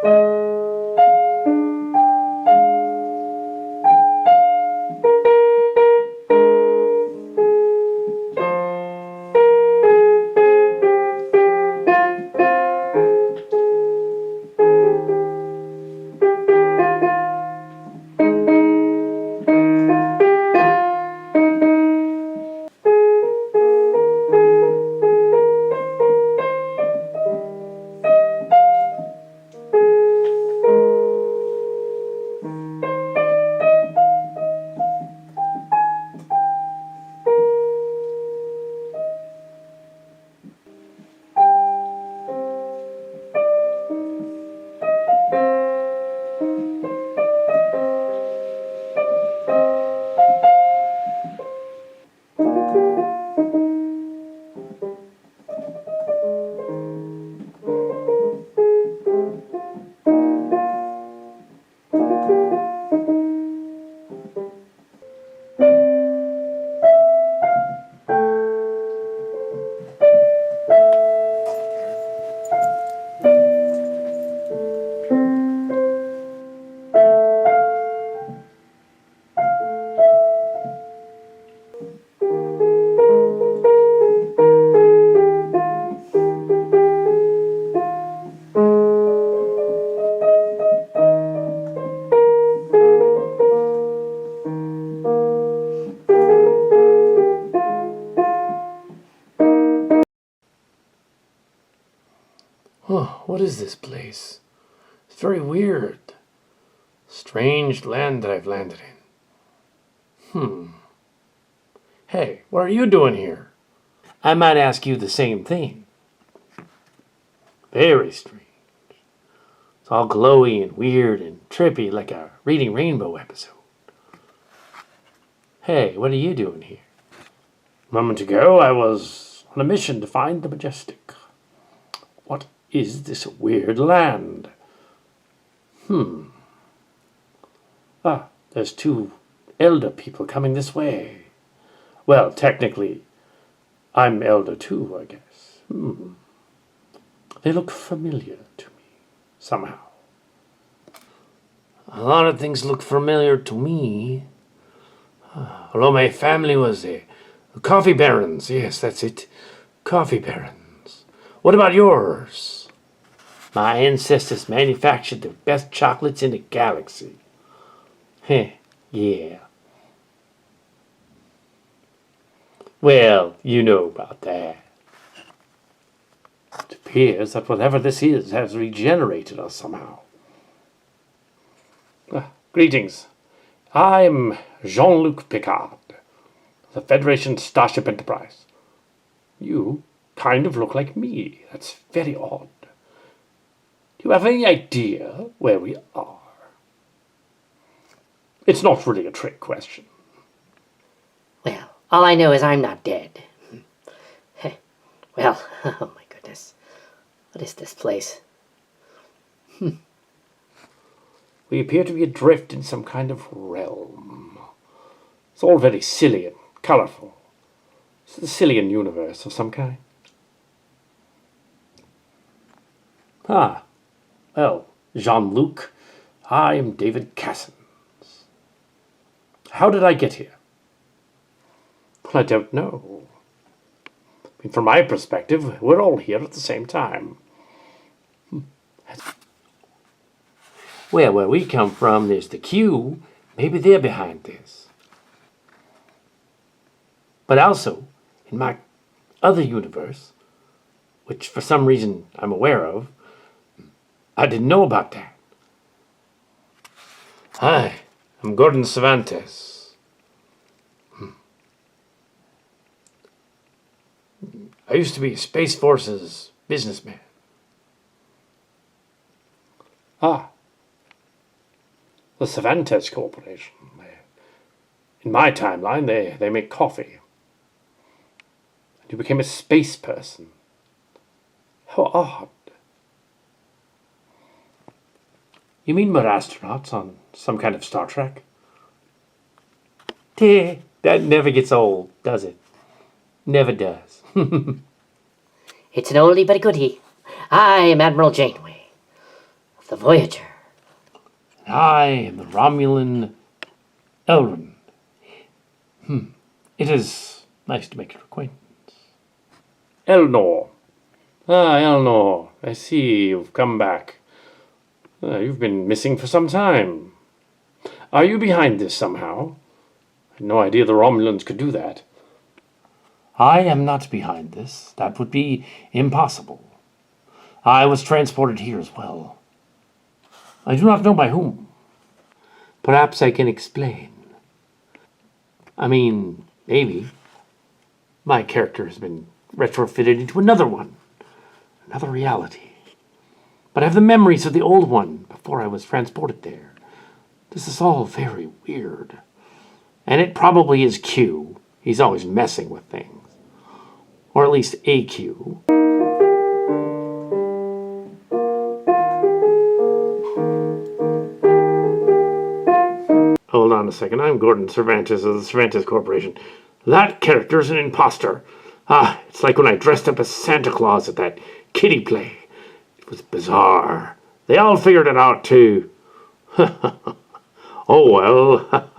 Oh, what is this place? It's very weird. Strange land that I've landed in. Hey, what are you doing here? I might ask you the same thing. Very strange. It's all glowy and weird and trippy like a Reading Rainbow episode. Hey, what are you doing here? A moment ago, I was on a mission to find the Majestic. What is this weird land? There's two elder people coming this way. Well, technically, I'm elder too, I guess. They look familiar to me, somehow. A lot of things look familiar to me. Although my family was coffee barons. Yes, that's it. Coffee barons. What about yours? My ancestors manufactured the best chocolates in the galaxy. Yeah. Well, you know about that. It appears that whatever this is has regenerated us somehow. Greetings. I'm Jean-Luc Picard, the Federation Starship Enterprise. You kind of look like me. That's very odd. Do you have any idea where we are? It's not really a trick question. Well, all I know is I'm not dead. Well, oh my goodness. What is this place? We appear to be adrift in some kind of realm. It's all very silly and colourful. It's the Cillian universe of some kind. Well, Jean-Luc, I am David Cassins. How did I get here? Well, I don't know. From my perspective, we're all here at the same time. Well, where we come from, there's the Q. Maybe they're behind this. But also, in my other universe, which for some reason I'm aware of, I didn't know about that. Hi, I'm Gordon Cervantes. I used to be a Space Force's businessman. The Cervantes Corporation. In my timeline, they make coffee. And you became a space person. How odd. You mean we're astronauts on some kind of Star Trek? That never gets old, does it? Never does. It's an oldie but a goodie. I am Admiral Janeway, the Voyager. I am the Romulan Elrond. It is nice to make your acquaintance. Elnor. Ah, Elnor. I see you've come back. You've been missing for some time. Are you behind this somehow? I had no idea the Romulans could do that. I am not behind this. That would be impossible. I was transported here as well. I do not know by whom. Perhaps I can explain. I mean, maybe. My character has been retrofitted into another one. Another reality. But I have the memories of the old one before I was transported there. This is all very weird. And it probably is Q. He's always messing with things. Or at least a Q. Hold on a second. I'm Gordon Cervantes of the Cervantes Corporation. That character's an imposter. It's like when I dressed up as Santa Claus at that kiddie play. It was bizarre. They all figured it out too. Oh well.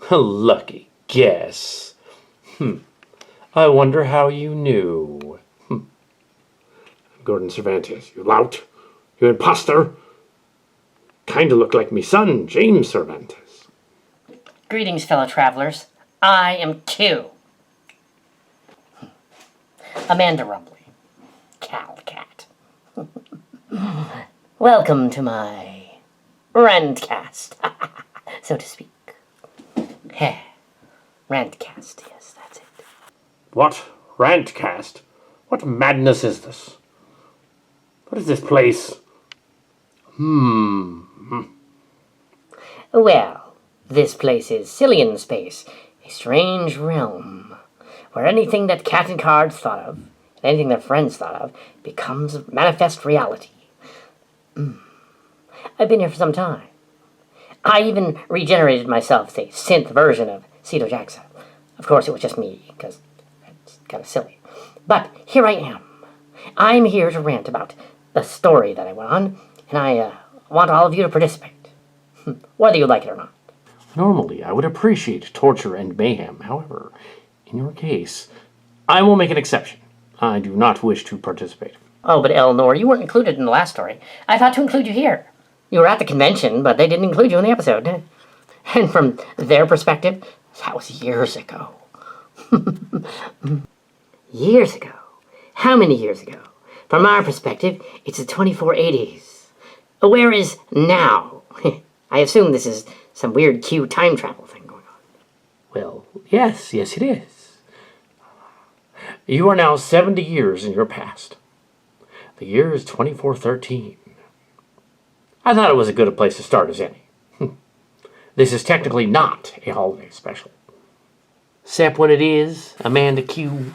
A lucky guess. I wonder how you knew. Gordon Cervantes, you lout. You imposter. Kinda look like me son, James Cervantes. Greetings, fellow travelers. I am Q. Amanda Rumbly. Cat. Welcome to my rantcast, so to speak. Rantcast, yes, that's it. What? Rantcast? What madness is this? What is this place? Well, this place is Cillian space, a strange realm, where anything that Cat and Cards thought of, and anything their friends thought of, becomes manifest reality. I've been here for some time. I even regenerated myself as a synth version of Cedo Jackson. Of course, it was just me, because it's kind of silly. But here I am. I'm here to rant about the story that I went on, and I want all of you to participate, whether you like it or not. Normally, I would appreciate torture and mayhem. However, in your case, I will make an exception. I do not wish to participate. Oh, but Eleanor, you weren't included in the last story. I thought to include you here. You were at the convention, but they didn't include you in the episode. And from their perspective, that was years ago. Years ago? How many years ago? From our perspective, it's the 2480s. Where is now? I assume this is some weird Q time travel thing going on. Well, yes, it is. You are now 70 years in your past. The year is 2413. I thought it was as good a place to start as any. This is technically not a holiday special. Except when it is Amanda Q.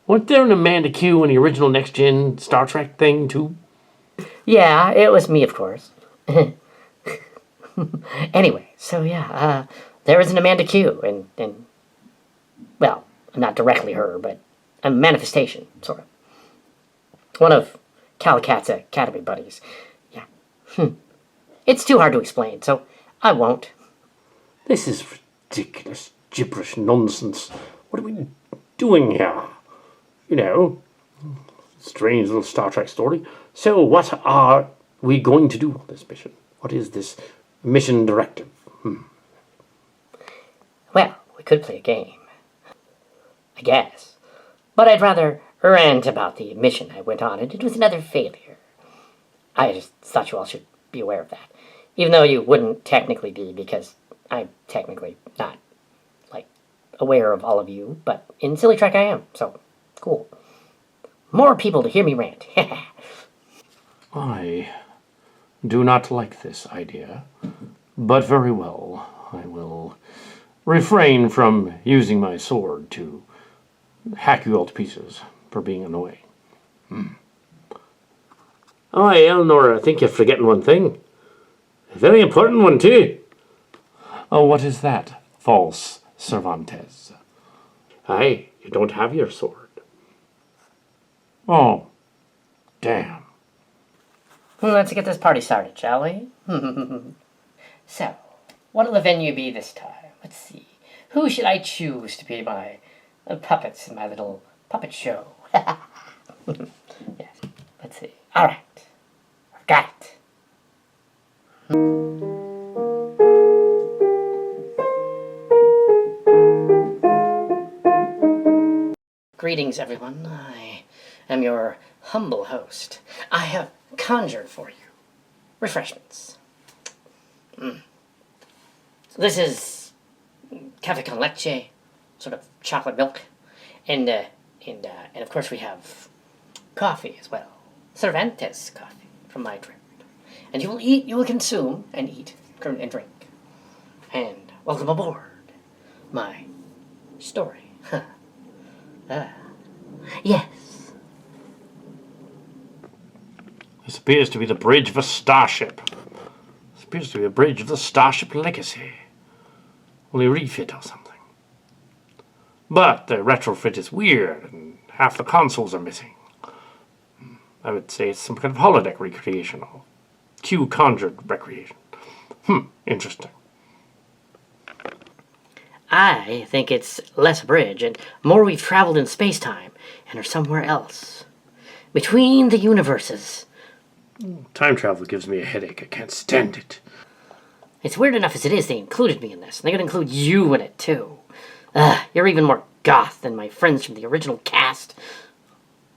Wasn't there an Amanda Q in the original Next Gen Star Trek thing, too? Yeah, it was me, of course. Anyway, so yeah, there is an Amanda Q, and well, not directly her, but a manifestation, sort of. One of Cal Cat's Academy buddies. Yeah. It's too hard to explain, so I won't. This is ridiculous, gibberish nonsense. What are we doing here? You know, strange little Star Trek story. So what are we going to do on this mission? What is this mission directive? Well, we could play a game. I guess. But I'd rather rant about the mission I went on, and it was another failure. I just thought you all should be aware of that. Even though you wouldn't technically be, because I'm technically not, aware of all of you, but in Silly Trek I am, so cool. More people to hear me rant. I do not like this idea, but very well. I will refrain from using my sword to hack you all to pieces for being annoying. Oh, hey, Eleanor, I think you're forgetting one thing. A very important one, too. Oh, what is that, false Cervantes? Hey, you don't have your sword. Oh, damn. Let's get this party started, shall we? So, what'll the venue be this time? Let's see. Who should I choose to be my puppets in my little puppet show? Yes, let's see. All right. I've got it. Greetings, everyone. I am your humble host. I have conjured for you refreshments. This is cafe con leche, sort of chocolate milk, and of course we have coffee as well. Cervantes coffee from my drink. And you will consume and eat and drink. And welcome aboard my story. Yes. This appears to be the bridge of a starship. This appears to be a bridge of the Starship Legacy. Only refit or something. But the retrofit is weird, and half the consoles are missing. I would say it's some kind of holodeck recreation, or Q conjured recreation. Interesting. I think it's less a bridge and more we've traveled in space-time and are somewhere else. Between the universes. Time travel gives me a headache. I can't stand it. It's weird enough as it is they included me in this, and they're going to include you in it, too. You're even more goth than my friends from the original cast.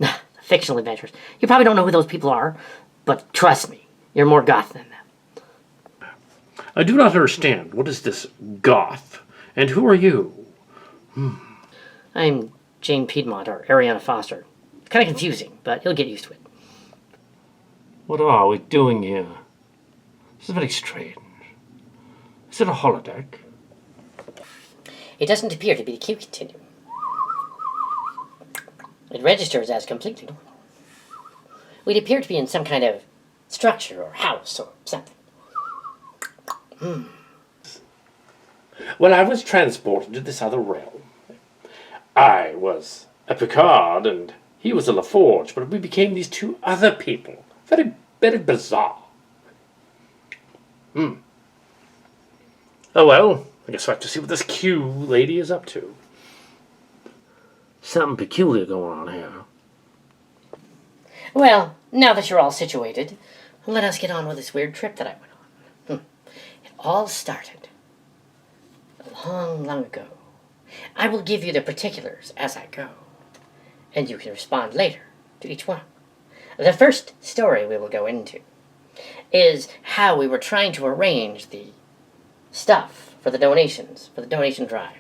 The fictional adventures. You probably don't know who those people are, but trust me, you're more goth than them. I do not understand. What is this goth? And who are you? I'm Jane Piedmont, or Ariana Foster. It's kind of confusing, but you'll get used to it. What are we doing here? This is very strange. Is it a holodeck? It doesn't appear to be the Q Continuum. It registers as completely normal. We'd appear to be in some kind of structure or house or something. Well, I was transported to this other realm. I was a Picard and he was a LaForge, but we became these two other people. Very, very bizarre. Oh well, I guess I have to see what this Q lady is up to. Something peculiar going on here. Well, now that you're all situated, let us get on with this weird trip that I went on. It all started long, long ago. I will give you the particulars as I go, and you can respond later to each one. The first story we will go into is how we were trying to arrange the stuff for the donations, for the donation drive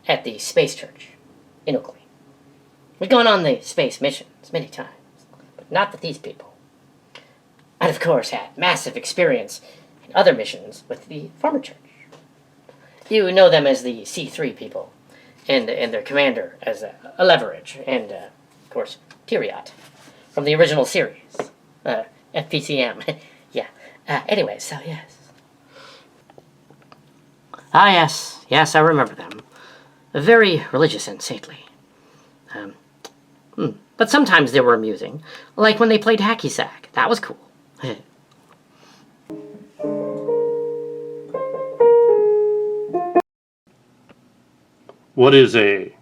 at the Space Church in Oakley. We've gone on the space missions many times, but not with these people. I'd, of course, had massive experience in other missions with the former church. You know them as the C3 people, and their commander as a Leverage, and, of course, Tyriot, from the original series, FPCM. Yeah. Anyway, so yes. Yes, I remember them. Very religious and saintly. But sometimes they were amusing, like when they played hacky sack. That was cool. What is a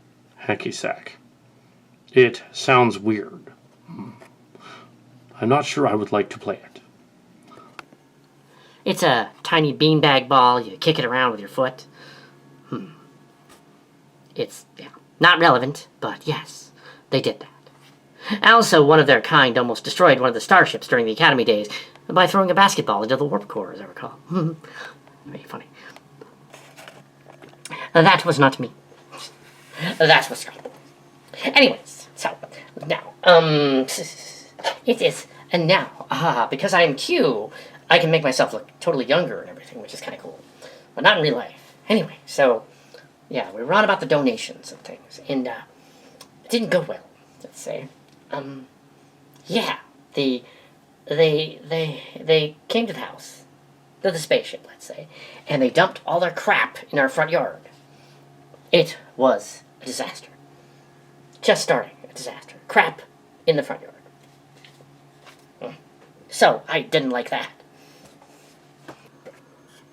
hacky sack? It sounds weird. I'm not sure I would like to play it. It's a tiny beanbag ball. You kick it around with your foot. It's not relevant, but yes, they did that. Also, one of their kind almost destroyed one of the starships during the Academy days by throwing a basketball into the warp core, as I recall. Very funny. That was not me. That was Scott. Anyways, so, now, it is, and now, because I am Q, I can make myself look totally younger and everything, which is kind of cool. But not in real life. Anyway, so, yeah, we were on about the donations and things, and, it didn't go well, let's say. Yeah, they came to the house, to the spaceship, let's say, and they dumped all their crap in our front yard. It was a disaster. Just starting a disaster. Crap in the front yard. so I didn't like that.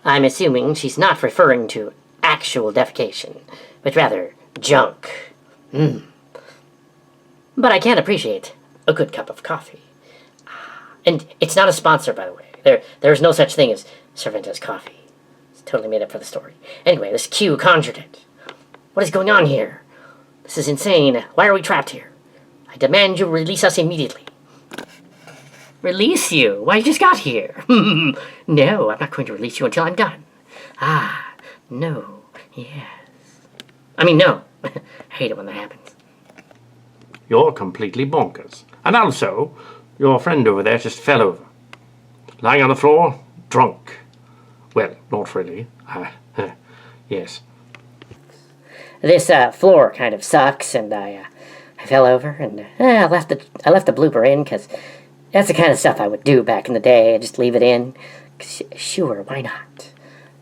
I'm assuming she's not referring to actual defecation, but rather junk. But I can appreciate a good cup of coffee. And it's not a sponsor, by the way. There's no such thing as Cervantes coffee. It's totally made up for the story. Anyway, this Q conjured it. What is going on here? This is insane. Why are we trapped here? I demand you release us immediately. Release you? Why, you just got here. No, I'm not going to release you until I'm done. Ah, no, yes. I mean, no. I hate it when that happens. You're completely bonkers. And also, your friend over there just fell over. Lying on the floor, drunk. Well, not really. Yes. This floor kind of sucks, and I fell over, and I left the blooper in, because that's the kind of stuff I would do back in the day. I'd just leave it in. Sure, why not?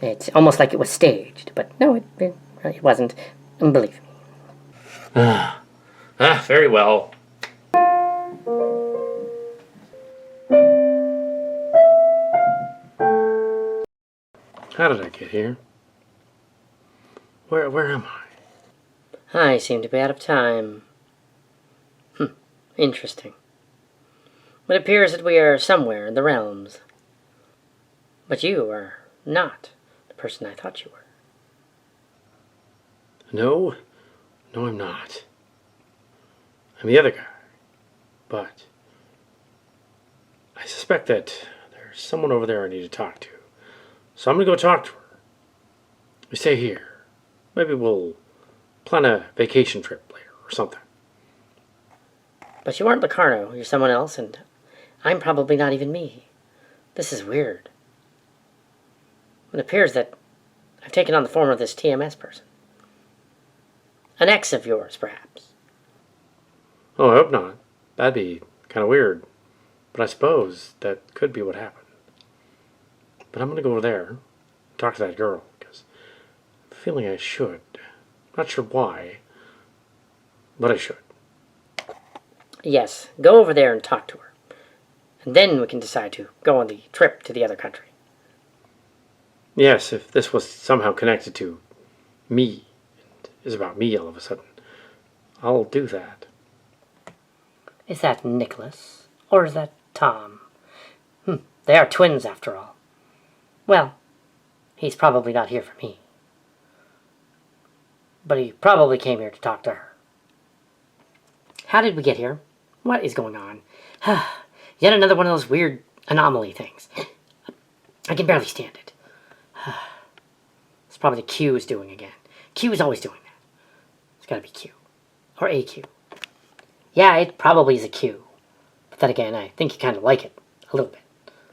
It's almost like it was staged, but no, it wasn't. Believe me. Very well. How did I get here? Where am I? I seem to be out of time. Interesting. It appears that we are somewhere in the realms. But you are not the person I thought you were. No, I'm not. I'm the other guy. But I suspect that there's someone over there I need to talk to. So I'm going to go talk to her. We stay here. Maybe we'll plan a vacation trip later or something. But you aren't Locarno. You're someone else, and I'm probably not even me. This is weird. It appears that I've taken on the form of this TMS person. An ex of yours, perhaps. Oh, I hope not. That'd be kind of weird. But I suppose that could be what happened. But I'm going to go over there and talk to that girl, because I'm feeling I should. Not sure why, but I should. Yes, go over there and talk to her. And then we can decide to go on the trip to the other country. Yes, if this was somehow connected to me, and is about me all of a sudden, I'll do that. Is that Nicholas? Or is that Tom? They are twins, after all. Well, he's probably not here for me. But he probably came here to talk to her. How did we get here? What is going on? Yet another one of those weird anomaly things. I can barely stand it. It's probably the Q is doing again. Q is always doing that. It's gotta be Q. Or AQ. Yeah, it probably is a Q. But then again, I think you kind of like it. A little bit.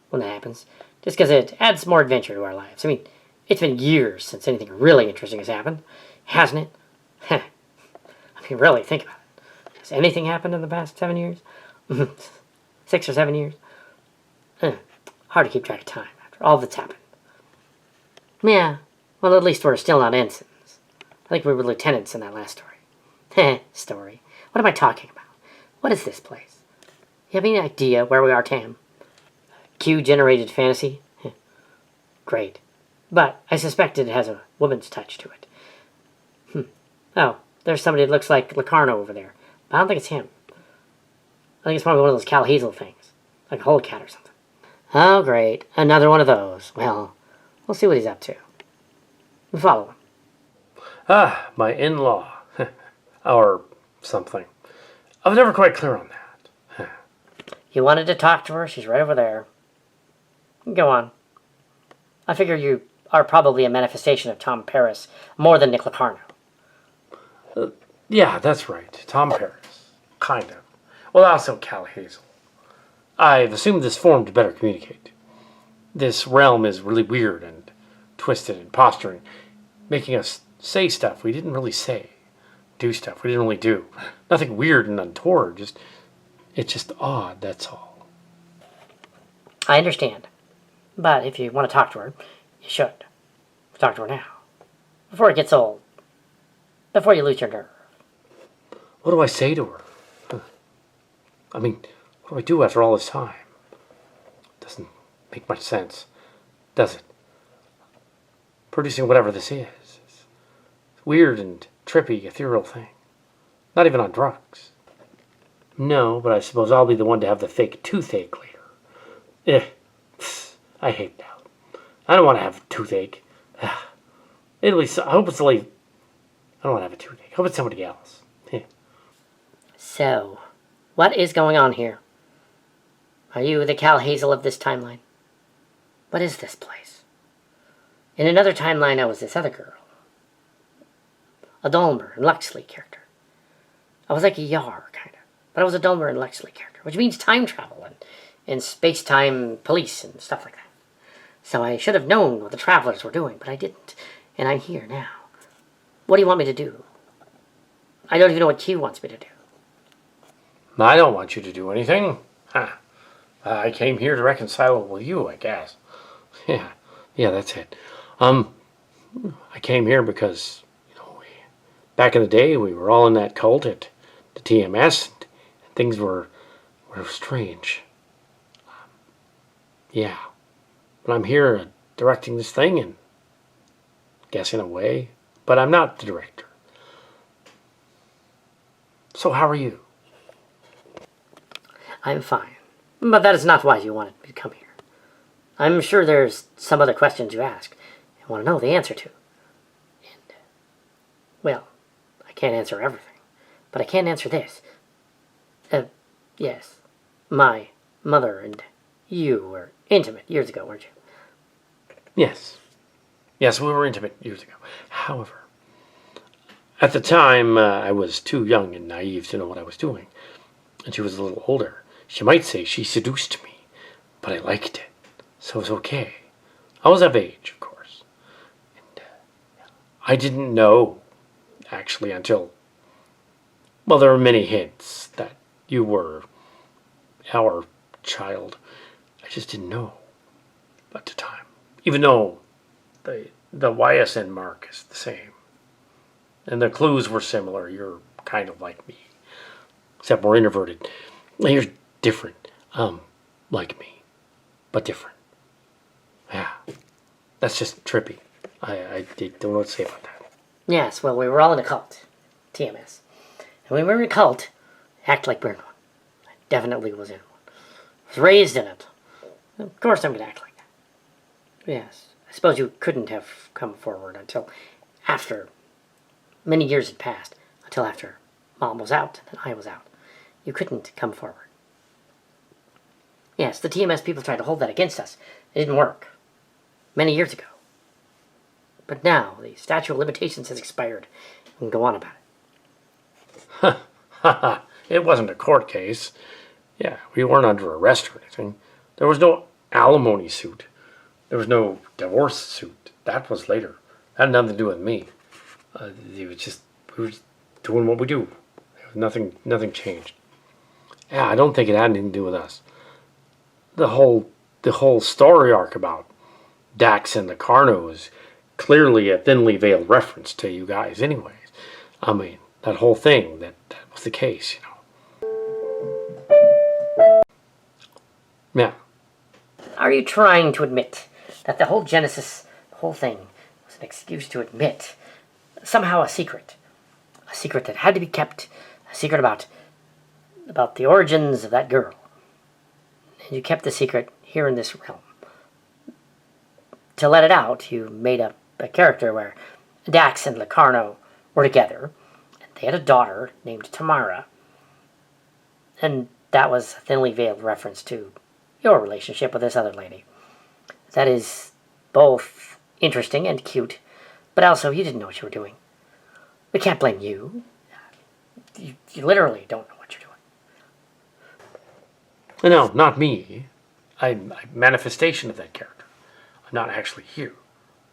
When that happens. Just because it adds more adventure to our lives. I mean, it's been years since anything really interesting has happened. Hasn't it? I mean, really, think about it. Has anything happened in the past 7 years? 6 or 7 years? Hard to keep track of time after all that's happened. Yeah, well, at least we're still not ensigns. I think we were lieutenants in that last story. Story. What am I talking about? What is this place? You have any idea where we are, Tam? Q-generated fantasy? Great. But I suspect it has a woman's touch to it. Oh, there's somebody that looks like Locarno over there. But I don't think it's him. I think it's probably one of those Cal Hazel things. Like a whole cat or something. Oh, great. Another one of those. Well, we'll see what he's up to. We follow him. My in-law. Or something. I was never quite clear on that. You wanted to talk to her? She's right over there. Go on. I figure you are probably a manifestation of Tom Paris more than Nick Locarno. Yeah, that's right. Tom Paris. Kind of. Well, also Cal Hazel. I've assumed this form to better communicate. This realm is really weird and twisted and posturing, making us say stuff we didn't really say, do stuff we didn't really do. Nothing weird and untoward, it's just odd, that's all. I understand. But if you want to talk to her, you should. Talk to her now. Before it gets old. Before you lose your nerve. What do I say to her? I mean, what do I do after all this time? Doesn't make much sense, does it? Producing whatever this is. It's a weird and trippy, ethereal thing. Not even on drugs. No, but I suppose I'll be the one to have the fake toothache later. I hate that. I don't want to have a toothache. It'll be. I hope it's like. I don't want to have a toothache. I hope it's somebody else. So, what is going on here? Are you the Cal Hazel of this timeline? What is this place? In another timeline, I was this other girl. A Dulmer and Luxley character. I was like a Yar, kind of. But I was a Dulmer and Luxley character, which means time travel and space-time police and stuff like that. So I should have known what the Travelers were doing, but I didn't. And I'm here now. What do you want me to do? I don't even know what Q wants me to do. I don't want you to do anything. I came here to reconcile with you, I guess. Yeah, that's it. I came here because, back in the day, we were all in that cult at the TMS, and things were strange. Yeah. But I'm here directing this thing, and guessing away, but I'm not the director. So how are you? I'm fine. But that is not why you wanted me to come here. I'm sure there's some other questions you ask and want to know the answer to. And, well, I can't answer everything, but I can answer this. Yes, my mother and you were intimate years ago, weren't you? Yes. Yes, we were intimate years ago. However, at the time, I was too young and naive to know what I was doing. And she was a little older. She might say she seduced me, but I liked it, so it was okay. I was of age, of course. And I didn't know, actually, until... Well, there were many hints that you were our child. I just didn't know at the time. Even though the YSN mark is the same. And the clues were similar. You're kind of like me. Except more introverted. You're different. Like me. But different. Yeah. That's just trippy. I don't know what to say about that. Yes, well, we were all in a cult. TMS. And when we were in a cult, act like we're in one. I definitely was in one. I was raised in it. Of course I'm going to act like that. Yes. I suppose you couldn't have come forward until after many years had passed. Until after Mom was out and I was out. You couldn't come forward. Yes, the TMS people tried to hold that against us. It didn't work. Many years ago. But now, the statute of limitations has expired. We can go on about it. It wasn't a court case. Yeah, we weren't under arrest or anything. There was no alimony suit. There was no divorce suit. That was later. That had nothing to do with me. We were just doing what we do. Nothing changed. Yeah, I don't think it had anything to do with us. The whole story arc about Dax and Locarno is clearly a thinly veiled reference to you guys anyways. I mean, that whole thing, that was the case, Yeah. Are you trying to admit that the whole Genesis, the whole thing, was an excuse to admit somehow a secret? A secret that had to be kept, a secret about the origins of that girl. And you kept the secret here in this realm. To let it out, you made up a character where Dax and Locarno were together. And they had a daughter named Tamara. And that was a thinly veiled reference to your relationship with this other lady. That is both interesting and cute, but also you didn't know what you were doing. We can't blame you. You literally don't know what you're doing. No, not me. I'm a manifestation of that character. I'm not actually here.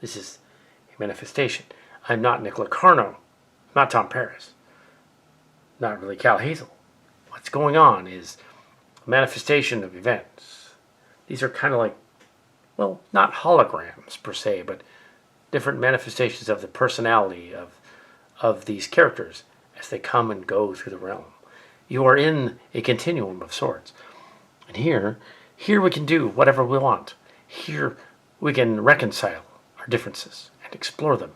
This is a manifestation. I'm not Nick Locarno. I'm not Tom Paris. Not really Cal Hazel. What's going on is a manifestation of events. These are kind of like, well, not holograms per se, but different manifestations of the personality of these characters as they come and go through the realm. You are in a continuum of sorts. And here Here we can do whatever we want. Here we can reconcile our differences and explore them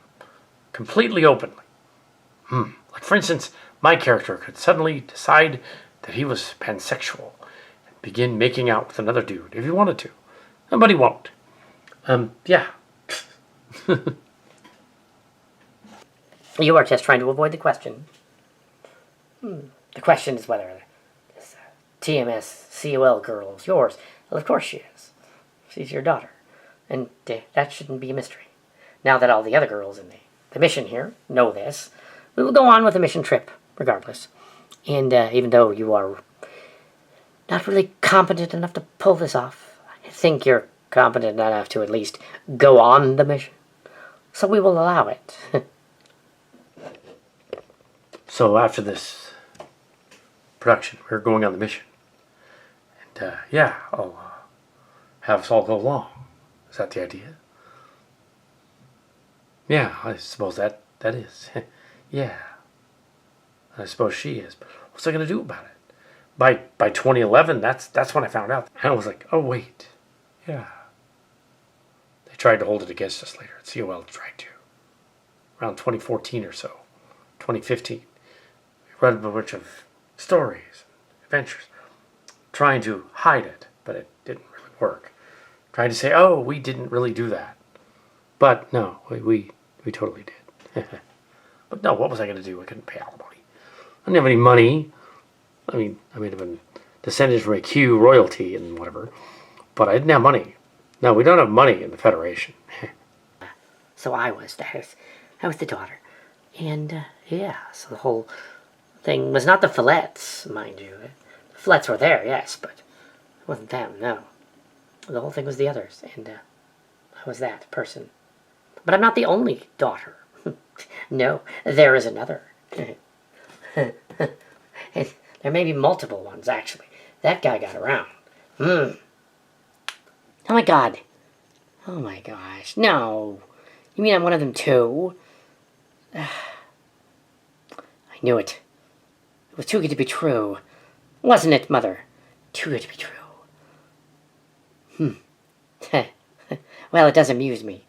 completely openly. Like, for instance, my character could suddenly decide that he was pansexual and begin making out with another dude if he wanted to. But he won't. Yeah. You are just trying to avoid the question. The question is whether this TMS COL girl is yours. Well, of course she is. She's your daughter. And that shouldn't be a mystery. Now that all the other girls in the mission here know this, we will go on with the mission trip, regardless. And even though you are not really competent enough to pull this off, I think you're competent enough to at least go on the mission. So we will allow it. So after this production, we're going on the mission. And I'll have us all go along. Is that the idea? Yeah, I suppose that is. Yeah. I suppose she is. But what's I going to do about it? By 2011, that's when I found out. And I was like, oh, wait. Yeah. They tried to hold it against us later. COL tried to. Around 2014 or so. 2015. We read a bunch of stories, adventures, trying to hide it, but it didn't really work. Trying to say, oh, we didn't really do that. But no, we totally did. But no, what was I going to do? I couldn't pay alimony. I didn't have any money. I mean, I may have been descended from a Q royalty and whatever, but I didn't have money. No, we don't have money in the Federation. So I was the daughter. And, so the whole thing was not the fillets, mind you. The fillets were there, yes, but it wasn't them, no. The whole thing was the others, and I was that person. But I'm not the only daughter. No, there is another. There may be multiple ones, actually. That guy got around. Oh my god. Oh my gosh. No. You mean I'm one of them too? I knew it. It was too good to be true. Wasn't it, Mother? Too good to be true. Well, it does amuse me.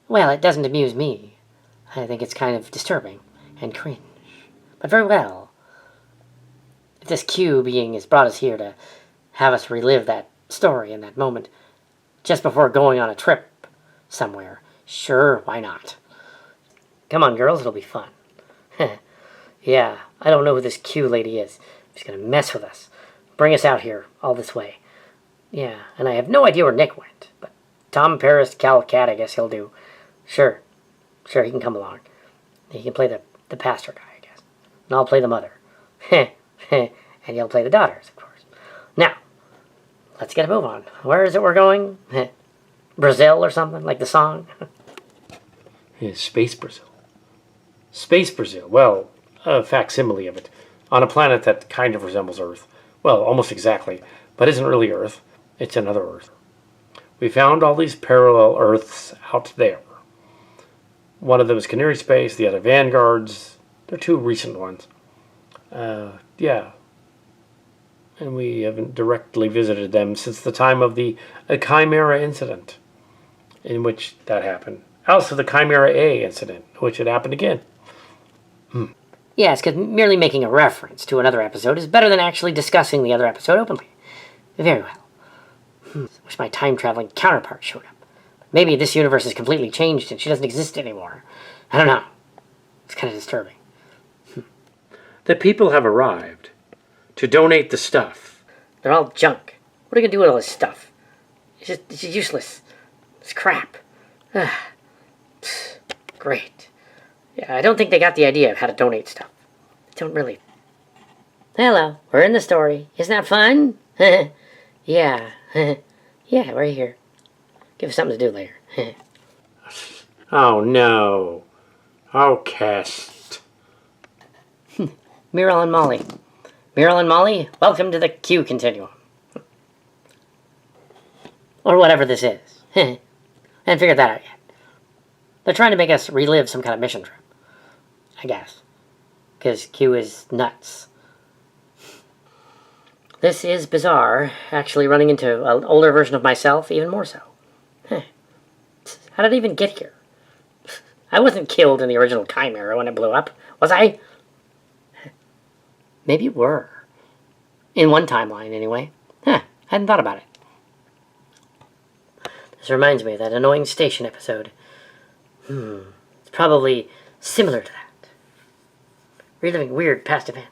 Well, it doesn't amuse me. I think it's kind of disturbing and cringe. But very well. If this Q being has brought us here to have us relive that story in that moment just before going on a trip somewhere, sure, why not? Come on, girls, it'll be fun. Yeah, I don't know who this Q lady is. She's gonna mess with us. Bring us out here all this way. Yeah, and I have no idea where Nick went. But Tom Paris, Cal Cat, I guess he'll do. Sure, he can come along. He can play the pastor guy, I guess. And I'll play the mother. And you'll play the daughters, of course. Now, let's get a move on. Where is it we're going? Brazil or something, like the song? Yeah, Space Brazil. Space Brazil. Well, a facsimile of it. On a planet that kind of resembles Earth. Well, almost exactly. But isn't really Earth. It's another Earth. We found all these parallel Earths out there. One of them is Canary Space, the other Vanguards. They're two recent ones. Yeah. And we haven't directly visited them since the time of the Chimera incident, in which that happened. Also the Chimera A incident, which had happened again. Yes, because merely making a reference to another episode is better than actually discussing the other episode openly. Very well. Wish my time-traveling counterpart showed up. Maybe this universe has completely changed and she doesn't exist anymore. I don't know. It's kind of disturbing. The people have arrived to donate the stuff. They're all junk. What are you going to do with all this stuff? It's just useless. It's crap. Great. Yeah, I don't think they got the idea of how to donate stuff. They don't really. Hello, we're in the story. Isn't that fun? Yeah. Yeah, we're here. Give us something to do later. Oh no. Outcast. Meryl and Molly. Meryl and Molly, welcome to the Q Continuum. Or whatever this is. I haven't figured that out yet. They're trying to make us relive some kind of mission trip. I guess. Because Q is nuts. This is bizarre, actually running into an older version of myself, even more so. How did I even get here? I wasn't killed in the original Chimera when it blew up, was I? Maybe you were. In one timeline, anyway. Hadn't thought about it. This reminds me of that annoying station episode. It's probably similar to that. Reliving weird past events.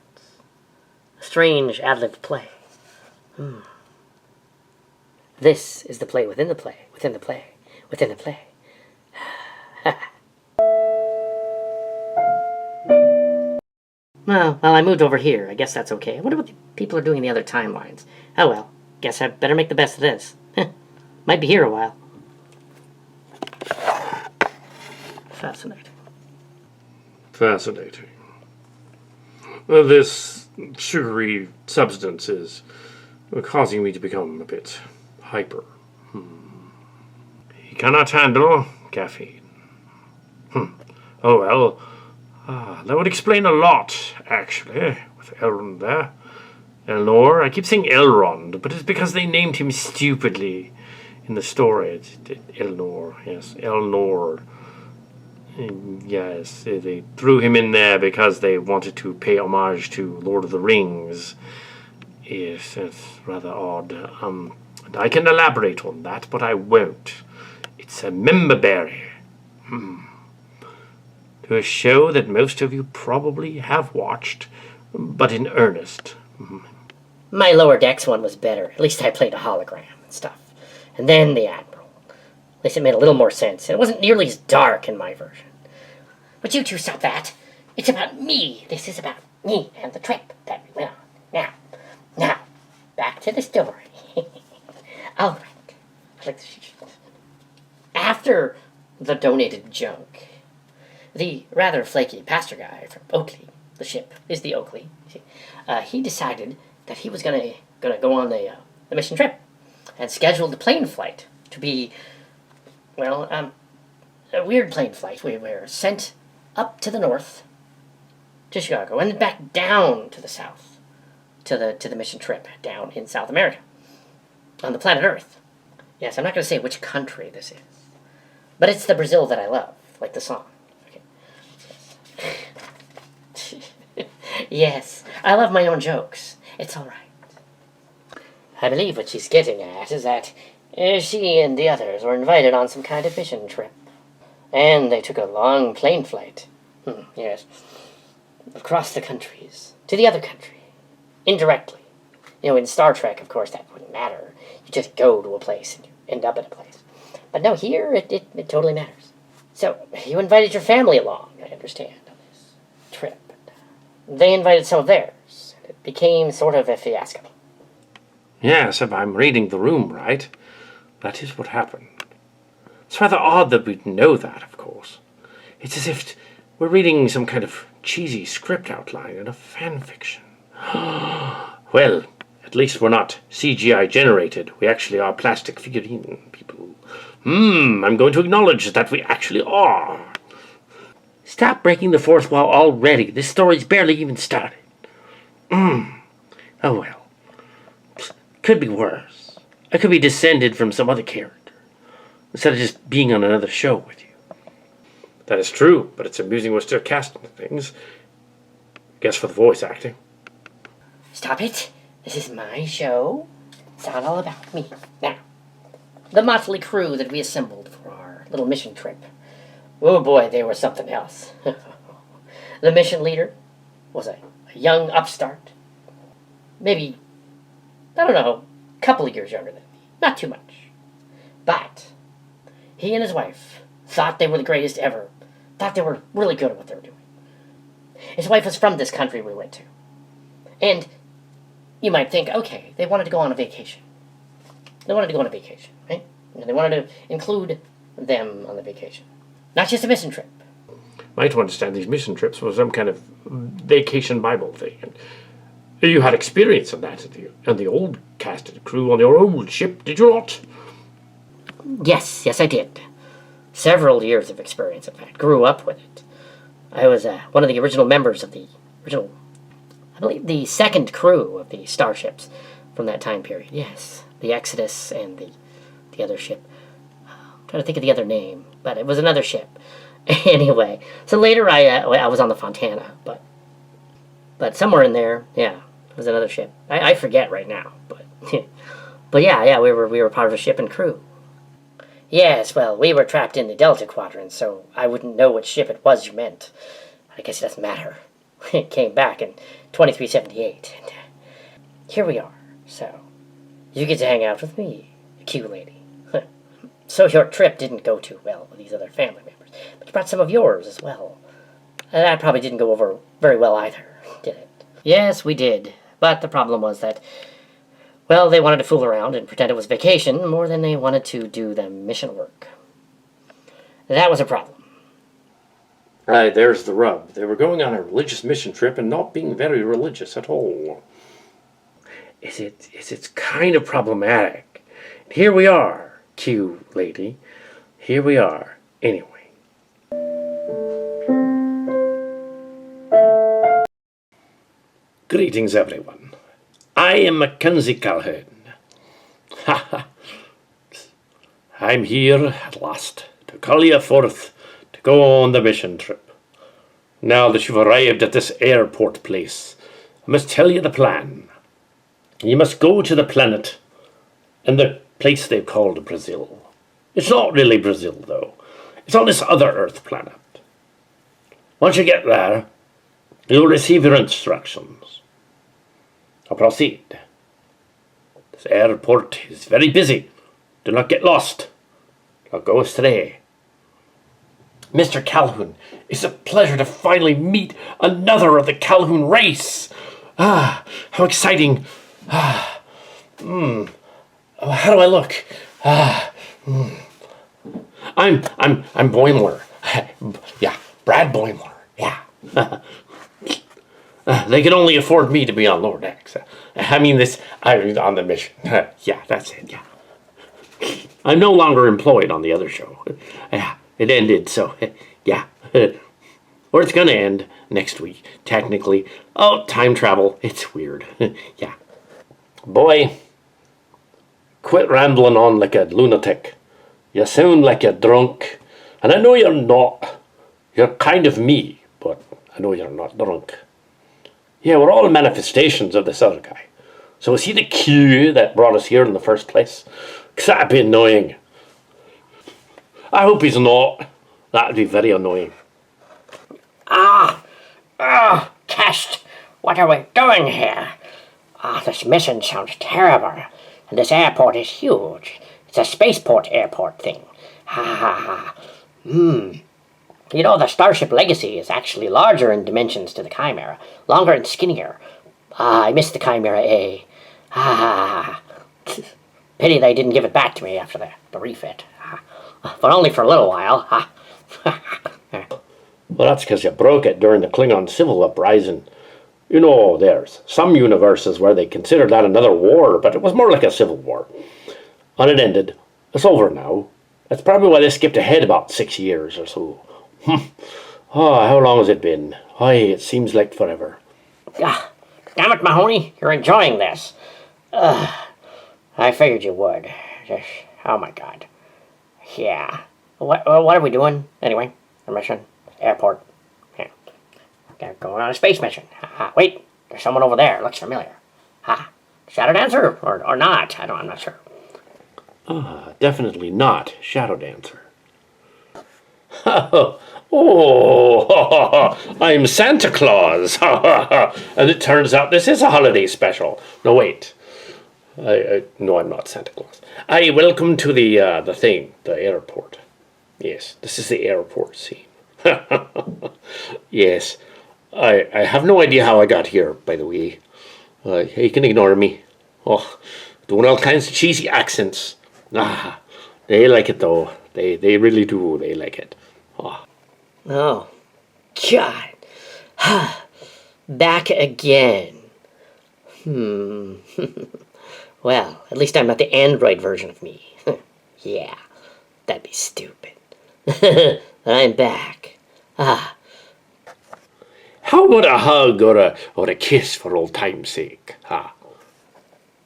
A strange ad-libbed play. This is the play within the play, within the play, within the play. Well, I moved over here. I guess that's okay. I wonder what the people are doing in the other timelines. Oh well, guess I better make the best of this. Might be here a while. Fascinating. Fascinating. This sugary substance is causing me to become a bit hyper. He cannot handle caffeine. Oh well. That would explain a lot, actually, with Elrond there. Elnor. I keep saying Elrond, but it's because they named him stupidly in the story. It's Elnor, yes, Elnor. Yes, they threw him in there because they wanted to pay homage to Lord of the Rings. Yes, that's rather odd. I can elaborate on that, but I won't. It's a memberberry. To a show that most of you probably have watched, but in earnest. My Lower Decks one was better. At least I played a hologram and stuff. And then the Admiral. At least it made a little more sense. It wasn't nearly as dark in my version. But you two stop that. It's about me. This is about me and the trip that we went on. Now, back to the story. All right. After the donated junk, the rather flaky pastor guy from Oakley, the ship is the Oakley, he decided that he was gonna go on the mission trip and scheduled the plane flight to be, a weird plane flight. We were sent up to the north, to Chicago, and then back down to the south, to the mission trip down in South America, on the planet Earth. Yes, I'm not going to say which country this is, but it's the Brazil that I love, like the song. Okay. Yes, I love my own jokes. It's all right. I believe what she's getting at is that she and the others were invited on some kind of mission trip. And they took a long plane flight. Yes. Across the countries. To the other country. Indirectly. In Star Trek, of course, that wouldn't matter. You just go to a place and you end up at a place. But no, here it totally matters. So, you invited your family along, I understand, on this trip. They invited some of theirs. And it became sort of a fiasco. Yes, if I'm reading the room right, that is what happened. It's rather odd that we'd know that, of course. It's as if we're reading some kind of cheesy script outline in a fan fiction. Well, at least we're not CGI generated. We actually are plastic figurine people. I'm going to acknowledge that we actually are. Stop breaking the fourth wall already. This story's barely even started. Oh well. Could be worse. I could be descended from some other character, instead of just being on another show with you. That is true, but it's amusing we're still casting things. Guess for the voice acting. Stop it. This is my show. It's not all about me. Now, the motley crew that we assembled for our little mission trip. Oh boy, they were something else. The mission leader was a young upstart. Maybe, I don't know, a couple of years younger than me. Not too much. But he and his wife thought they were the greatest ever. Thought they were really good at what they were doing. His wife was from this country we went to. And you might think, okay, they wanted to go on a vacation. They wanted to go on a vacation, right? And they wanted to include them on the vacation. Not just a mission trip. Might understand these mission trips were some kind of vacation Bible thing. And you had experience of that and the old cast and crew on your old ship, did you not? Yes, I did. Several years of experience, in fact. Grew up with it. I was one of the original members of the original, I believe, the second crew of the Starships. from that time period. Yes, the Exodus and the other ship. I'm trying to think of the other name, but it was another ship. Anyway, so later I was on the Fontana, but somewhere in there, yeah, it was another ship. I forget right now, but but yeah, we were part of a ship and crew. Yes, well, we were trapped in the Delta Quadrant, so I wouldn't know which ship it was you meant. I guess it doesn't matter. It came back in 2378, and here we are. So you get to hang out with me, the Q lady. So your trip didn't go too well with these other family members, but you brought some of yours as well. And that probably didn't go over very well either, did it? Yes, we did. But the problem was that, well, they wanted to fool around and pretend it was vacation more than they wanted to do the mission work. That was a problem. There's the rub. They were going on a religious mission trip and not being very religious at all. It's kind of problematic. Here we are, Q lady. Here we are. Anyway. Greetings, everyone. I am Mackenzie Calhoun. I'm here at last to call you forth to go on the mission trip. Now that you've arrived at this airport place, I must tell you the plan. You must go to the planet and the place they've called Brazil. It's not really Brazil, though. It's on this other Earth planet. Once you get there, you'll receive your instructions. Now proceed. This airport is very busy. Do not get lost. Don't go astray. Mr. Calhoun, it's a pleasure to finally meet another of the Calhoun race. How exciting. How do I look? I'm Boimler. Yeah, Brad Boimler. Yeah. They can only afford me to be on lower decks. I'm on the mission. Yeah, that's it. Yeah. I'm no longer employed on the other show. Yeah, it ended. So, yeah. Or it's gonna end next week. Technically. Oh, time travel. It's weird. Yeah. Boy, quit rambling on like a lunatic. You sound like you're drunk. And I know you're not. You're kind of me, but I know you're not drunk. Yeah, we're all manifestations of this other guy. So is he the Q that brought us here in the first place? Because that'd be annoying. I hope he's not. That'd be very annoying. Test, what are we doing here? This mission sounds terrible. And this airport is huge. It's a spaceport airport thing. You know, the Starship Legacy is actually larger in dimensions to the Chimera. Longer and skinnier. I missed the Chimera A. Pity they didn't give it back to me after the refit. But only for a little while. Well, that's because you broke it during the Klingon Civil Uprising. You know, there's some universes where they consider that another war, but it was more like a civil war. And it ended. It's over now. That's probably why they skipped ahead about 6 years or so. How long has it been? It seems like forever. Damn it, Mahoney, you're enjoying this. I figured you would. Just, oh my god. Yeah. What are we doing? Anyway, our mission, airport. Yeah. They're going on a space mission. Wait, there's someone over there. Looks familiar. Shadow Dancer? Or not? I'm not sure. Definitely not Shadow Dancer. I'm Santa Claus. And it turns out this is a holiday special. No, wait. No, I'm not Santa Claus. Welcome to the thing, the airport. Yes, this is the airport scene. Yes, I have no idea how I got here, by the way. You can ignore me. Doing all kinds of cheesy accents. They like it though. They really do. They like it. Oh, God. Back again. Well, at least I'm not the android version of me. Yeah, that'd be stupid. I'm back. How about a hug or a kiss for old time's sake?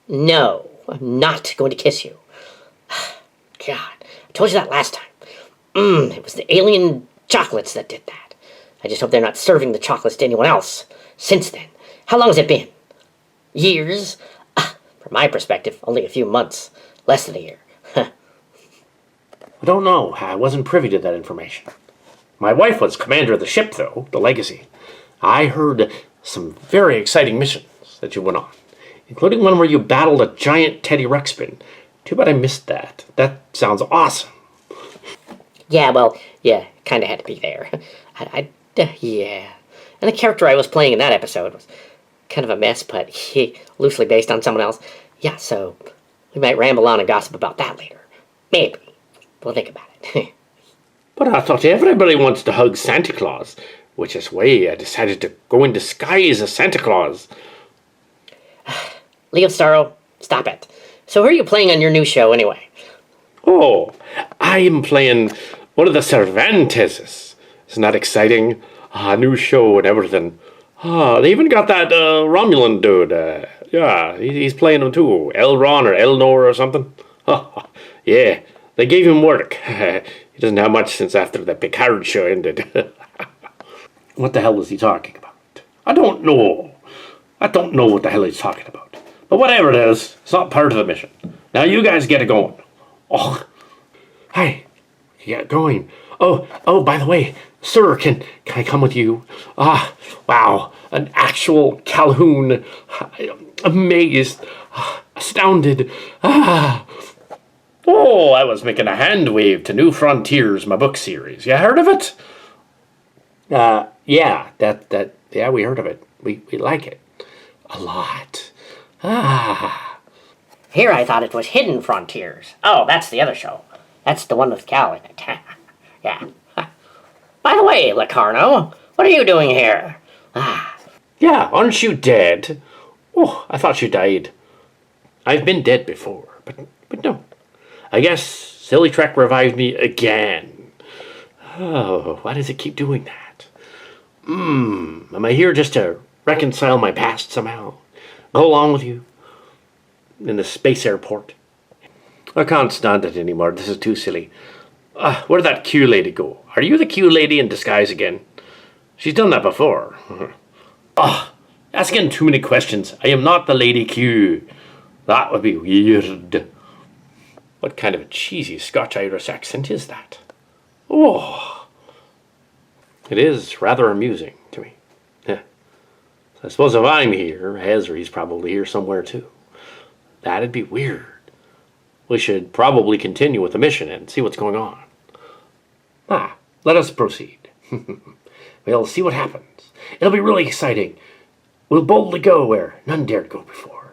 No, I'm not going to kiss you. God, I told you that last time. It was the alien chocolates that did that. I just hope they're not serving the chocolates to anyone else since then. How long has it been? Years? From my perspective, only a few months. Less than a year. I don't know. I wasn't privy to that information. My wife was commander of the ship, though, the Legacy. I heard some very exciting missions that you went on, including one where you battled a giant Teddy Ruxpin. Too bad I missed that. That sounds awesome. Yeah, well, yeah, kind of had to be there. Yeah. And the character I was playing in that episode was kind of a mess, but he loosely based on someone else. Yeah, so we might ramble on and gossip about that later. Maybe. We'll think about it. But I thought everybody wants to hug Santa Claus, which is why I decided to go in disguise as Santa Claus. Leo Starro, stop it. So who are you playing on your new show, anyway? Oh, I'm playing one of the Cervanteses. Isn't that exciting? New show and everything. They even got that Romulan dude. Yeah, he's playing him too. Elron or Elnor or something. Yeah, they gave him work. He doesn't have much since after the Picard show ended. What the hell was he talking about? I don't know. I don't know what the hell he's talking about. But whatever it is, it's not part of the mission. Now you guys get it going. Oh, hi. Get going. Oh, by the way, sir, can I come with you? Wow, an actual Calhoun. Amazed, astounded. Oh, I was making a hand wave to New Frontiers, my book series. You heard of it? Yeah, yeah, we heard of it. We like it. A lot. Here I thought it was Hidden Frontiers. Oh, that's the other show. That's the one with Cal in it. Yeah. By the way, Locarno, what are you doing here? Yeah, aren't you dead? Oh, I thought you died. I've been dead before, but no. I guess Silly Trek revived me again. Oh, why does it keep doing that? Am I here just to reconcile my past somehow? Go along with you? In the space airport? I can't stand it anymore. This is too silly. Where'd that Q lady go? Are you the Q lady in disguise again? She's done that before. Asking too many questions. I am not the Lady Q. That would be weird. What kind of a cheesy Scotch-Irish accent is that? Oh, it is rather amusing to me. Yeah. I suppose if I'm here, Ezri's probably here somewhere too. That'd be weird. We should probably continue with the mission and see what's going on. Let us proceed. We'll see what happens. It'll be really exciting. We'll boldly go where none dared go before.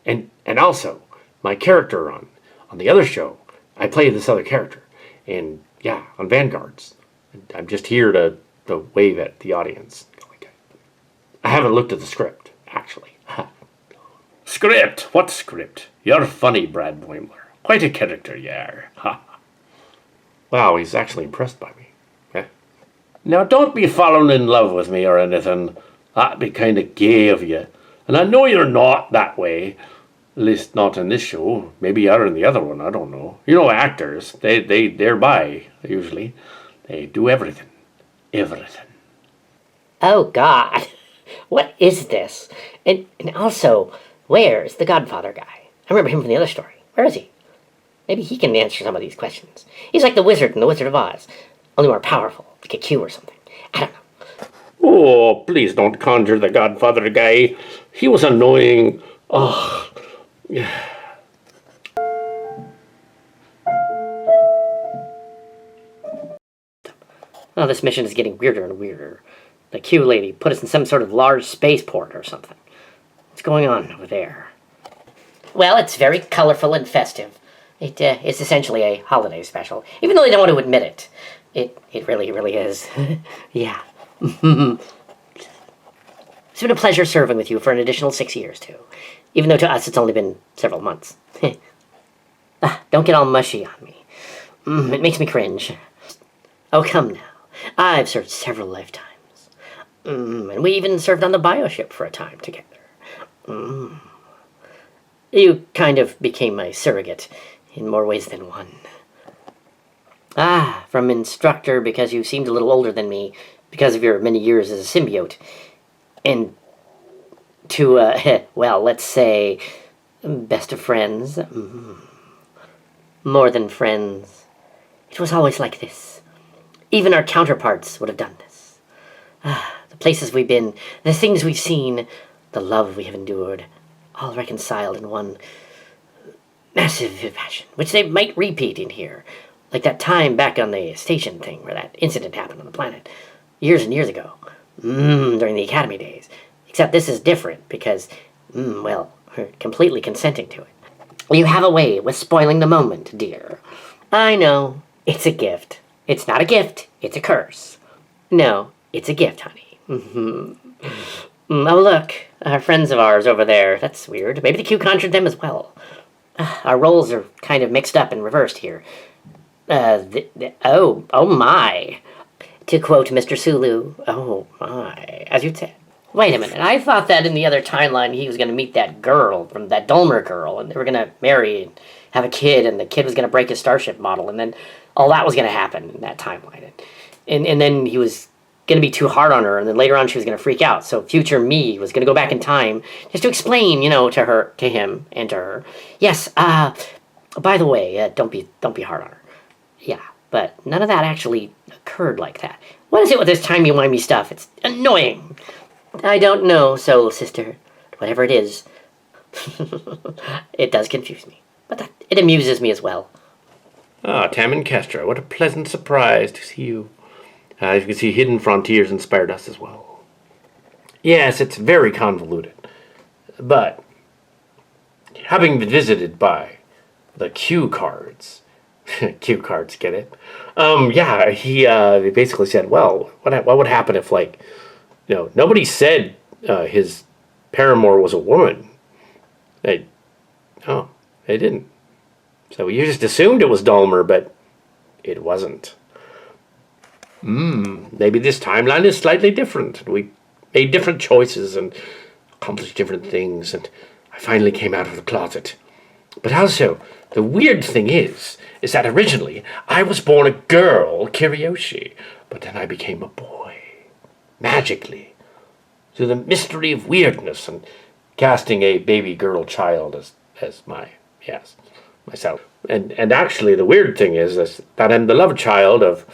And also, my character on the other show, I play this other character. And yeah, on Vanguards. I'm just here to wave at the audience. I haven't looked at the script, actually. Script? What script? You're funny, Brad Boimler. Quite a character you are. Wow, he's actually impressed by me. Now, don't be falling in love with me or anything. That'd be kind of gay of you. And I know you're not that way. At least not in this show. Maybe you are in the other one, I don't know. You know, actors, they're bi, usually. They do everything. Everything. Oh, God. What is this? And also, where's the Godfather guy? I remember him from the other story. Where is he? Maybe he can answer some of these questions. He's like the wizard in The Wizard of Oz. Only more powerful, like a Q or something. I don't know. Oh, please don't conjure the Godfather guy. He was annoying. Oh. Oh, this mission is getting weirder and weirder. The Q lady put us in some sort of large spaceport or something. What's going on over there? Well, it's very colorful and festive. It's essentially a holiday special, even though they don't want to admit it. It really, really is. Yeah. It's been a pleasure serving with you for an additional 6 years, too. Even though to us it's only been several months. Don't get all mushy on me. It makes me cringe. Oh, come now. I've served several lifetimes. And we even served on the bioship for a time together. You kind of became my surrogate in more ways than one. From instructor because you seemed a little older than me because of your many years as a symbiote. And to, well, let's say, best of friends. More than friends. It was always like this. Even our counterparts would have done this. The places we've been, the things we've seen, the love we have endured, all reconciled in one massive passion, which they might repeat in here. Like that time back on the station thing where that incident happened on the planet. Years and years ago. During the Academy days. Except this is different because, well, we're completely consenting to it. You have a way with spoiling the moment, dear. I know. It's a gift. It's not a gift. It's a curse. No, it's a gift, honey. Oh, look. Friends of ours over there. That's weird. Maybe the Q conjured them as well. Our roles are kind of mixed up and reversed here. Oh my. To quote Mr. Sulu, oh my, as you'd said. Wait a minute, I thought that in the other timeline he was going to meet that girl, from that Dulmer girl, and they were going to marry and have a kid, and the kid was going to break his Starship model, and then all that was going to happen in that timeline. And then he was going to be too hard on her, and then later on she was going to freak out. So future me was going to go back in time just to explain, to him, and to her. Yes, by the way, don't be hard on her. Yeah, but none of that actually occurred like that. What is it with this timey-wimey stuff? It's annoying. I don't know, soul sister. Whatever it is. It does confuse me. But it amuses me as well. Tam and Kestra, what a pleasant surprise to see you. As you can see, Hidden Frontiers inspired us as well. Yes, it's very convoluted. But, having been visited by the Q cards... Cue cards, get it? He basically said, well, what would happen if, nobody said his paramour was a woman. They didn't. So you just assumed it was Dulmer, but it wasn't. Maybe this timeline is slightly different. We made different choices and accomplished different things, and I finally came out of the closet. But also, the weird thing is that originally I was born a girl, Kiryoshi, but then I became a boy. Magically. Through the mystery of weirdness and casting a baby girl child as myself. And actually the weird thing is that I'm the love child of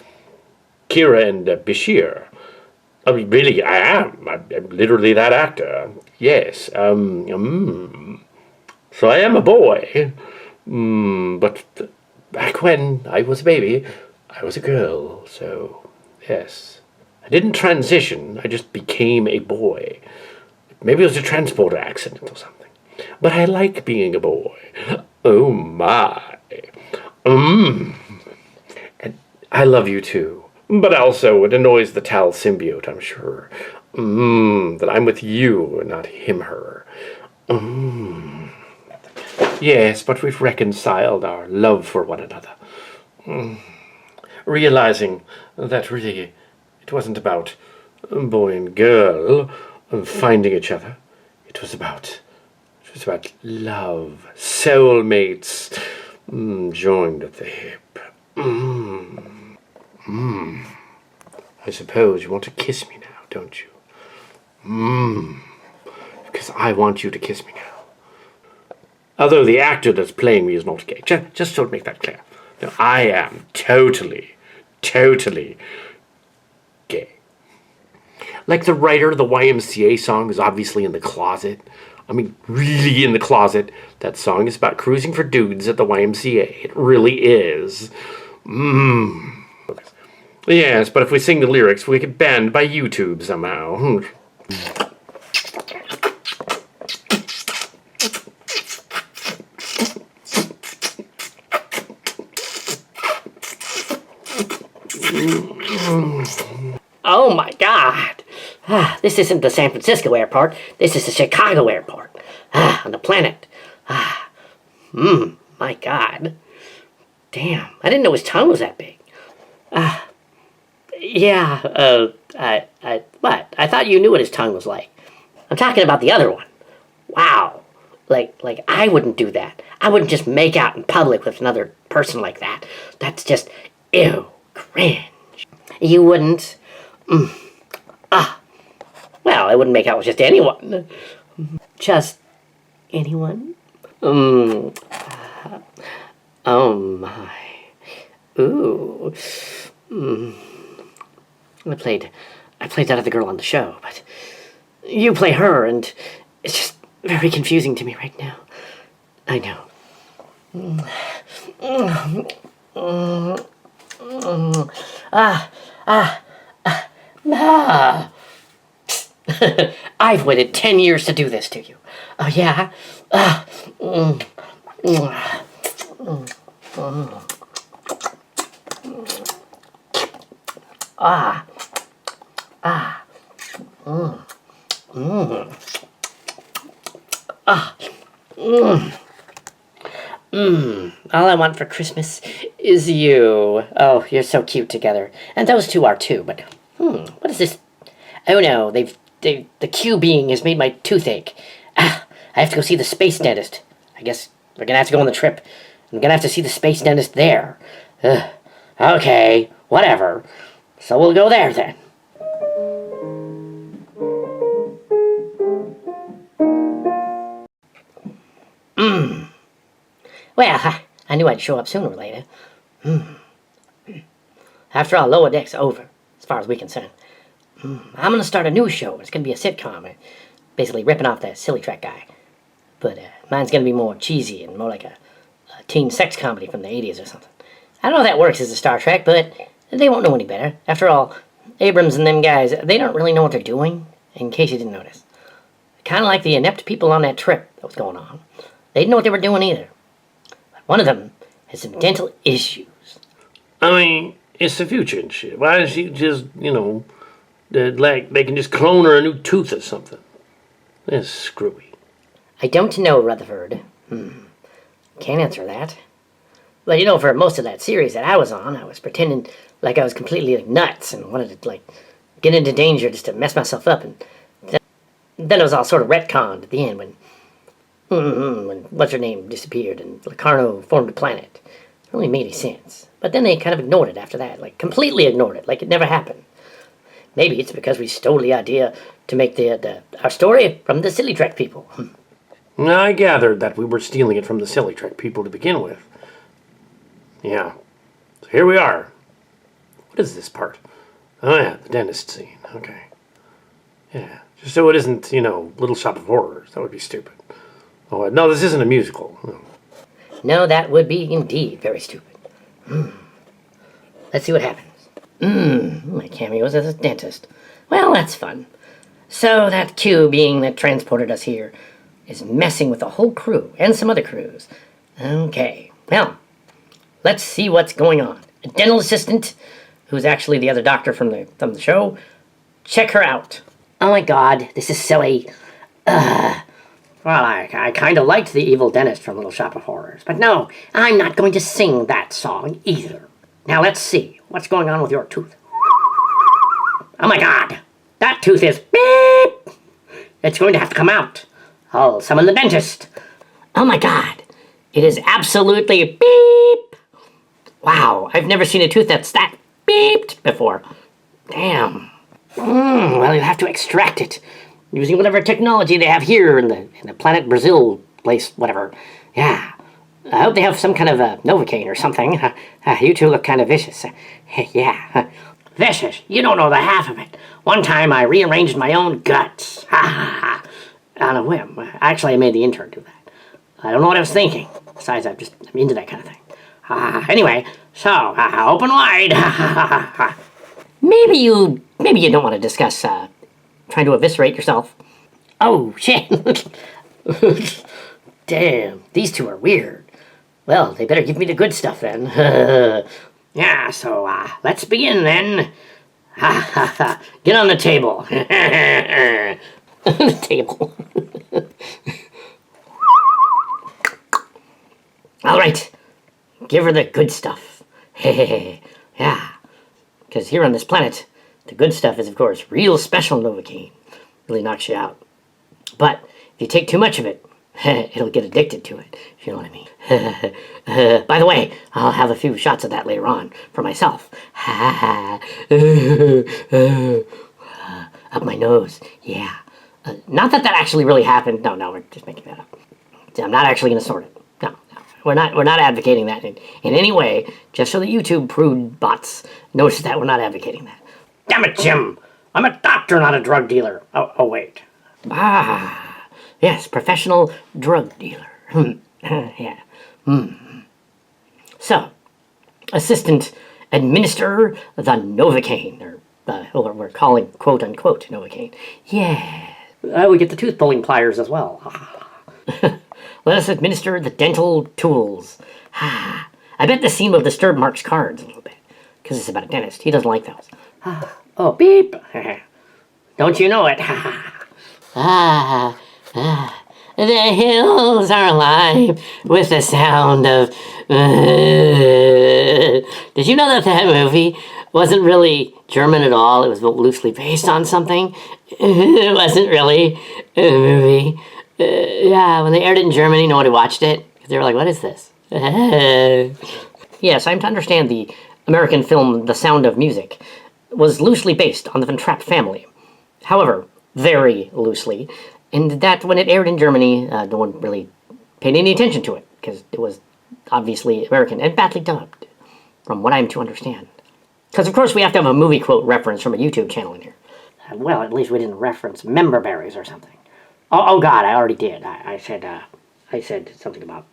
Kira and Bashir. I mean, really, I am. I'm literally that actor. Yes. So I am a boy. But back when I was a baby, I was a girl. So, yes. I didn't transition. I just became a boy. Maybe it was a transporter accident or something. But I like being a boy. Oh, my. And I love you, too. But also, it annoys the Tal symbiote, I'm sure. That I'm with you and not him, her. Yes, but we've reconciled our love for one another. Realizing that really it wasn't about boy and girl finding each other. It was about love, soulmates, joined at the hip. I suppose you want to kiss me now, don't you? Because I want you to kiss me now. Although the actor that's playing me is not gay. Just to make that clear. No, I am totally gay. Like the writer of the YMCA song is obviously in the closet. I mean, really in the closet. That song is about cruising for dudes at the YMCA. It really is. Yes, but if we sing the lyrics, we get banned by YouTube somehow. Oh my God! This isn't the San Francisco airport. This is the Chicago airport. On the planet. My God. Damn, I didn't know his tongue was that big. What? I thought you knew what his tongue was like. I'm talking about the other one. Wow. Like I wouldn't do that. I wouldn't just make out in public with another person like that. That's just, ew, cringe. You wouldn't? Well, I wouldn't make out with just anyone. Just anyone? Oh my. Ooh. I played that other girl on the show, but you play her, and it's just very confusing to me right now. I know. I've waited 10 years to do this to you. Oh, yeah? All I want for Christmas is you. Oh, you're so cute together. And those two are too, but, what is this? Oh no, the Q being has made my toothache. I have to go see the space dentist. I guess we're gonna have to go on the trip. I'm gonna have to see the space dentist there. Okay, whatever. So we'll go there then. Well, I knew I'd show up sooner or later. After all, Lower Deck's over, as far as we're concerned. I'm gonna start a new show. It's gonna be a sitcom, basically ripping off that Silly Track guy. But mine's gonna be more cheesy and more like a teen sex comedy from the 80s or something. I don't know if that works as a Star Trek, but they won't know any better. After all, Abrams and them guys, they don't really know what they're doing, in case you didn't notice. Kind of like the inept people on that trip that was going on. They didn't know what they were doing either. But one of them has some dental issues. I mean, it's the future and shit. Why don't you just, like they can just clone her a new tooth or something? That's screwy. I don't know, Rutherford. Can't answer that. But for most of that series that I was on, I was pretending like I was completely nuts and wanted to get into danger just to mess myself up, and then it was all sort of retconned at the end when what's her name disappeared and Locarno formed a planet. It really made any sense. But then they kind of ignored it after that, completely ignored it, like it never happened. Maybe it's because we stole the idea to make our story from the Silly Trek people. I gathered that we were stealing it from the Silly Trek people to begin with. Yeah. So here we are. What is this part? Oh yeah, the dentist scene. Okay. Yeah. Just so it isn't, Little Shop of Horrors. That would be stupid. Oh, no, this isn't a musical. No, that would be indeed very stupid. Let's see what happens. My cameos as a dentist. Well, that's fun. So that Q being that transported us here is messing with the whole crew and some other crews. Okay, well, let's see what's going on. A dental assistant, who's actually the other doctor from the show, check her out. Oh my god, this is silly. Well, I kind of liked the evil dentist from Little Shop of Horrors, but no, I'm not going to sing that song either. Now let's see, what's going on with your tooth? Oh my god, that tooth is beep! It's going to have to come out. I'll summon the dentist. Oh my god, it is absolutely beep! Wow, I've never seen a tooth that's that beeped before. Damn. Well, you have to extract it using whatever technology they have here in the Planet Brazil place, whatever. Yeah. I hope they have some kind of a Novocaine or something. You two look kind of vicious. Yeah. Vicious? You don't know the half of it. One time I rearranged my own guts. On a whim. Actually, I made the intern do that. I don't know what I was thinking. Besides, I'm into that kind of thing. Anyway, so, open wide. Maybe you don't want to discuss trying to eviscerate yourself. Oh, shit. Damn, these two are weird. Well, they better give me the good stuff then. Yeah, so let's begin then. Get on the table. The table. All right, give her the good stuff. Yeah. Because here on this planet, the good stuff is, of course, real special Novocaine. Really knocks you out. But if you take too much of it, it'll get addicted to it, if you know what I mean. By the way, I'll have a few shots of that later on for myself. Up my nose, yeah. Not that actually really happened. No, we're just making that up. I'm not actually going to sort it. No, we're not advocating that in any way, just so the YouTube prude bots notice that we're not advocating that. Damn it, Jim! I'm a doctor, not a drug dealer. Oh wait. Yes, professional drug dealer. Yeah. So, assistant administer the Novocaine, or we're calling quote-unquote Novocaine. Yeah. We get the tooth-pulling pliers as well. Let us administer the dental tools. I bet this scene will disturb Mark's cards a little bit, because it's about a dentist. He doesn't like those. Oh, beep! Don't you know it? The hills are alive with the sound of... Did you know that movie wasn't really German at all? It was loosely based on something. It wasn't really a movie. Yeah, when they aired it in Germany, nobody watched it. They were like, what is this? Yes, I'm to understand the American film The Sound of Music was loosely based on the Von Trapp family. However, very loosely, and that when it aired in Germany, no one really paid any attention to it, because it was obviously American and badly dubbed, from what I'm to understand. Because, of course, we have to have a movie quote reference from a YouTube channel in here. Well, at least we didn't reference member berries or something. Oh God, I already did. I said something about,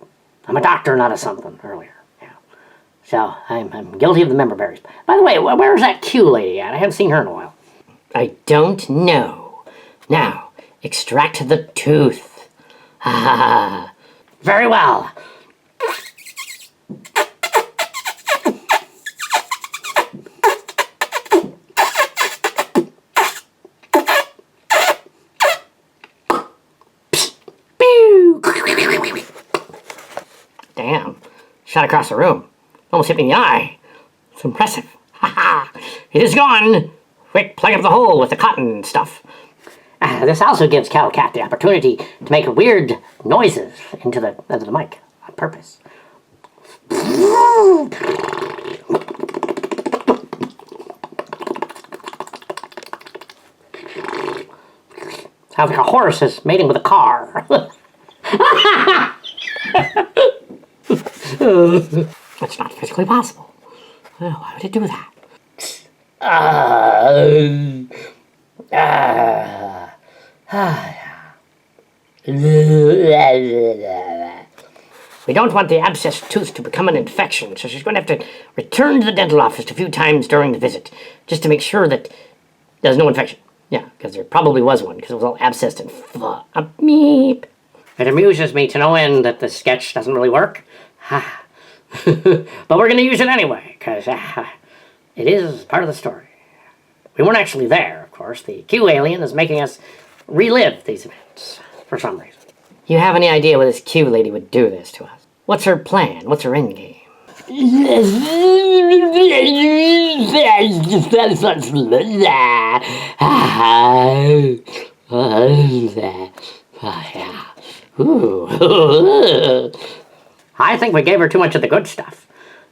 I'm a doctor, not a something, earlier. Yeah. So, I'm guilty of the member berries. By the way, where's that Q lady at? I haven't seen her in a while. I don't know. Now, extract the tooth. Very well. Damn. Shot across the room. Almost hit me in the eye. It's impressive. It is gone. Quick, plug up the hole with the cotton stuff. This also gives Cat the opportunity to make weird noises into the mic on purpose. Sounds like a horse is mating with a car. That's not physically possible. Why would it do that? We don't want the abscessed tooth to become an infection, so she's going to have to return to the dental office a few times during the visit, just to make sure that there's no infection. Yeah, because there probably was one, because it was all abscessed and meep. It amuses me to no end that the sketch doesn't really work. But we're going to use it anyway, because it is part of the story. We weren't actually there, of course. The Q alien is making us relive these events, for some reason. You have any idea why this Q lady would do this to us? What's her plan? What's her end game? I think we gave her too much of the good stuff.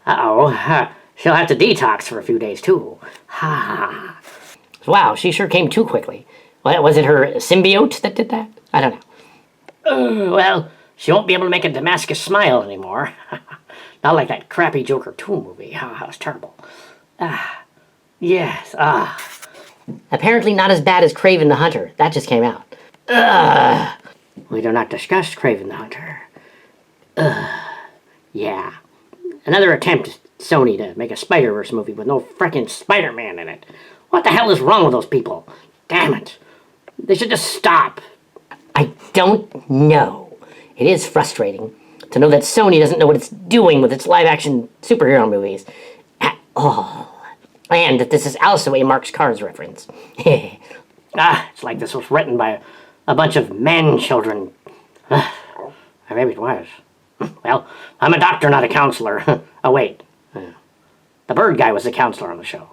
She'll have to detox for a few days, too. Wow, she sure came too quickly. Was it her symbiote that did that? I don't know. Well, she won't be able to make a Damascus smile anymore. Not like that crappy Joker 2 movie. That was terrible. Yes. Apparently not as bad as Kraven the Hunter. That just came out. We do not discuss Kraven the Hunter. Yeah. Another attempt, Sony, to make a Spider-Verse movie with no frickin' Spider-Man in it. What the hell is wrong with those people? Damn it. They should just stop. I don't know. It is frustrating to know that Sony doesn't know what it's doing with its live-action superhero movies at all. And that this is also a Mark's Cars reference. It's like this was written by a bunch of man-children. Maybe it was. Well, I'm a doctor, not a counselor. Oh, wait. The bird guy was the counselor on the show.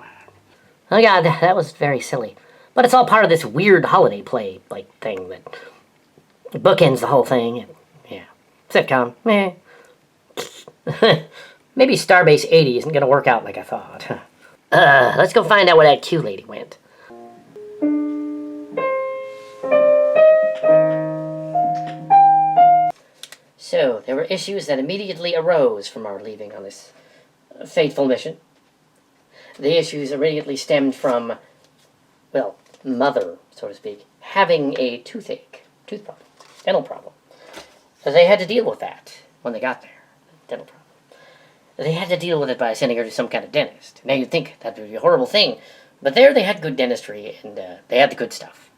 Oh, God, that was very silly. But it's all part of this weird holiday play, thing that bookends the whole thing. Sitcom. Meh. Maybe Starbase 80 isn't gonna work out like I thought. Let's go find out where that Q lady went. So, there were issues that immediately arose from our leaving on this fateful mission. The issues immediately stemmed from, well, Mother, so to speak, having a tooth problem, dental problem. So they had to deal with that when they got there, dental problem. They had to deal with it by sending her to some kind of dentist. Now you'd think that would be a horrible thing, but there they had good dentistry, and they had the good stuff.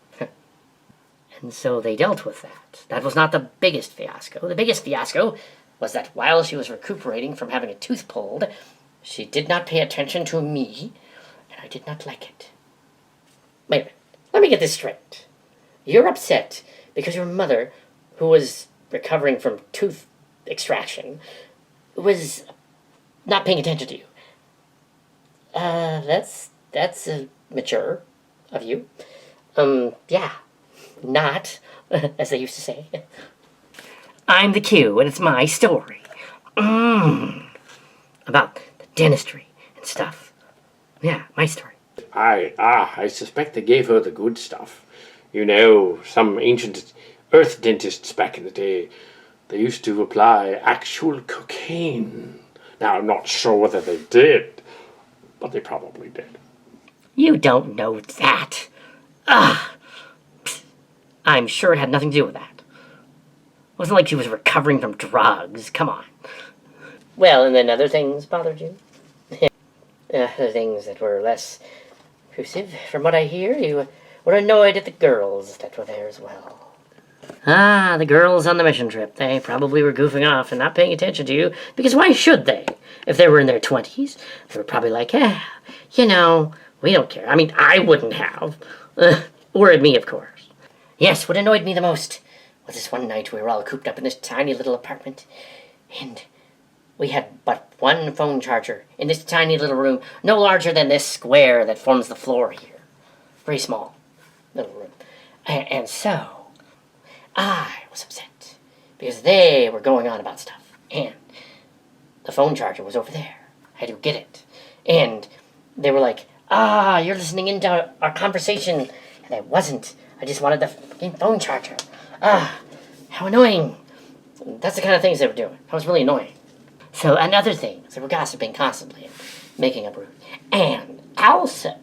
And so they dealt with that. That was not the biggest fiasco. The biggest fiasco was that while she was recuperating from having a tooth pulled, she did not pay attention to me, and I did not like it. Wait a minute. Let me get this straight. You're upset because your mother, who was recovering from tooth extraction, was not paying attention to you. That's mature of you. Yeah. Not, as they used to say. I'm the Q, and it's my story. About the dentistry and stuff. Yeah, my story. I suspect they gave her the good stuff. You know, some ancient earth dentists back in the day, they used to apply actual cocaine. Now, I'm not sure whether they did, but they probably did. You don't know that. I'm sure it had nothing to do with that. It wasn't like she was recovering from drugs. Come on. Well, and then other things bothered you? Other things that were less intrusive. From what I hear, you were annoyed at the girls that were there as well. The girls on the mission trip. They probably were goofing off and not paying attention to you, because why should they? If they were in their 20s, they were probably like, we don't care. I mean, I wouldn't have. Or at me, of course. Yes, what annoyed me the most was this one night we were all cooped up in this tiny little apartment, and we had but one phone charger in this tiny little room, no larger than this square that forms the floor here. Very small little room. And so, I was upset, because they were going on about stuff, and the phone charger was over there. I had to get it. And they were like, you're listening into our conversation, and I wasn't. I just wanted the fucking phone charger. How annoying. That's the kind of things they were doing. That was really annoying. So, and other things, they were gossiping constantly and making up rude. And also,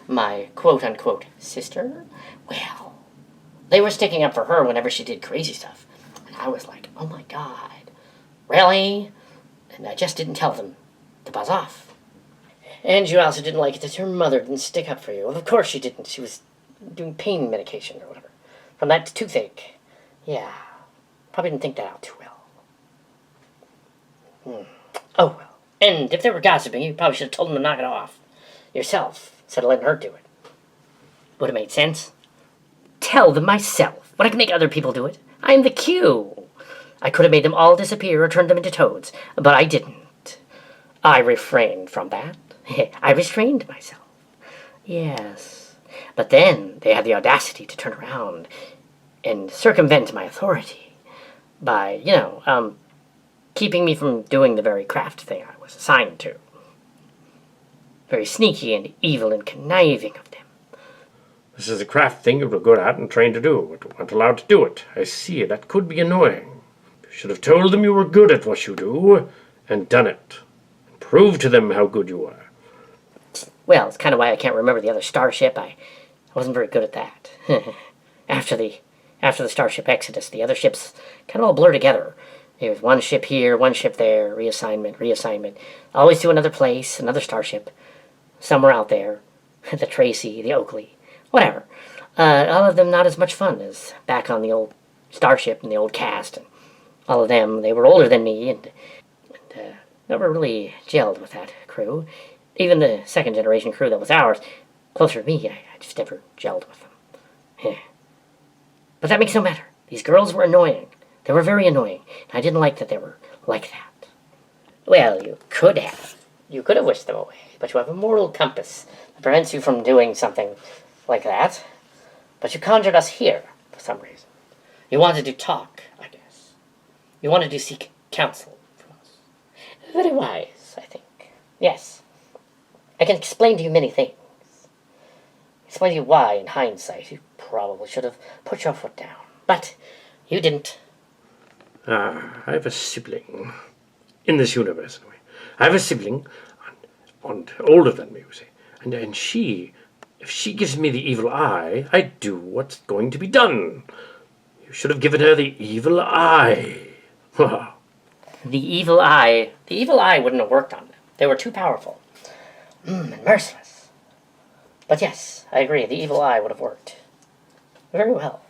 my quote-unquote sister, well, they were sticking up for her whenever she did crazy stuff. And I was like, oh my god, really? And I just didn't tell them to buzz off. And you also didn't like it that your mother didn't stick up for you. Well, of course she didn't. She was doing pain medication or whatever. From that toothache. Yeah. Probably didn't think that out too well. Oh well. And if they were gossiping, you probably should have told them to knock it off. Yourself, instead of letting her do it. Would have made sense. Tell them myself. When I can make other people do it. I'm the Q. I could have made them all disappear or turned them into toads. But I didn't. I refrained from that. I restrained myself. Yes. But then they had the audacity to turn around and circumvent my authority by, keeping me from doing the very craft thing I was assigned to. Very sneaky and evil and conniving of them. This is a craft thing you were good at and trained to do, but weren't allowed to do it. I see, that could be annoying. You should have told them you were good at what you do, and done it. And proved to them how good you were. Well, it's kind of why I can't remember the other Starship. I wasn't very good at that. After the Starship Exodus, the other ships kind of all blur together. There was one ship here, one ship there, reassignment. Always to another place, another Starship. Somewhere out there. The Tracy, the Oakley, whatever. All of them not as much fun as back on the old Starship and the old cast. And all of them, they were older than me, and never really gelled with that crew. Even the second generation crew that was ours, closer to me, I just never gelled with them. But that makes no matter. These girls were annoying. They were very annoying. And I didn't like that they were like that. Well, you could have. You could have wished them away. But you have a moral compass that prevents you from doing something like that. But you conjured us here for some reason. You wanted to talk, I guess. You wanted to seek counsel from us. Very wise, I think. Yes. I can explain to you many things. Explain to you why, in hindsight, you probably should have put your foot down. But you didn't. I have a sibling. In this universe, anyway. I have a sibling, and older than me, you see. And she, if she gives me the evil eye, I do what's going to be done. You should have given her the evil eye. The evil eye wouldn't have worked on them. They were too powerful. And merciless. But yes, I agree, the evil eye would have worked. Very well.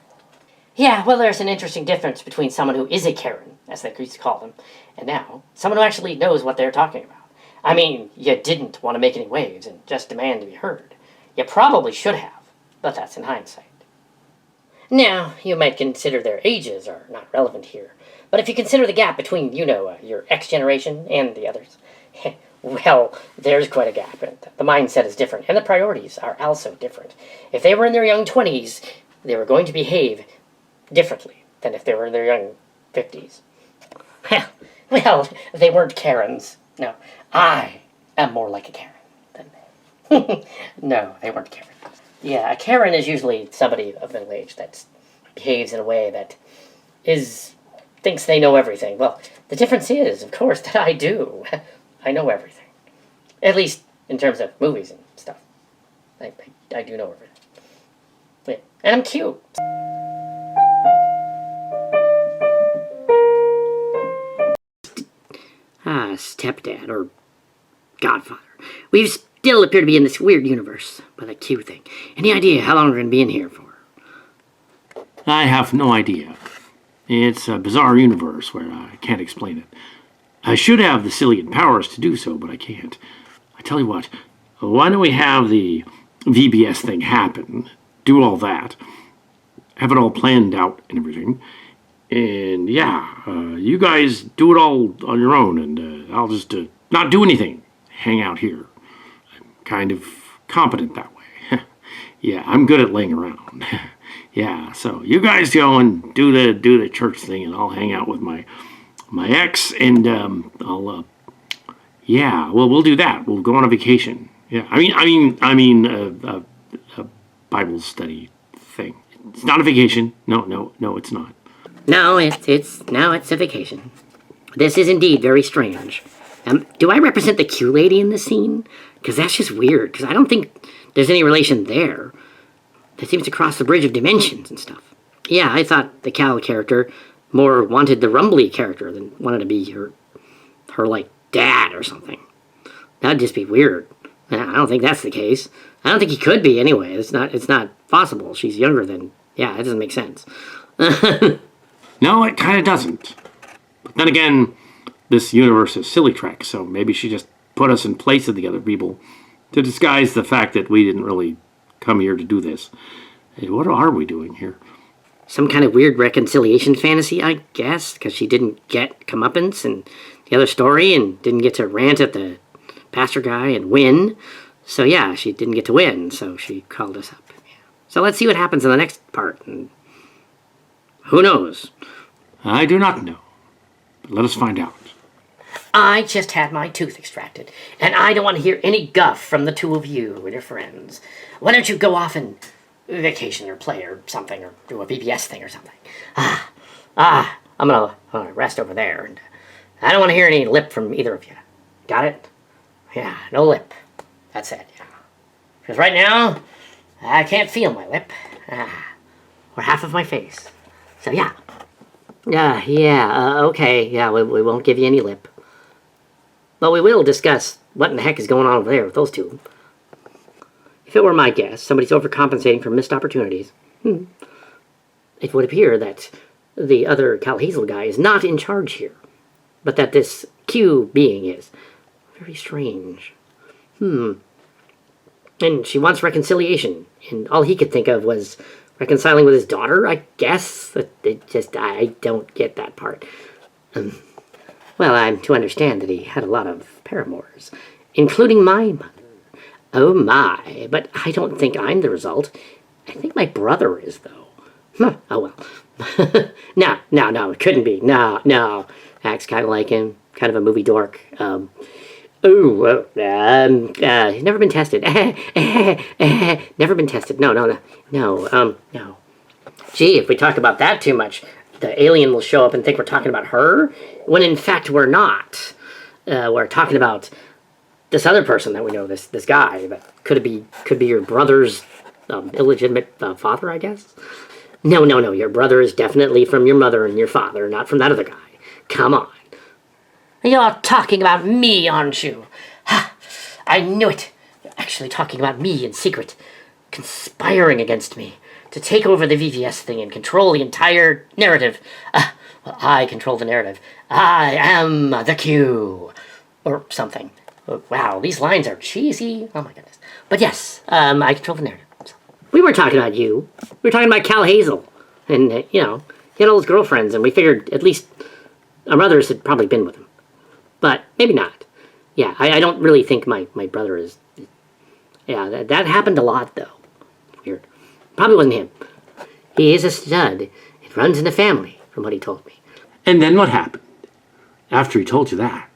Yeah, well, there's an interesting difference between someone who is a Karen, as they used to call them, and now, someone who actually knows what they're talking about. I mean, you didn't want to make any waves and just demand to be heard. You probably should have, but that's in hindsight. Now, you might consider their ages are not relevant here, but if you consider the gap between, your X generation and the others, well, there's quite a gap, and the mindset is different, and the priorities are also different. If they were in their young 20s, they were going to behave differently than if they were in their young 50s. Well, they weren't Karens. No, I am more like a Karen than they. No, they weren't Karens. Yeah, a Karen is usually somebody of middle age that behaves in a way that thinks they know everything. Well, the difference is, of course, that I do. I know everything. At least in terms of movies and stuff. I do know everything. Yeah. And I'm cute. Stepdad, or godfather. We still appear to be in this weird universe by that Q thing. Any idea how long we're going to be in here for? I have no idea. It's a bizarre universe where I can't explain it. I should have the Cillian powers to do so, but I can't. I tell you what, why don't we have the VBS thing happen, do all that, have it all planned out and everything, and you guys do it all on your own, and I'll just not do anything, hang out here. I'm kind of competent that way. Yeah, I'm good at laying around. Yeah, so you guys go and do the church thing, and I'll hang out with my ex, and we'll do that. We'll go on a vacation. Yeah, I mean a Bible study thing. It's not a vacation. No, it's not. No, it's a vacation. This is indeed very strange. Do I represent the Q lady in this scene? Because that's just weird, because I don't think there's any relation there. That seems to cross the bridge of dimensions and stuff. Yeah, I thought the Cal character more wanted the Rumbly character than wanted to be her like, dad or something. That'd just be weird. I don't think that's the case. I don't think he could be anyway. It's not possible. She's younger than... Yeah, that doesn't make sense. No, it kind of doesn't. But then again, this universe is silly track, so maybe she just put us in place of the other people to disguise the fact that we didn't really come here to do this. Hey, what are we doing here? Some kind of weird reconciliation fantasy, I guess, because she didn't get comeuppance in the other story and didn't get to rant at the pastor guy and win. So yeah, she didn't get to win, so she called us up. Yeah. So let's see what happens in the next part. And who knows? I do not know. But let us find out. I just had my tooth extracted, and I don't want to hear any guff from the two of you and your friends. Why don't you go off and vacation or play or something, or do a VBS thing or something? I'm gonna rest over there, and I don't want to hear any lip from either of you. Got it? Yeah, no lip. That's it, yeah. Because right now, I can't feel my lip, or half of my face. So yeah. Okay, yeah, we won't give you any lip. But we will discuss what in the heck is going on over there with those two. If it were my guess, somebody's overcompensating for missed opportunities. It would appear that the other Cal Hazel guy is not in charge here, but that this Q being is. Very strange. And she wants reconciliation, and all he could think of was reconciling with his daughter, I guess. I don't get that part. Well, I'm to understand that he had a lot of paramours, including my mother. Oh my, but I don't think I'm the result. I think my brother is, though. Huh, oh well. No, it couldn't be. No. Acts kind of like him, kind of a movie dork. Never been tested. Never been tested. No. Gee, if we talk about that too much, the alien will show up and think we're talking about her, when in fact we're not. We're talking about this other person that we know, this guy that could be your brother's illegitimate father, I guess. No. Your brother is definitely from your mother and your father, not from that other guy. Come on. You're talking about me, aren't you? Ha! I knew it. You're actually talking about me in secret, conspiring against me to take over the VVS thing and control the entire narrative. Well, I control the narrative. I am the Q. Or something. Wow, these lines are cheesy. Oh my goodness. But yes, I control the narrative. We weren't talking about you. We were talking about Cal Hazel. And, he had all his girlfriends, and we figured at least our brothers had probably been with him. But maybe not. Yeah, I don't really think my brother is... Yeah, that happened a lot, though. Weird. Probably wasn't him. He is a stud. It runs in the family, from what he told me. And then what happened? After he told you that?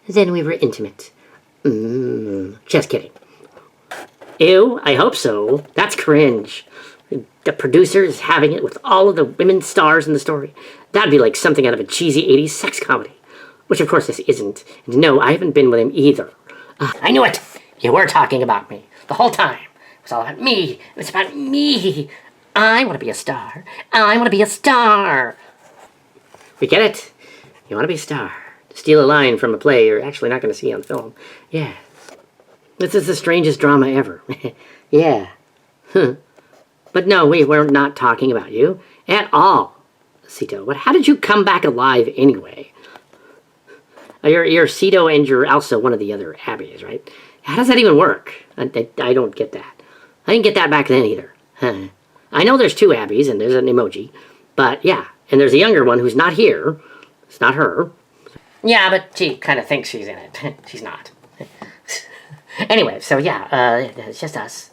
Then we were intimate. Just kidding. Ew, I hope so. That's cringe. The producers having it with all of the women stars in the story. That'd be like something out of a cheesy 80s sex comedy. Which of course this isn't. And no, I haven't been with him either. I knew it! You were talking about me. The whole time. It was all about me. It was about me. I want to be a star. I want to be a star. We get it. You want to be a star. Steal a line from a play you're actually not going to see on film. Yeah. This is the strangest drama ever. Yeah. But no, we were not talking about you at all, Cito. But how did you come back alive anyway? You're Cito and you're also one of the other Abbeys, right? How does that even work? I don't get that. I didn't get that back then either. I know there's two Abbeys and there's an emoji. But yeah, and there's a younger one who's not here. It's not her. Yeah, but she kind of thinks she's in it. She's not. Anyway, so yeah, it's just us.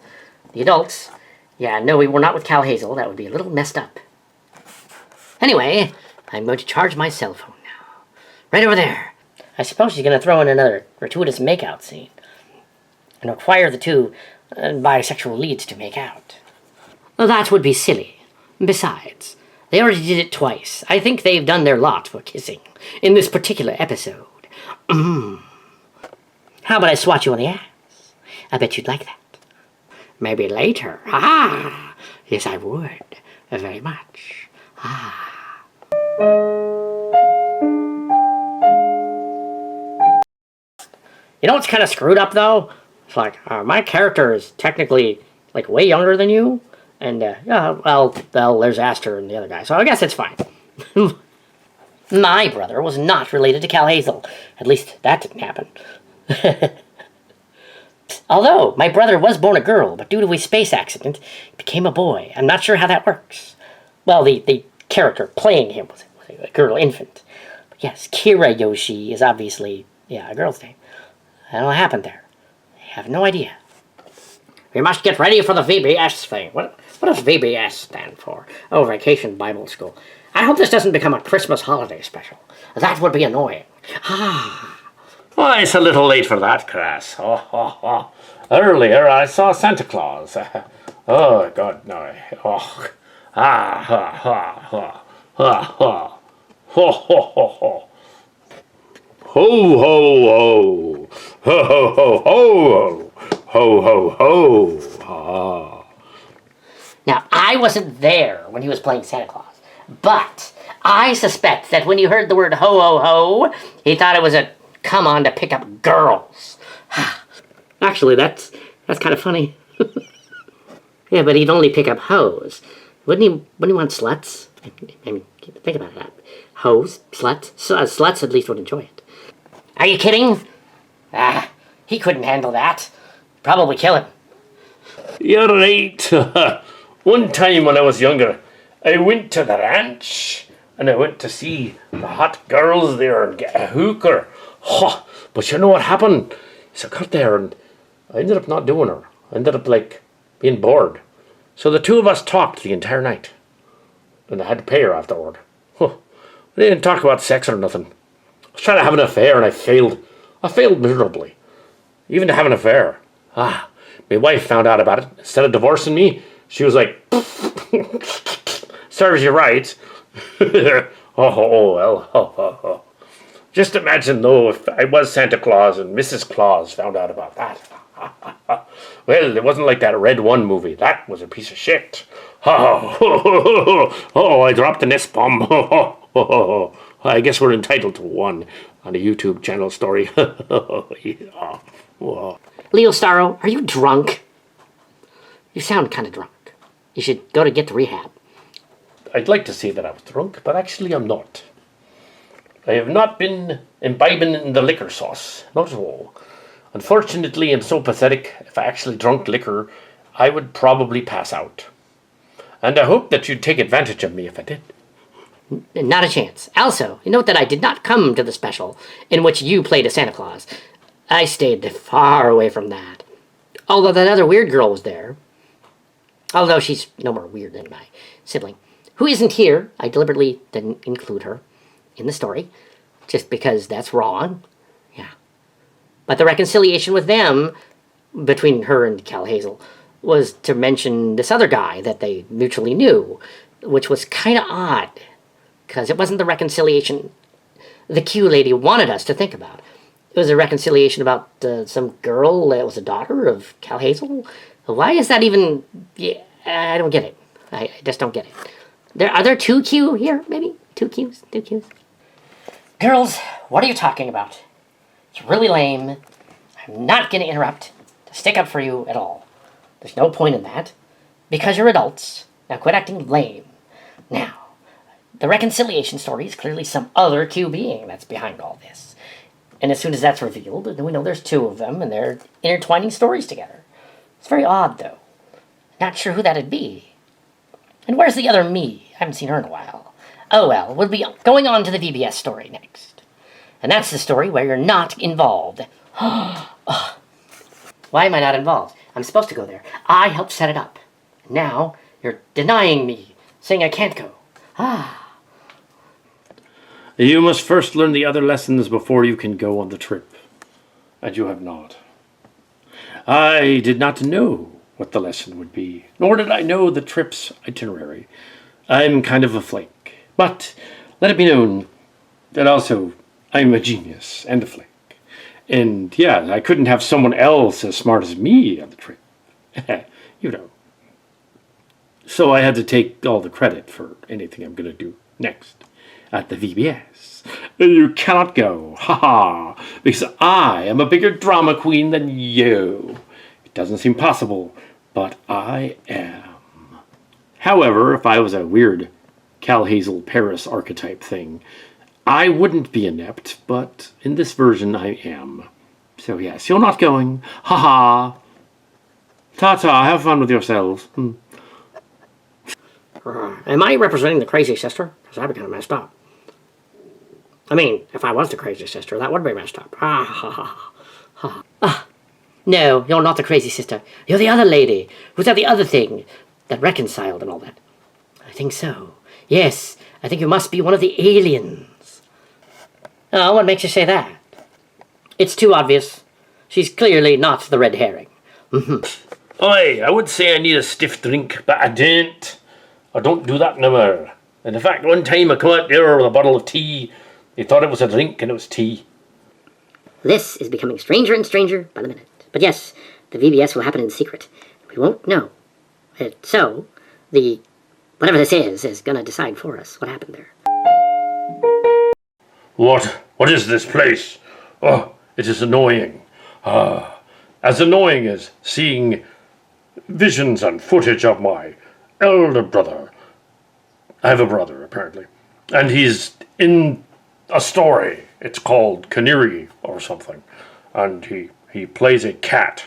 The adults. Yeah, no, we were not with Cal Hazel. That would be a little messed up. Anyway, I'm going to charge my cell phone now. Right over there. I suppose she's going to throw in another gratuitous makeout scene. And require the two bisexual leads to make out. Well, that would be silly. Besides, they already did it twice. I think they've done their lot for kissing in this particular episode. How about I swat you on the ass? I bet you'd like that. Maybe later. Yes, I would. Very much. You know what's kind of screwed up, though? It's like, my character is technically, like, way younger than you. And, well, there's Aster and the other guy. So I guess it's fine. My brother was not related to Cal Hazel. At least that didn't happen. Although, my brother was born a girl, but due to a space accident, he became a boy. I'm not sure how that works. Well, the character playing him was a girl infant. But yes, Kira Yoshi is obviously, a girl's name. I don't know what happened there. I have no idea. We must get ready for the VBS thing. What does VBS stand for? Oh, Vacation Bible School. I hope this doesn't become a Christmas holiday special. That would be annoying. Why, it's a little late for that, Crass. Earlier I saw Santa Claus. Oh, God, no. Oh. Ho, ho, ho, ho. Ho, ho, ho. Ho, ho, ho, ho. Ho, ho, ho. Now, I wasn't there when he was playing Santa Claus, but I suspect that when he heard the word ho, ho, ho, he thought it was a come on to pick up girls. Actually, that's kind of funny. Yeah, but he'd only pick up hoes. Wouldn't he want sluts? I mean, think about that. Hoes, sluts. Sluts at least would enjoy it. Are you kidding? He couldn't handle that. Probably kill him. You're right. One time when I was younger, I went to the ranch and I went to see the hot girls there and get a hooker. But you know what happened? So I got there and I ended up not doing her. I ended up being bored. So the two of us talked the entire night. and I had to pay her afterward. Huh. They didn't talk about sex or nothing. I was trying to have an affair and I failed. I failed miserably. Even to have an affair. My wife found out about it. Instead of divorcing me, she was like, serves you right. Well. Just imagine, though, if I was Santa Claus and Mrs. Claus found out about that. Well, it wasn't like that Red One movie. That was a piece of shit. I dropped an S-bomb. I guess we're entitled to one on a YouTube channel story. Yeah. Leo Starro, are you drunk? You sound kind of drunk. You should go to get to rehab. I'd like to say that I was drunk, but actually I'm not. I have not been imbibing in the liquor sauce. Not at all. Unfortunately, I'm so pathetic, if I actually drank liquor, I would probably pass out. And I hope that you'd take advantage of me if I did. Not a chance. Also, note that I did not come to the special in which you played a Santa Claus. I stayed far away from that. Although that other weird girl was there. Although she's no more weird than my sibling, who isn't here. I deliberately didn't include her in the story, just because that's wrong. Yeah. But the reconciliation with them, between her and Cal Hazel, was to mention this other guy that they mutually knew, which was kind of odd, because it wasn't the reconciliation the Q lady wanted us to think about. It was a reconciliation about some girl that was a daughter of Cal Hazel. Why is that even... Yeah, I don't get it. I just don't get it. Are there two Q here, maybe? Two Qs? Two Qs? Girls, what are you talking about? It's really lame. I'm not going to interrupt to stick up for you at all. There's no point in that. Because you're adults. Now quit acting lame. Now, the reconciliation story is clearly some other Q being that's behind all this. And as soon as that's revealed, then we know there's two of them, and they're intertwining stories together. It's very odd, though. Not sure who that'd be. And where's the other me? I haven't seen her in a while. Oh well, we'll be going on to the VBS story next. And that's the story where you're not involved. Why am I not involved? I'm supposed to go there. I helped set it up. Now, you're denying me, saying I can't go. You must first learn the other lessons before you can go on the trip. And you have not. I did not know what the lesson would be, nor did I know the trip's itinerary. I'm kind of a flake. But let it be known that also I'm a genius and a flake. And yeah, I couldn't have someone else as smart as me on the trip. You know. So I had to take all the credit for anything I'm going to do next at the VBS. You cannot go, because I am a bigger drama queen than you. It doesn't seem possible, but I am. However, if I was a weird Cal Hazel Paris archetype thing, I wouldn't be inept, but in this version I am. So yes, you're not going. Ta-ta, have fun with yourselves. Am I representing the crazy sister? Because that'd be kind of messed up. I mean, if I was the crazy sister, that would be messed up. No, you're not the crazy sister. You're the other lady who's at the other thing that reconciled and all that. I think so. Yes, I think you must be one of the aliens. Oh, what makes you say that? It's too obvious. She's clearly not the red herring. Oi, I would say I need a stiff drink, but I don't. I don't do that no more. And in fact, one time I come out there with a bottle of tea. They thought it was a drink and it was tea. This is becoming stranger and stranger by the minute. But yes, the VBS will happen in secret. We won't know. So, whatever this is going to decide for us what happened there. What is this place? Oh, it is annoying. As annoying as seeing visions and footage of my elder brother. I have a brother, apparently. And he's in a story. It's called Canary or something. And he plays a cat.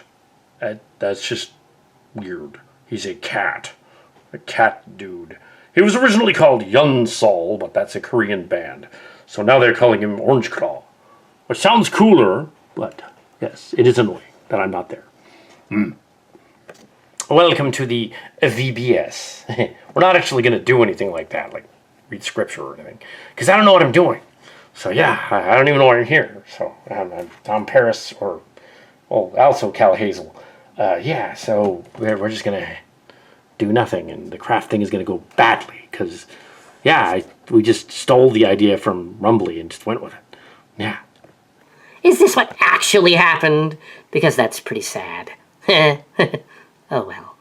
That's just weird. He's a cat dude. He was originally called Yun Sol, but that's a Korean band. So now they're calling him Orange Claw. Which sounds cooler, but yes, it is annoying that I'm not there. welcome to the VBS. We're not actually going to do anything like that, like read scripture or anything, because I don't know what I'm doing. So yeah, I don't even know why I'm here. So I'm Tom Paris, or also Cal Hazel. Yeah, so we're just going to do nothing, and the craft thing is going to go badly, because yeah, we just stole the idea from Rumbly and just went with it. Yeah. Is this what actually happened? Because that's pretty sad. Oh well.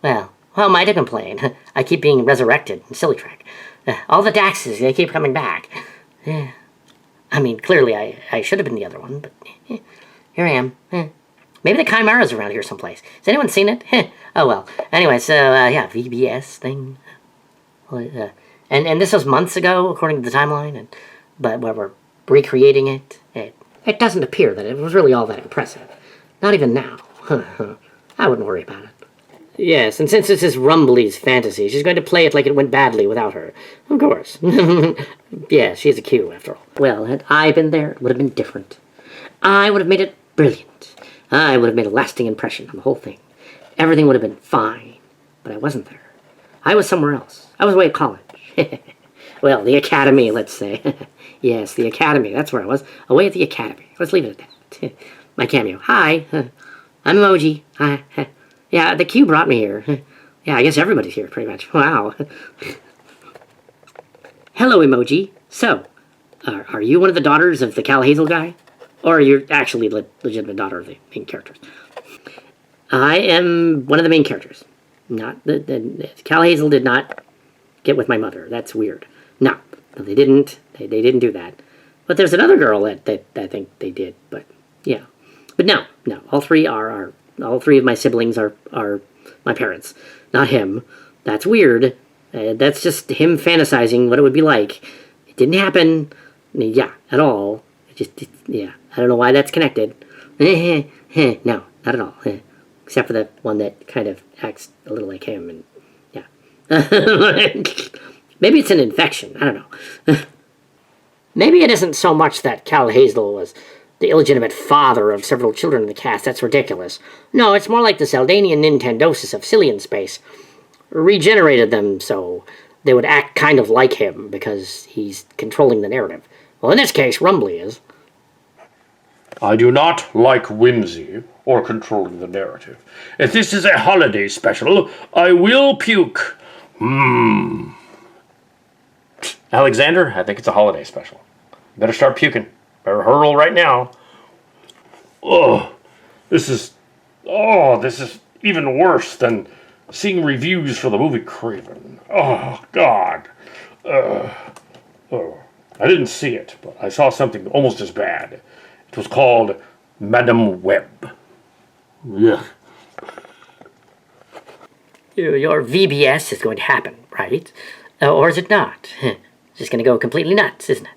Well, who am I to complain? I keep being resurrected in Silly Track. All the Daxes, they keep coming back. I mean, clearly I should have been the other one, but here I am. Maybe the Chimera's around here someplace. Has anyone seen it? Oh well. Anyway, so yeah, VBS thing. And this was months ago, according to the timeline, but we're recreating it. It doesn't appear that it was really all that impressive. Not even now. I wouldn't worry about it. Yes, and since this is Rumbly's fantasy, she's going to play it like it went badly without her. Of course. Yeah, she's a Q, after all. Well, had I been there, it would have been different. I would have made it brilliant. I would have made a lasting impression on the whole thing. Everything would have been fine. But I wasn't there. I was somewhere else. I was away at college. Well, the academy, let's say. Yes, the academy. That's where I was. Away at the academy. Let's leave it at that. My cameo. Hi. I'm Emoji. Hi. Yeah, the Q brought me here. Yeah, I guess everybody's here, pretty much. Wow. Hello, Emoji. So, are you one of the daughters of the Cal Hazel guy? Or are you actually legitimate daughter of the main characters? I am one of the main characters. Not the Cal Hazel did not get with my mother. That's weird. No, they didn't. They didn't do that. But there's another girl that I think they did. But yeah, but no. All three of my siblings are my parents, not him. That's weird. That's just him fantasizing what it would be like. It didn't happen. Yeah, at all. Yeah. I don't know why that's connected. No, not at all. Except for the one that kind of acts a little like him, and yeah. Maybe it's an infection. I don't know. Maybe it isn't so much that Cal Hazel was the illegitimate father of several children in the cast. That's ridiculous. No, it's more like the Saldanian Nintendosis of Cillian space regenerated them so they would act kind of like him because he's controlling the narrative. Well, in this case, Rumbly is. I do not like whimsy or controlling the narrative. If this is a holiday special, I will puke. Alexander, I think it's a holiday special. Better start puking. Better hurl right now. This is even worse than seeing reviews for the movie Craven. Oh, God. I didn't see it, but I saw something almost as bad. It was called Madam Web. Ugh. Your VBS is going to happen, right? Or is it not? It's just going to go completely nuts, isn't it?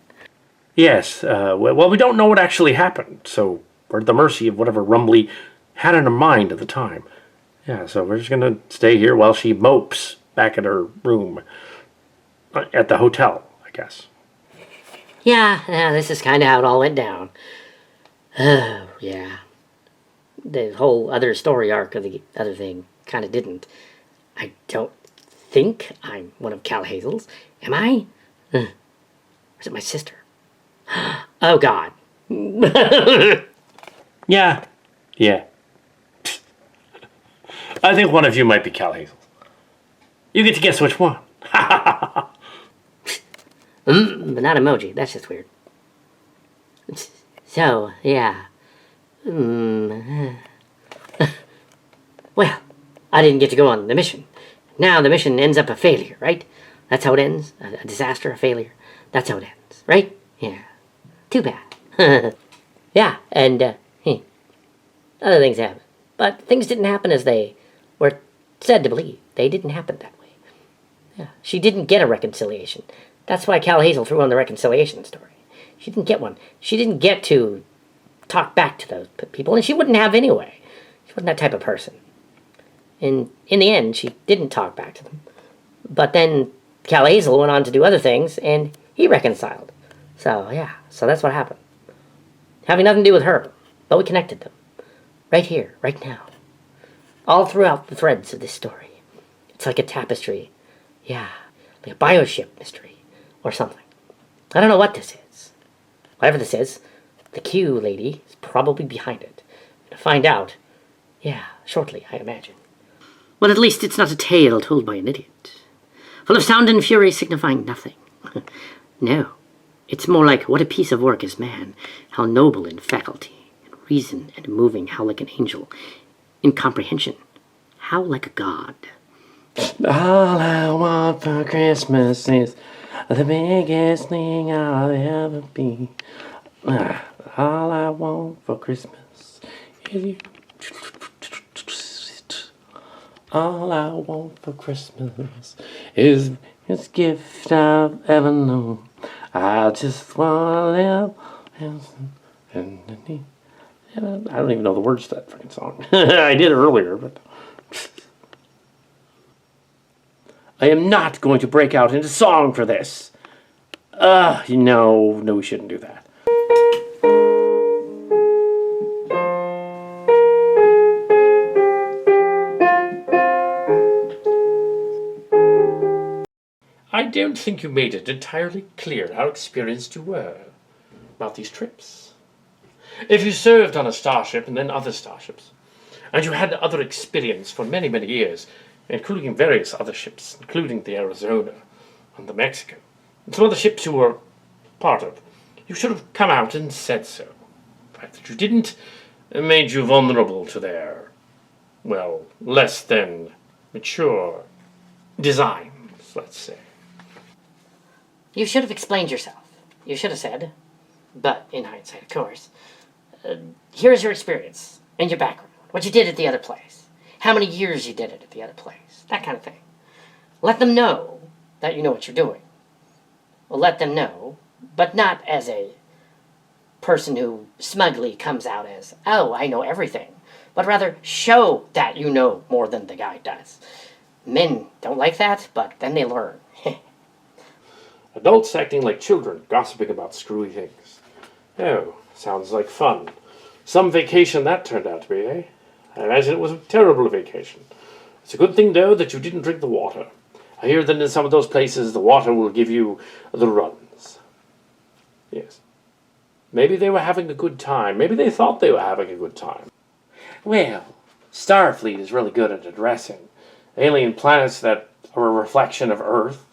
Yes, well, we don't know what actually happened, so we're at the mercy of whatever Rumbly had in her mind at the time. Yeah, so we're just going to stay here while she mopes back at her room at the hotel, I guess. Yeah, this is kind of how it all went down. Oh, yeah. The whole other story arc of the other thing kind of didn't. I don't think I'm one of Cal Hazel's. Am I? Or is it my sister? Oh, God. Yeah. I think one of you might be Cal Hazel. You get to guess which one. But not Emoji. That's just weird. So, yeah. Well, I didn't get to go on the mission. Now the mission ends up a failure, right? That's how it ends? A disaster, a failure. That's how it ends, right? Yeah. Too bad. Yeah, and other things happen. But things didn't happen as they were said to believe. They didn't happen that way. Yeah. She didn't get a reconciliation. That's why Cal Hazel threw on the reconciliation story. She didn't get one. She didn't get to talk back to those people, and she wouldn't have anyway. She wasn't that type of person. And in the end, she didn't talk back to them. But then Cal Hazel went on to do other things, and he reconciled. So, yeah. So that's what happened. Having nothing to do with her, but we connected them. Right here, right now. all throughout the threads of this story. It's like a tapestry. Yeah, like a bioship mystery or something. I don't know what this is. Whatever this is, the Q lady is probably behind it. To find out, yeah, shortly, I imagine. Well, at least it's not a tale told by an idiot, full of sound and fury signifying nothing. No, it's more like, what a piece of work is man, how noble in faculty, and reason, and moving, how like an angel, in comprehension, how like a god. All I want for Christmas is the biggest thing I'll ever be. All I want for Christmas is you. All I want for Christmas is this gift I've ever known. I just want to live. I don't even know the words to that freaking song. I did earlier, but I am not going to break out into song for this. No, we shouldn't do that. I don't think you made it entirely clear how experienced you were about these trips. If you served on a starship and then other starships, and you had other experience for many, many years, including various other ships, including the Arizona and the Mexico, and some other ships you were part of, you should have come out and said so. The fact that you didn't made you vulnerable to their, well, less than mature designs, let's say. You should have explained yourself. You should have said, but in hindsight, of course, here's your experience and your background, what you did at the other place, how many years you did it at the other place, that kind of thing. Let them know that you know what you're doing. Well, let them know, but not as a person who smugly comes out as, oh, I know everything, but rather show that you know more than the guy does. Men don't like that, but then they learn. Adults acting like children, gossiping about screwy things. Oh, sounds like fun. Some vacation that turned out to be, eh? I imagine it was a terrible vacation. It's a good thing, though, that you didn't drink the water. I hear that in some of those places the water will give you the runs. Yes. Maybe they were having a good time. Maybe they thought they were having a good time. Well, Starfleet is really good at addressing alien planets that are a reflection of Earth,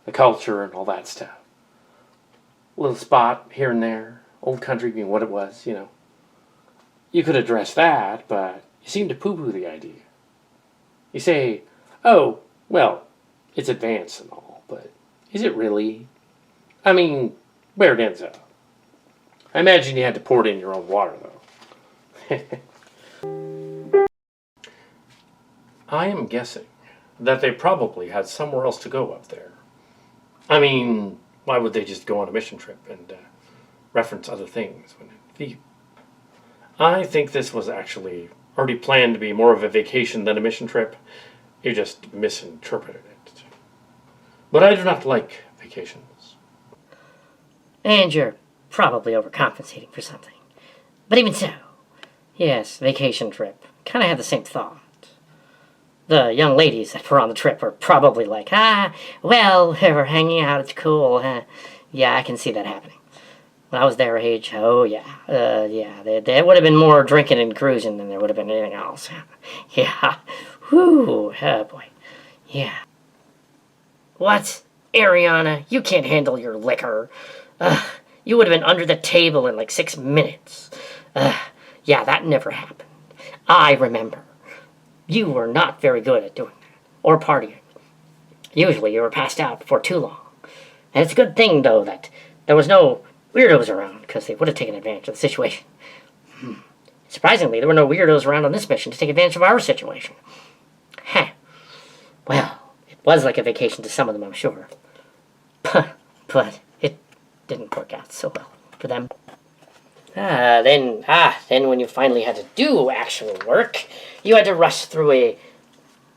the culture, and all that stuff. A little spot here and there, old country being what it was, you know. You could address that, but you seem to poo-poo the idea. You say, oh, well, it's advanced and all, but is it really? I mean, where it ends up. I imagine you had to pour it in your own water, though. I am guessing that they probably had somewhere else to go up there. I mean, why would they just go on a mission trip and reference other things when I think this was actually already planned to be more of a vacation than a mission trip. You just misinterpreted it. But I do not like vacations. And you're probably overcompensating for something. But even so, yes, vacation trip. Kind of had the same thought. The young ladies that were on the trip were probably like, well, we're hanging out, it's cool. Yeah, I can see that happening. When I was their age, oh yeah, there would have been more drinking and cruising than there would have been anything else. Yeah, whoo, oh boy, yeah. What? Ariana, you can't handle your liquor. You would have been under the table in like 6 minutes. Yeah, that never happened. I remember. You were not very good at doing that, or partying. Usually you were passed out before too long. And it's a good thing, though, that there was no weirdos around, because they would have taken advantage of the situation. Surprisingly, there were no weirdos around on this mission to take advantage of our situation. Well, it was like a vacation to some of them, I'm sure. But it didn't work out so well for them. Then when you finally had to do actual work, you had to rush through a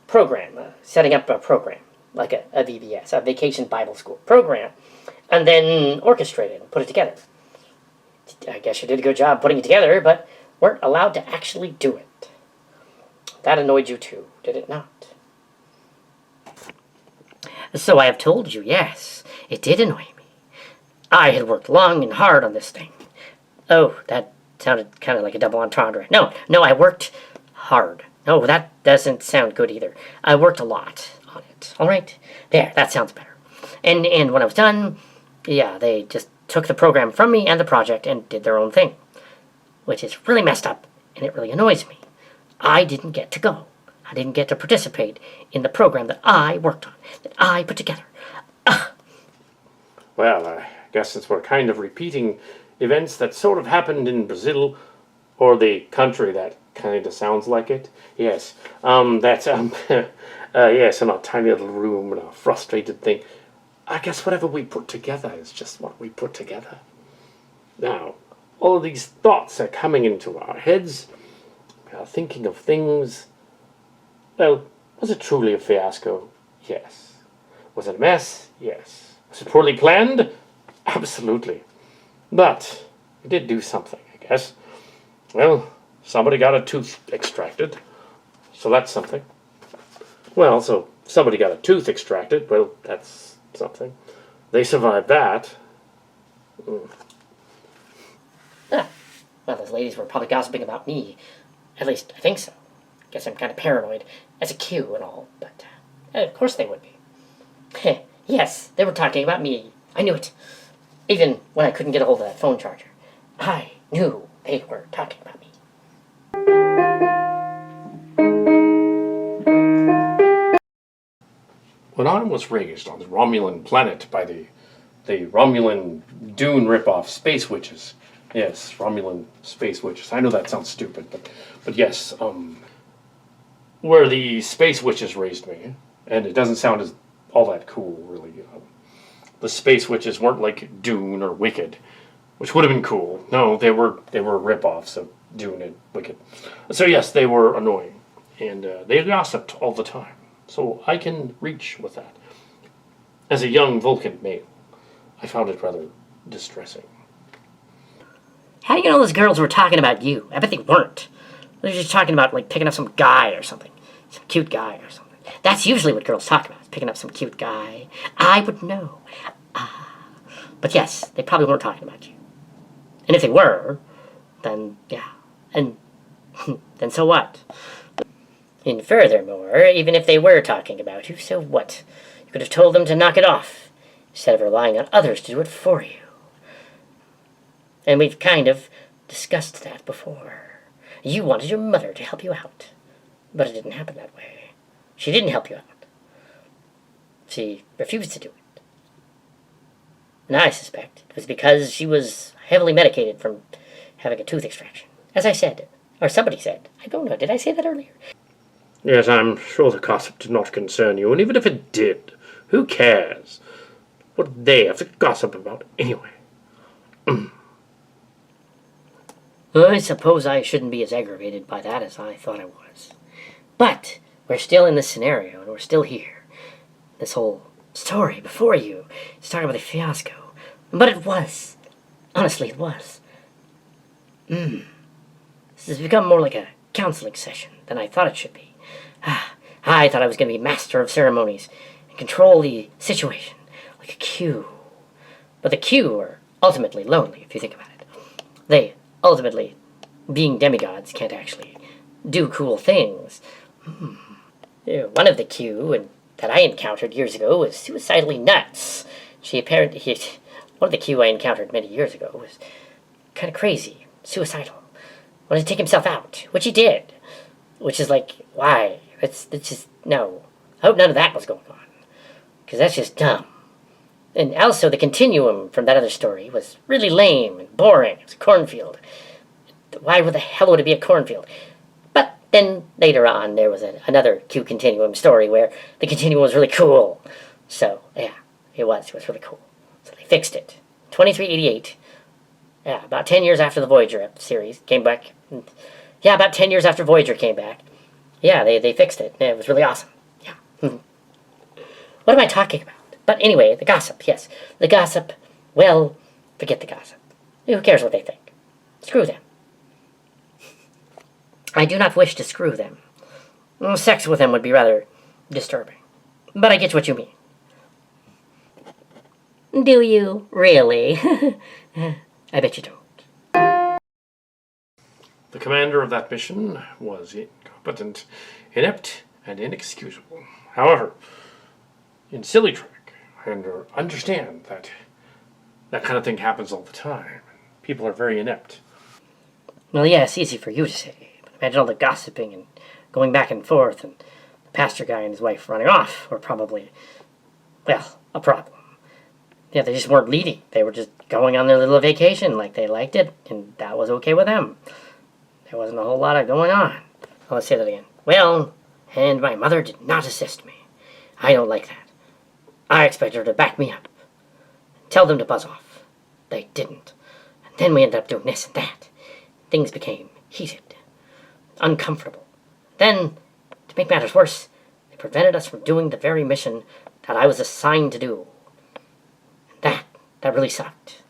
program, setting up a program, like a VBS, a Vacation Bible School program, and then orchestrate it and put it together. I guess you did a good job putting it together, but weren't allowed to actually do it. that annoyed you too, did it not? So I have told you, yes, it did annoy me. I had worked long and hard on this thing. Oh, that sounded kind of like a double entendre. No, I worked hard. No, that doesn't sound good either. I worked a lot on it. All right? There, that sounds better. And when I was done, yeah, they just took the program from me and the project and did their own thing, which is really messed up, and it really annoys me. I didn't get to go. I didn't get to participate in the program that I worked on, that I put together. Ugh. Well, I guess since we're kind of repeating events that sort of happened in Brazil, or the country that kind of sounds like it. Yes, yes, in a tiny little room and a frustrated thing. I guess whatever we put together is just what we put together. Now, all of these thoughts are coming into our heads. We are thinking of things. Well, was it truly a fiasco? Yes. Was it a mess? Yes. Was it poorly planned? Absolutely. But we did do something, I guess. Well, somebody got a tooth extracted, so that's something. Well, so somebody got a tooth extracted, well, that's something. They survived that. Ah, well, those ladies were probably gossiping about me. At least, I think so. Guess I'm kind of paranoid, as a Q and all, but of course they would be. Yes, they were talking about me. I knew it. Even when I couldn't get a hold of that phone charger. I knew they were talking about me. When I was raised on the Romulan planet by the Romulan Dune ripoff Space Witches. Yes, Romulan Space Witches. I know that sounds stupid, but yes, where the Space Witches raised me, and it doesn't sound as all that cool, really. The Space Witches weren't like Dune or Wicked, which would have been cool. No, they were ripoffs of Dune and Wicked. So yes, they were annoying, and they gossiped all the time. So I can reach with that. As a young Vulcan male, I found it rather distressing. How do you know those girls were talking about you? I bet they weren't. They're just talking about, like, picking up some guy or something. Some cute guy or something. That's usually what girls talk about, is picking up some cute guy. I would know. But yes, they probably weren't talking about you. And if they were, then, yeah. And then so what? And furthermore, even if they were talking about you, so what? You could have told them to knock it off, instead of relying on others to do it for you. And we've kind of discussed that before. You wanted your mother to help you out, but it didn't happen that way. She didn't help you out. She refused to do it. And I suspect it was because she was heavily medicated from having a tooth extraction. As I said, or somebody said. I don't know, did I say that earlier? Yes, I'm sure the gossip did not concern you, and even if it did, who cares? What do they have to gossip about anyway? I suppose I shouldn't be as aggravated by that as I thought I was. But we're still in this scenario, and we're still here. This whole story before you is talking about a fiasco. But it was. Honestly, it was. This has become more like a counseling session than I thought it should be. I thought I was going to be master of ceremonies and control the situation like a Q. But the Q are ultimately lonely, if you think about it. They ultimately, being demigods, can't actually do cool things. One of the Q that I encountered years ago was suicidally nuts. One of the Q I encountered many years ago was kind of crazy, suicidal. Wanted to take himself out, which he did. Which is like, why? It's just, no. I hope none of that was going on. Because that's just dumb. And also, the Continuum from that other story was really lame and boring. It was a cornfield. Why the hell would it be a cornfield? But then, later on, there was another Q Continuum story where the Continuum was really cool. So, yeah, it was really cool. So they fixed it. 2388. Yeah, about 10 years after the Voyager series came back. Yeah, about 10 years after Voyager came back. Yeah, they fixed it. It was really awesome. Yeah. What am I talking about? But anyway, the gossip, yes. The gossip, well, forget the gossip. Who cares what they think? Screw them. I do not wish to screw them. Sex with him would be rather disturbing. But I get what you mean. Do you? Really? I bet you don't. The commander of that mission was incompetent, inept, and inexcusable. However, in Silly Trek, I understand that that kind of thing happens all the time. People are very inept. Well, yeah, it's easy for you to say. But imagine all the gossiping and going back and forth, and the pastor guy and his wife running off were probably, well, a problem. Yeah, they just weren't leading. They were just going on their little vacation like they liked it, and that was okay with them. There wasn't a whole lot of going on. Oh, let's say that again. Well, and my mother did not assist me. I don't like that. I expect her to back me up. Tell them to buzz off. They didn't. And then we ended up doing this and that. Things became heated. Uncomfortable. Then, to make matters worse, they prevented us from doing the very mission that I was assigned to do. And that really sucked.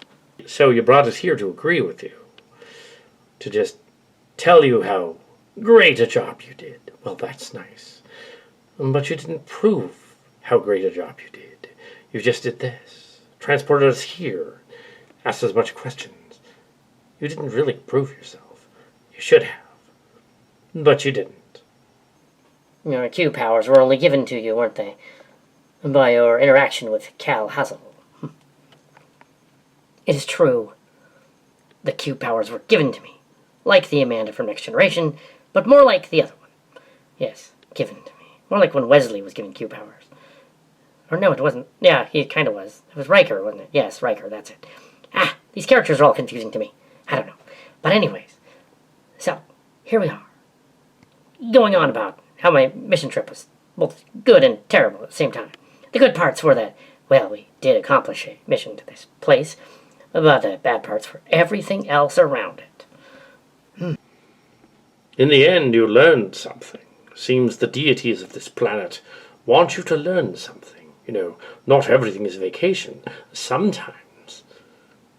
So you brought us here to agree with you. To just tell you how great a job you did. Well, that's nice. But you didn't prove how great a job you did. You just did this. Transported us here. Asked us a bunch of questions. You didn't really prove yourself. You should have. But you didn't. Your Q powers were only given to you, weren't they? By your interaction with Cal Hazel. It is true. The Q powers were given to me. Like the Amanda from Next Generation, but more like the other one. Yes, given to me. More like when Wesley was given Q powers. Or no, it wasn't. Yeah, he kind of was. It was Riker, wasn't it? Yes, Riker, that's it. These characters are all confusing to me. I don't know. But anyways, so, here we are. Going on about how my mission trip was both good and terrible at the same time. The good parts were that, well, we did accomplish a mission to this place, but the bad parts were everything else around it. In the end, you learned something. Seems the deities of this planet want you to learn something. You know, not everything is vacation. Sometimes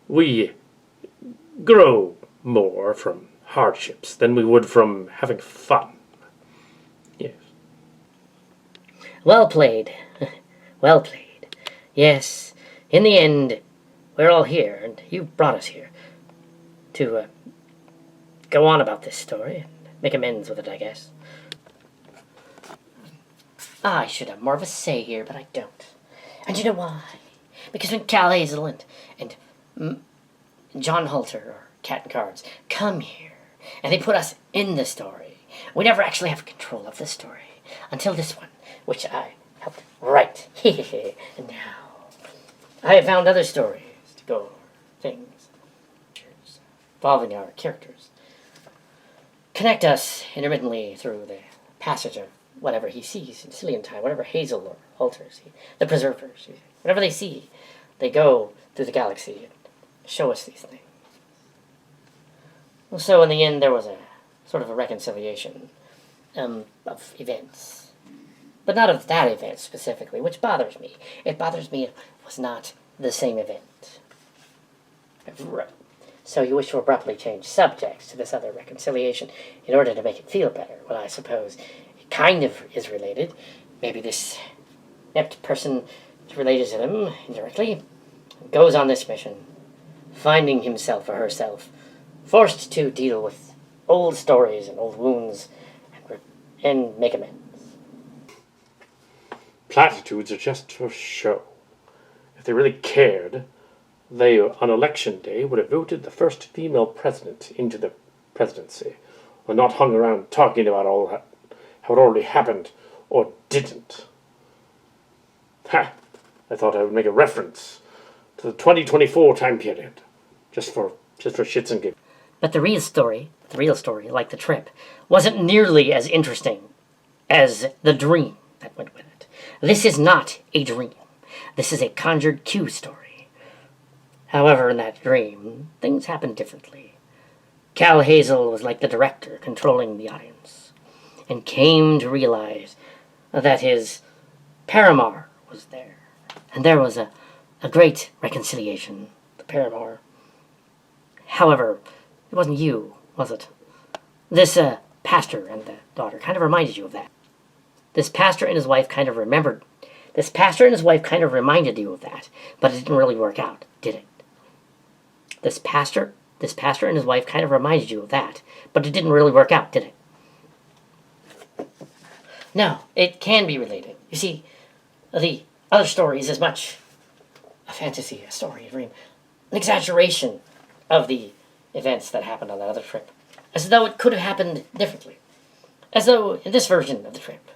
we grow more from hardships than we would from having fun. Yes. Well played. Well played. Yes, in the end, we're all here, and you brought us here to go on about this story and make amends with it, I guess. I should have more of a say here, but I don't. And you know why? Because when Cal Hazel and John Halter, or Cat and Cards, come here, and they put us in the story, we never actually have control of the story. Until this one, which I helped write. And now, I have found other stories to go over, things involving our characters. Connect us intermittently through the passage of whatever he sees in Cillian time, whatever Hazel or Halter see, the Preservers, whatever they see, they go through the galaxy and show us these things. Well, so in the end, there was a sort of a reconciliation of events. But not of that event specifically, which bothers me. It bothers me it was not the same event. So you wish to abruptly change subjects to this other reconciliation in order to make it feel better. Well, I suppose it kind of is related. Maybe this inept person is related to them indirectly. Goes on this mission, finding himself or herself forced to deal with old stories and old wounds and make amends. Platitudes are just for show. If they really cared, they, on election day, would have voted the first female president into the presidency, or not hung around talking about how it already happened, or didn't. I thought I would make a reference to the 2024 time period, just for shits and giggles. But the real story, like the trip, wasn't nearly as interesting as the dream that went with it. This is not a dream. This is a conjured Q story. However, in that dream, things happened differently. Cal Hazel was like the director controlling the audience, and came to realize that his paramour was there. And there was a great reconciliation, the paramour. However, it wasn't you, was it? This pastor and the daughter kind of reminded you of that. This pastor and his wife kind of reminded you of that, but it didn't really work out, did it? This pastor and his wife kind of reminded you of that, but it didn't really work out, did it? No, it can be related. You see, the other story is as much a fantasy, a story, a dream, an exaggeration of the events that happened on that other trip, as though it could have happened differently. As though in this version of the trip,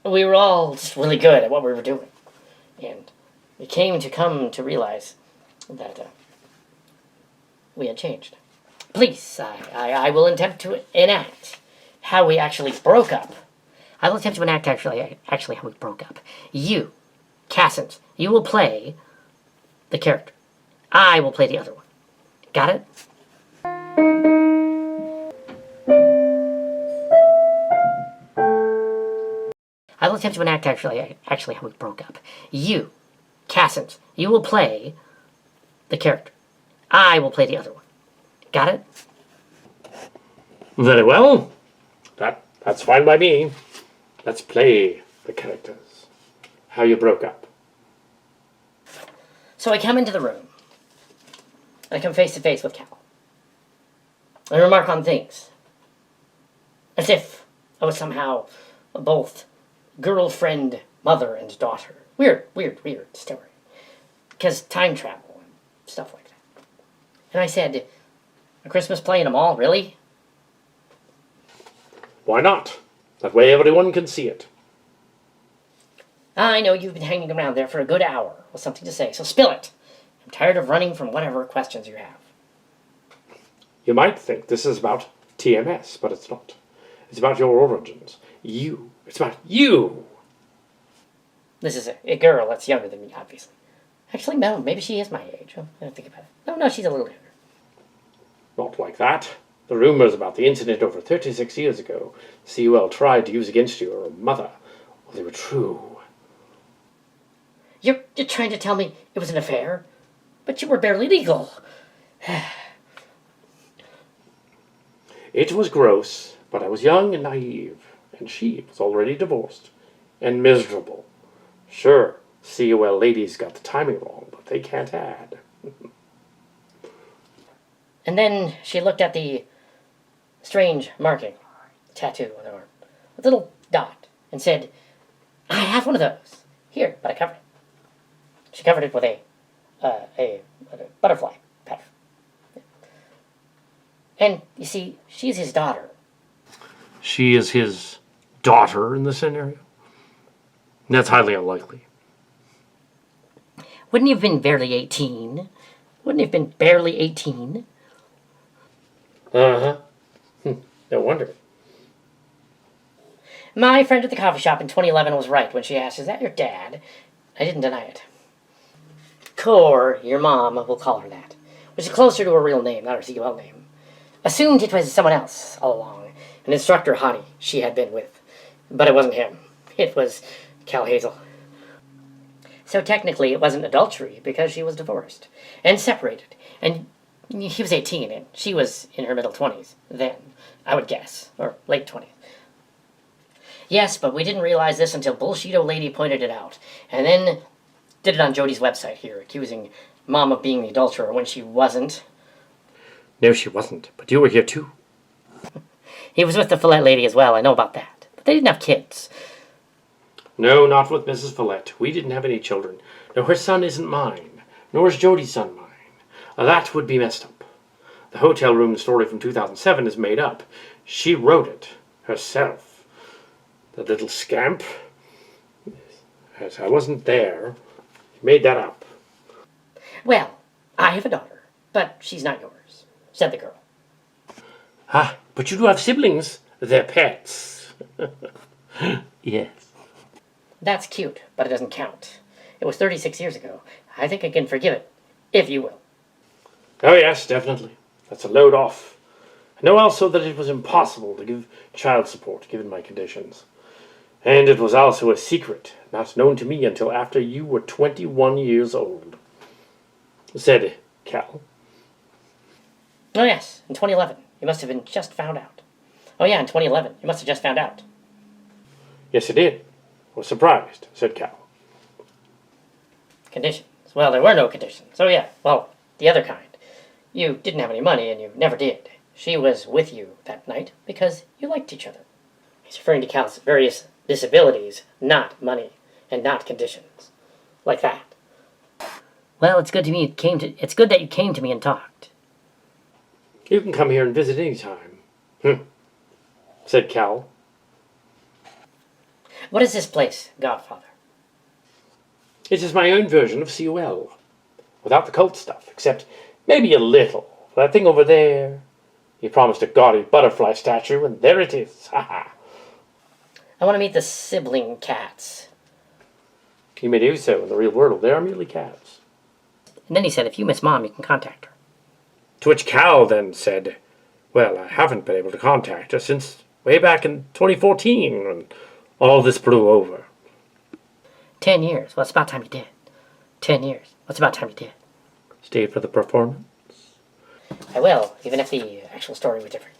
we were all just really good at what we were doing. And we came to realize that we had changed. Please, I will attempt to enact how we actually broke up. I will attempt to enact actually how we broke up. You, Cassant, you will play the character. I will play the other one. Got it? I will attempt to enact actually how we broke up. You, Cassant, you will play the character. I will play the other one. Got it? Very well. That's fine by me. Let's play the characters. How you broke up. So I come into the room. I come face to face with Cal. I remark on things. As if I was somehow both girlfriend, mother, and daughter. Weird story. Because time travel and stuff like that. And I said, a Christmas play in a mall, really? Why not? That way everyone can see it. I know you've been hanging around there for a good hour with something to say, so spill it. I'm tired of running from whatever questions you have. You might think this is about TMS, but it's not. It's about your origins. You. It's about you. This is a girl that's younger than me, obviously. Actually, no, maybe she is my age. I don't think about it. No, she's a little younger. Not like that. The rumors about the incident over 36 years ago CUL tried to use against you or mother, well, they were true. You're trying to tell me it was an affair? But you were barely legal. It was gross, but I was young and naive, and she was already divorced and miserable. Sure, CUL ladies got the timing wrong, but they can't add. And then she looked at the strange marking, tattoo on her arm, a little dot, and said, I have one of those. Here, but I covered it. She covered it with a butterfly pattern. And, you see, she's his daughter. She is his daughter in this scenario? That's highly unlikely. Wouldn't he have been barely 18? Wouldn't he have been barely 18? Uh-huh. No wonder. My friend at the coffee shop in 2011 was right when she asked, is that your dad? I didn't deny it. Core, your mom, we'll call her that, which is closer to her real name, not her CUL name, assumed it was someone else all along, an instructor hottie she had been with. But it wasn't him. It was Cal Hazel. So technically it wasn't adultery because she was divorced and separated. And he was 18 and she was in her middle 20s then, I would guess, or late 20s. Yes, but we didn't realize this until Bullshito Lady pointed it out. And then did it on Jodie's website here, accusing Mom of being the adulterer when she wasn't. No, she wasn't, but you were here too. He was with the Follette lady as well, I know about that. But they didn't have kids. No, not with Mrs. Follette. We didn't have any children. No, her son isn't mine, nor is Jodie's son mine. That would be messed up. The hotel room story from 2007 is made up. She wrote it herself. The little scamp. Yes, I wasn't there. She made that up. Well, I have a daughter, but she's not yours, said the girl. Ah, but you do have siblings. They're pets. Yes. That's cute, but it doesn't count. It was 36 years ago. I think I can forgive it, if you will. Oh yes, definitely. That's a load off. I know also that it was impossible to give child support given my conditions. And it was also a secret, not known to me until after you were 21 years old. Said Cal. Oh yes, in 2011. You must have been just found out. Oh yeah, in 2011. You must have just found out. Yes, it did. I was surprised, said Cal. Conditions. Well, there were no conditions. Oh, yeah. Well, the other kind. You didn't have any money, and you never did. She was with you that night because you liked each other. He's referring to Cal's various disabilities, not money, and not conditions. Like that. Well, it's good that you came to me and talked. You can come here and visit any time, said Cal. What is this place, Godfather? It is my own version of COL. Without the cult stuff, except maybe a little. That thing over there. He promised a gaudy butterfly statue, and there it is. Ha ha. I want to meet the sibling cats. You may do so in the real world. They are merely cats. And then he said, if you miss Mom, you can contact her. To which Cal then said, well, I haven't been able to contact her since way back in 2014 when all this blew over. 10 years. Well, it's about time you did. 10 years. What's about time you did? Stay for the performance. I will, even if the actual story was different.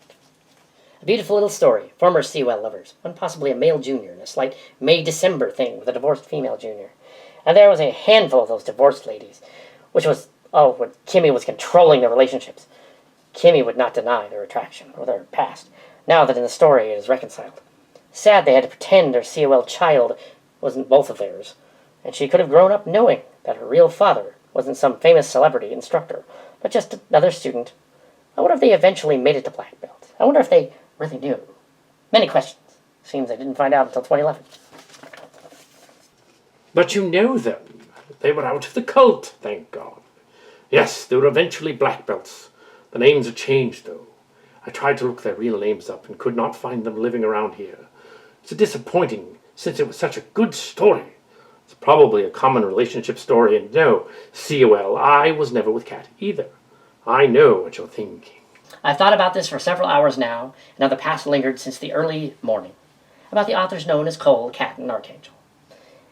A beautiful little story. Former COL lovers. One possibly a male junior in a slight May-December thing with a divorced female junior. And there was a handful of those divorced ladies, which was, when Kimmy was controlling their relationships. Kimmy would not deny their attraction or their past, now that in the story it is reconciled. Sad they had to pretend their COL child wasn't both of theirs, and she could have grown up knowing that her real father wasn't some famous celebrity instructor, but just another student. I wonder if they eventually made it to black belt. I wonder if they really knew. Many questions. Seems I didn't find out until 2011. But you know them. They were out of the cult, thank God. Yes, they were eventually black belts. The names are changed, though. I tried to look their real names up and could not find them living around here. It's disappointing, since it was such a good story. It's probably a common relationship story, and no, COL, I was never with Kat either. I know what you're thinking. I've thought about this for several hours now, and how the past lingered since the early morning. About the authors known as Cole, Cat, and Archangel.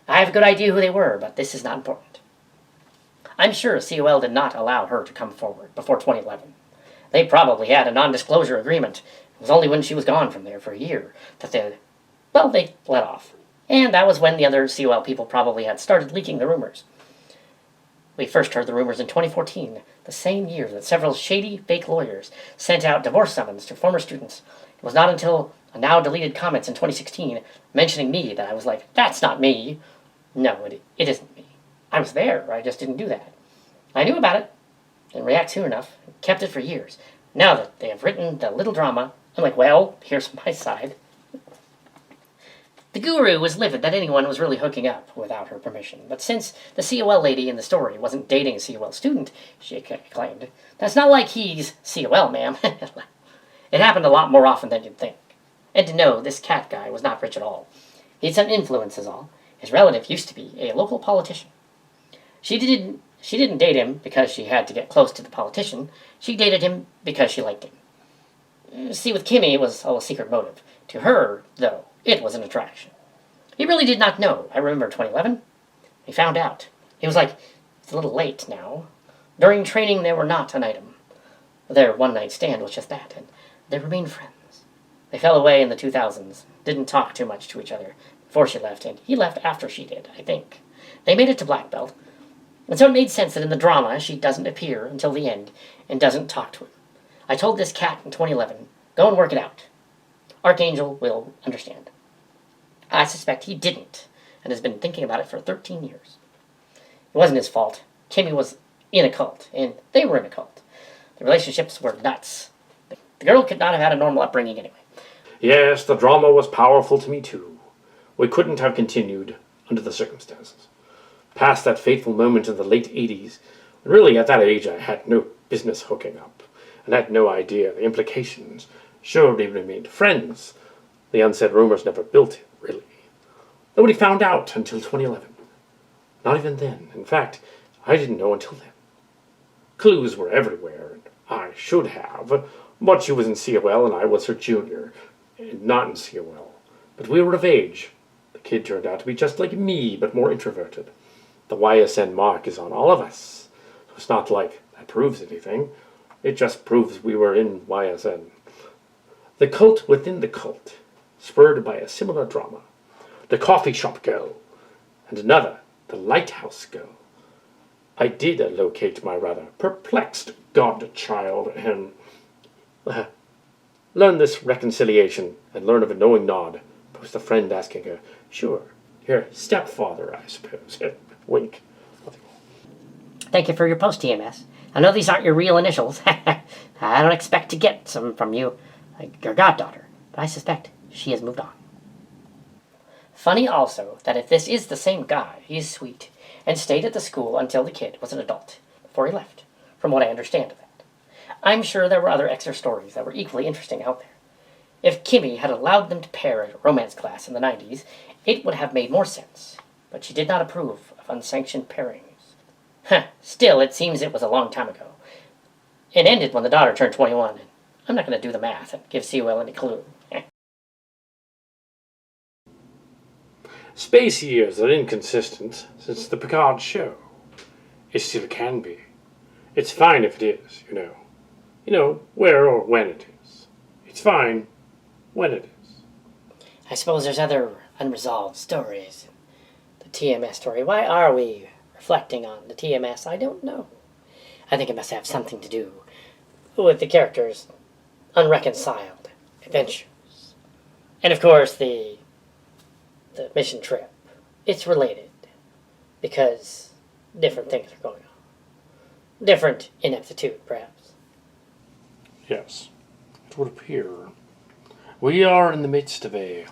I have a good idea who they were, but this is not important. I'm sure COL did not allow her to come forward before 2011. They probably had a non-disclosure agreement. It was only when she was gone from there for a year that they let off. And that was when the other COL people probably had started leaking the rumors. We first heard the rumors in 2014, the same year that several shady fake lawyers sent out divorce summons to former students. It was not until a now-deleted comments in 2016 mentioning me that I was like, that's not me. No, it isn't me. I was there, I just didn't do that. I knew about it, didn't react soon enough, and kept it for years. Now that they have written the little drama, I'm like, well, here's my side. The guru was livid that anyone was really hooking up without her permission, but since the COL lady in the story wasn't dating a COL student, she claimed, that's not like he's COL, ma'am. It happened a lot more often than you'd think. And to know this cat guy was not rich at all. He had some influence is all. His relative used to be a local politician. She didn't date him because she had to get close to the politician. She dated him because she liked him. See, with Kimmy, it was all a secret motive. To her, though, it was an attraction. He really did not know. I remember 2011. He found out. He was like, it's a little late now. During training, they were not an item. Their one-night stand was just that, and they remained friends. They fell away in the 2000s, didn't talk too much to each other before she left, and he left after she did, I think. They made it to Black Belt, and so it made sense that in the drama she doesn't appear until the end and doesn't talk to him. I told this cat in 2011, go and work it out. Archangel will understand. I suspect he didn't, and has been thinking about it for 13 years. It wasn't his fault. Kimmy was in a cult, and they were in a cult. The relationships were nuts. The girl could not have had a normal upbringing anyway. Yes, the drama was powerful to me too. We couldn't have continued under the circumstances. Past that fateful moment in the late 80s, really at that age I had no business hooking up, and had no idea the implications. Sure, we remained friends. The unsaid rumors never built it, really. Nobody found out until 2011. Not even then. In fact, I didn't know until then. Clues were everywhere, and I should have, but she was in COL and I was her junior, and not in COL. But we were of age. The kid turned out to be just like me, but more introverted. The YSN mark is on all of us. So it's not like that proves anything. It just proves we were in YSN. The cult within the cult, spurred by a similar drama. the coffee shop girl, and another, the lighthouse girl. I did locate my rather perplexed godchild and learn this reconciliation and learn of a knowing nod, post a friend asking her, sure, your stepfather, I suppose. Wink. Thank you for your post, TMS. I know these aren't your real initials. I don't expect to get some from you, like your goddaughter, but I suspect she has moved on. Funny also that if this is the same guy, he's sweet, and stayed at the school until the kid was an adult, before he left, from what I understand of that. I'm sure there were other extra stories that were equally interesting out there. If Kimmy had allowed them to pair at a romance class in the 90s, it would have made more sense, but she did not approve of unsanctioned pairings. Still, it seems it was a long time ago. It ended when the daughter turned 21, and I'm not going to do the math and give Sewell any clue. Space years are inconsistent since the Picard show. It still can be. It's fine if it is, you know. You know, where or when it is. It's fine when it is. I suppose there's other unresolved stories. The TMS story. Why are we reflecting on the TMS? I don't know. I think it must have something to do with the characters' unreconciled adventures. And of course, the mission trip. It's related because different things are going on. Different ineptitude, perhaps. Yes, it would appear. We are in the midst of a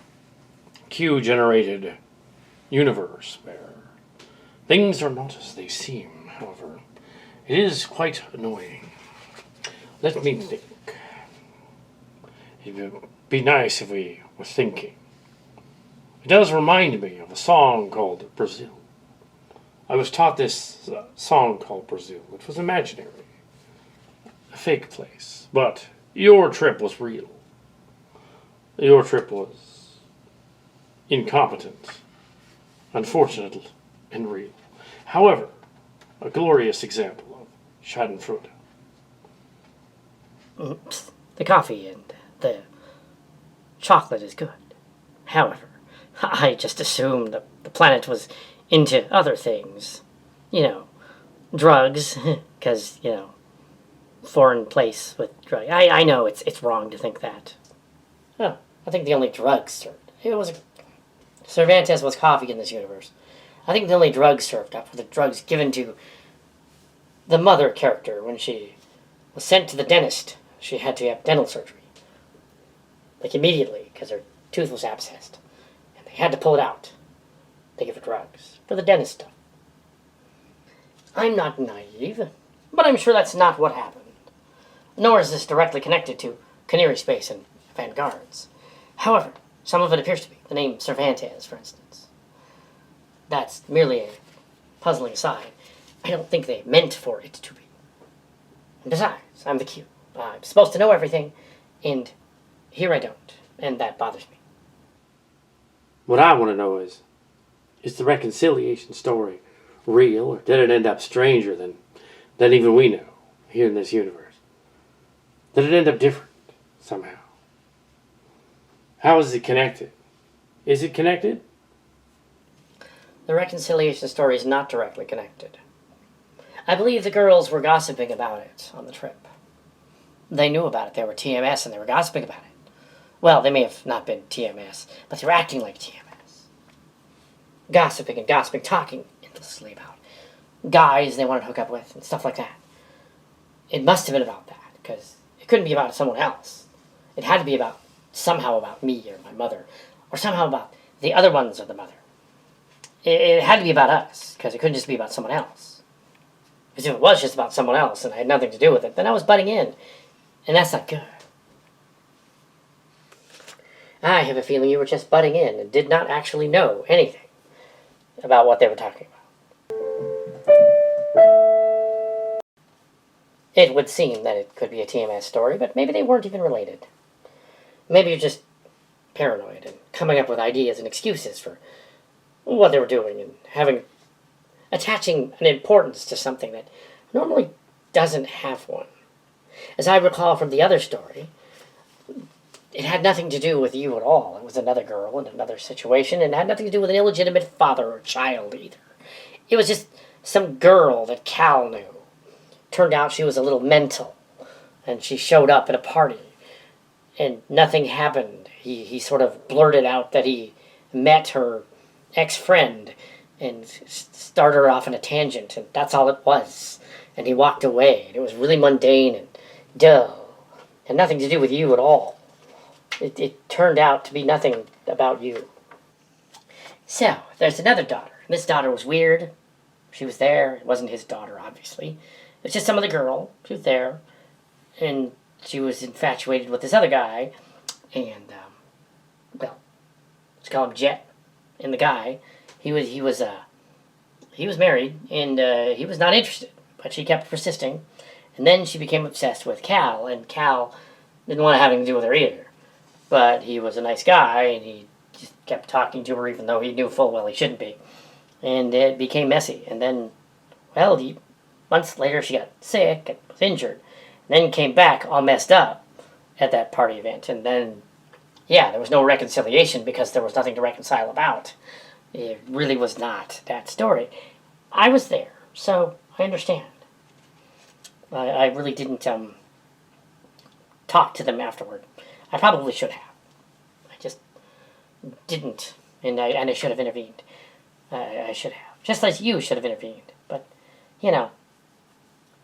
Q-generated universe where things are not as they seem, however. It is quite annoying. Let me think. It would be nice if we were thinking. It does remind me of a song called Brazil. I was taught this song called Brazil. It was imaginary. A fake place. But your trip was real. Your trip was incompetent, unfortunate, and real. However, a glorious example of Schadenfreude. Oops. The coffee and the chocolate is good. However, I just assumed the planet was into other things. You know, drugs, because, you know, foreign place with drugs. I know it's wrong to think that. Oh, I think the only drugs served. Cervantes was coffee in this universe. I think the only drugs served up were the drugs given to the mother character when she was sent to the dentist. She had to have dental surgery. Like immediately, because her tooth was abscessed. And they had to pull it out. They give her drugs for the dentist stuff. I'm not naive, but I'm sure that's not what happened. Nor is this directly connected to Canary Space and Vanguards. However, some of it appears to be. The name Cervantes, for instance. That's merely a puzzling aside. I don't think they meant for it to be. And besides, I'm the Q. I'm supposed to know everything, and here I don't, and that bothers me. What I want to know is the reconciliation story real, or did it end up stranger than even we know here in this universe? Did it end up different somehow? How is it connected? Is it connected? The reconciliation story is not directly connected. I believe the girls were gossiping about it on the trip. They knew about it. They were TMS and they were gossiping about it. Well, they may have not been TMS, but they were acting like TMS. Gossiping and gossiping, talking endlessly about guys they wanted to hook up with and stuff like that. It must have been about that, because it couldn't be about someone else. It had to be somehow about me or my mother, or somehow about the other ones of the mother. It had to be about us, because it couldn't just be about someone else. Because if it was just about someone else and I had nothing to do with it, then I was butting in, and that's not good. I have a feeling you were just butting in and did not actually know anything about what they were talking about. It would seem that it could be a TMS story, but maybe they weren't even related. Maybe you're just paranoid and coming up with ideas and excuses for what they were doing and attaching an importance to something that normally doesn't have one. As I recall from the other story, it had nothing to do with you at all. It was another girl in another situation, and it had nothing to do with an illegitimate father or child either. It was just some girl that Cal knew. Turned out she was a little mental, and she showed up at a party, and nothing happened. He sort of blurted out that he met her ex-friend and started her off on a tangent, and that's all it was. And he walked away, and it was really mundane and dull, and nothing to do with you at all. It turned out to be nothing about you. So, there's another daughter. This daughter was weird. She was there. It wasn't his daughter, obviously. It's just some other girl. She was there. And she was infatuated with this other guy. And, well, let's call him Jet. And the guy, he was married, and he was not interested. But she kept persisting. And then she became obsessed with Cal, and Cal didn't want to have anything to do with her either. But he was a nice guy, and he just kept talking to her even though he knew full well he shouldn't be. And it became messy. And then, well, months later she got sick and was injured. And then came back all messed up at that party event. And then, yeah, there was no reconciliation because there was nothing to reconcile about. It really was not that story. I was there, so I understand. I really didn't talk to them afterward. I probably should have. I just didn't, and I should have intervened. I should have. Just as you should have intervened. But, you know,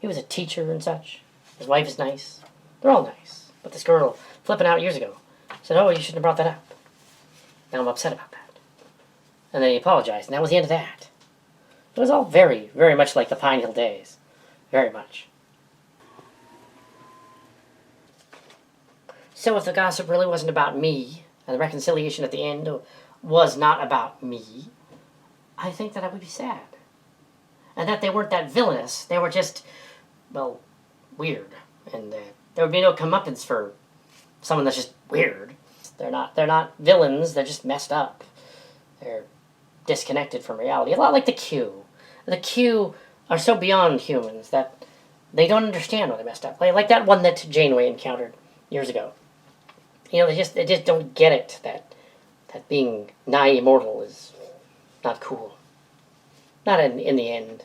he was a teacher and such. His wife is nice. They're all nice. But this girl flipping out years ago said, oh, you shouldn't have brought that up. Now I'm upset about that. And then he apologized, and that was the end of that. It was all very, very much like the Pine Hill days. Very much. So if the gossip really wasn't about me, and the reconciliation at the end was not about me, I think that I would be sad. And that they weren't that villainous. They were just, well, weird. And there would be no comeuppance for someone that's just weird. They're not villains, they're just messed up. They're disconnected from reality. A lot like the Q. The Q are so beyond humans that they don't understand when they're messed up. Like that one that Janeway encountered years ago. You know, they just don't get it, that being nigh immortal is not cool. Not in the end.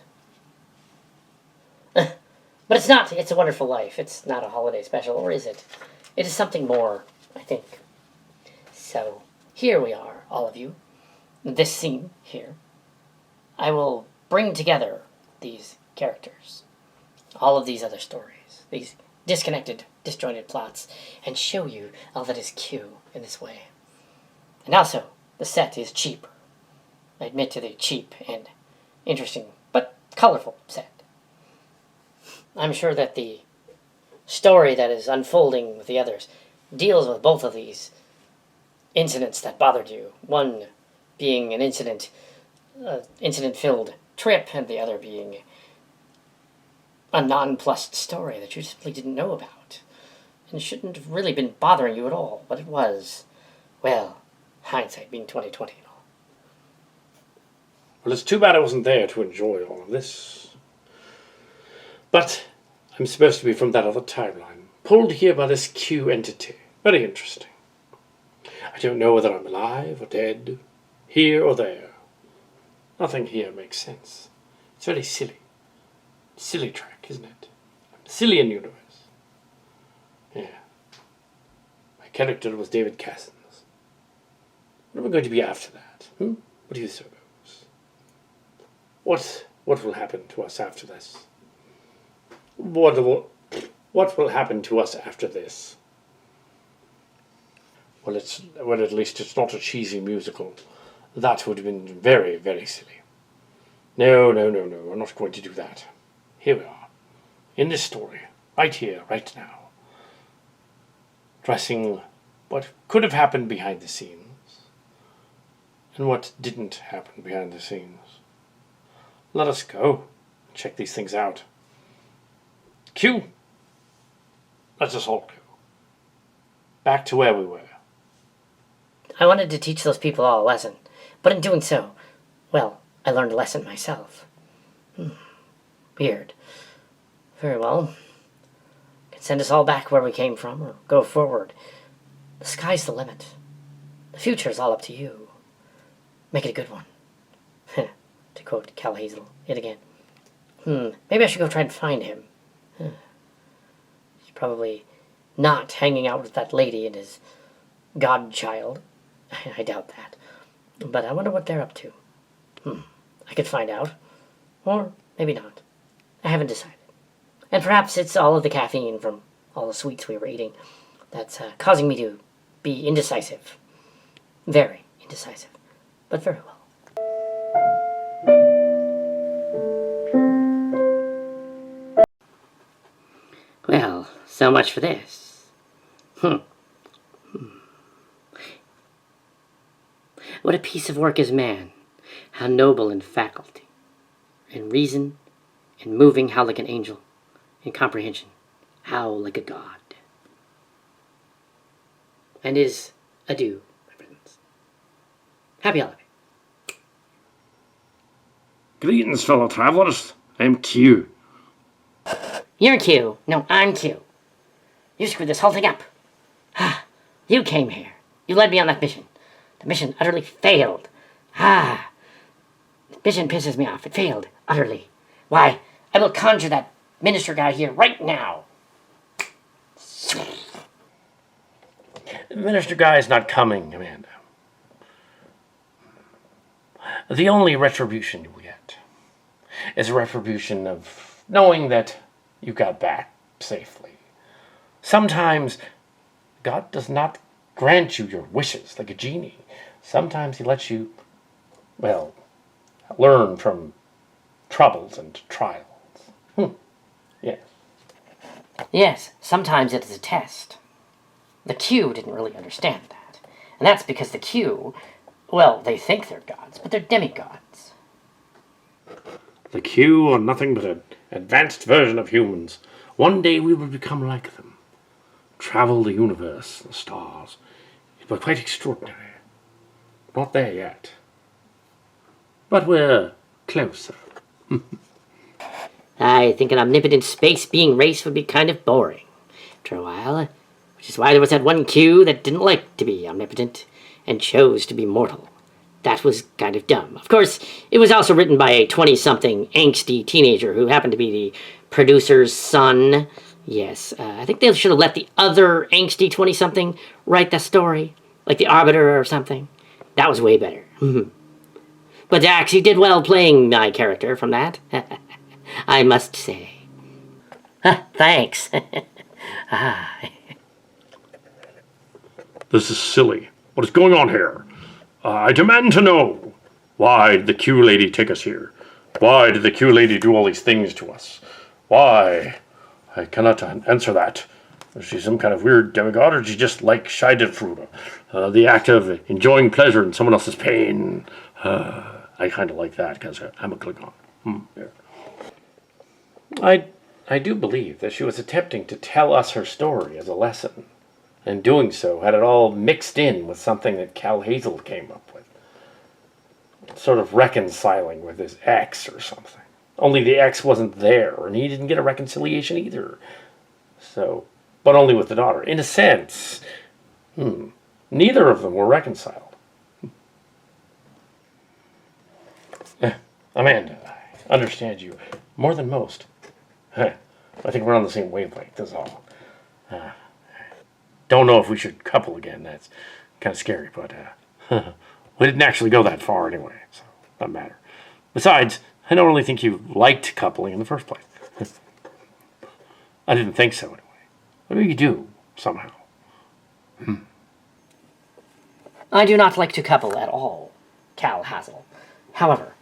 But it's a Wonderful Life. It's not a holiday special, or is it? It is something more, I think. So, here we are, all of you. This scene here. I will bring together these characters. All of these other stories. These disconnected, disjointed plots, and show you all that is Q in this way. And also, the set is cheap. I admit to the cheap and interesting, but colorful set. I'm sure that the story that is unfolding with the others deals with both of these incidents that bothered you. One being an incident-filled trip, and the other being a nonplussed story that you simply didn't know about. And shouldn't have really been bothering you at all, but it was. Well, hindsight being 20/20 and all. Well, it's too bad I wasn't there to enjoy all of this. But I'm supposed to be from that other timeline, pulled here by this Q entity. Very interesting. I don't know whether I'm alive or dead, here or there. Nothing here makes sense. It's very silly. Silly track, isn't it? Silly in universe. Yeah. My character was David Cassins. What am I going to be after that? What do you suppose? What will happen to us after this? What will happen to us after this? Well, at least it's not a cheesy musical. That would have been very, very silly. No, we're not going to do that. Here we are, in this story, right here, right now, addressing what could have happened behind the scenes, and what didn't happen behind the scenes. Let us go, check these things out. Q, let us all go. Back to where we were. I wanted to teach those people all a lesson, but in doing so, well, I learned a lesson myself. Weird. Very well. Can send us all back where we came from, or go forward. The sky's the limit. The future's all up to you. Make it a good one. To quote Cal Hazel, yet again. Maybe I should go try and find him. He's probably not hanging out with that lady and his godchild. I doubt that. But I wonder what they're up to. I could find out. Or maybe not. I haven't decided. And perhaps it's all of the caffeine from all the sweets we were eating that's causing me to be indecisive. Very indecisive. But very well. Well, so much for this. What a piece of work is man, how noble in faculty, in reason, in moving how like an angel, in comprehension, how like a god. And is adieu, my friends. Happy holiday. Greetings, fellow travelers. I'm Q. You're Q. No, I'm Q. You screwed this whole thing up. You came here. You led me on that mission. The mission utterly failed. The mission pisses me off. It failed utterly. Why, I will conjure that minister guy here right now. The minister guy is not coming, Amanda. The only retribution you get is a retribution of knowing that you got back safely. Sometimes God does not grant you your wishes like a genie. Sometimes he lets you, well, learn from troubles and trials. Yes. Yes, sometimes it is a test. The Q didn't really understand that. And that's because the Q, well, they think they're gods, but they're demigods. The Q are nothing but an advanced version of humans. One day we will become like them. Travel the universe, the stars. It was quite extraordinary. Not there yet. But we're closer. I think an omnipotent space being race would be kind of boring after a while, which is why there was that one Q that didn't like to be omnipotent and chose to be mortal. That was kind of dumb. Of course, it was also written by a 20-something angsty teenager who happened to be the producer's son. Yes, I think they should have let the other angsty 20-something write the story, like the Arbiter or something. That was way better. But Dax, you did well playing my character from that, I must say. Thanks. This is silly. What is going on here? I demand to know. Why did the Q lady take us here? Why did the Q lady do all these things to us? Why? I cannot answer that. Is she some kind of weird demigod, or is she just like Scheidefrude? The act of enjoying pleasure in someone else's pain. I kind of like that because I'm a Klingon. Yeah. I do believe that she was attempting to tell us her story as a lesson. And doing so had it all mixed in with something that Cal Hazel came up with. Sort of reconciling with his ex or something. Only the ex wasn't there, and he didn't get a reconciliation either. So, but only with the daughter. In a sense, neither of them were reconciled. Amanda, I understand you more than most. I think we're on the same wavelength, that's all. Don't know if we should couple again. That's kind of scary, but we didn't actually go that far anyway, so it doesn't matter. Besides, I don't really think you liked coupling in the first place. I didn't think so anyway. Maybe you do, somehow. I do not like to couple at all, Cal Hazel. However,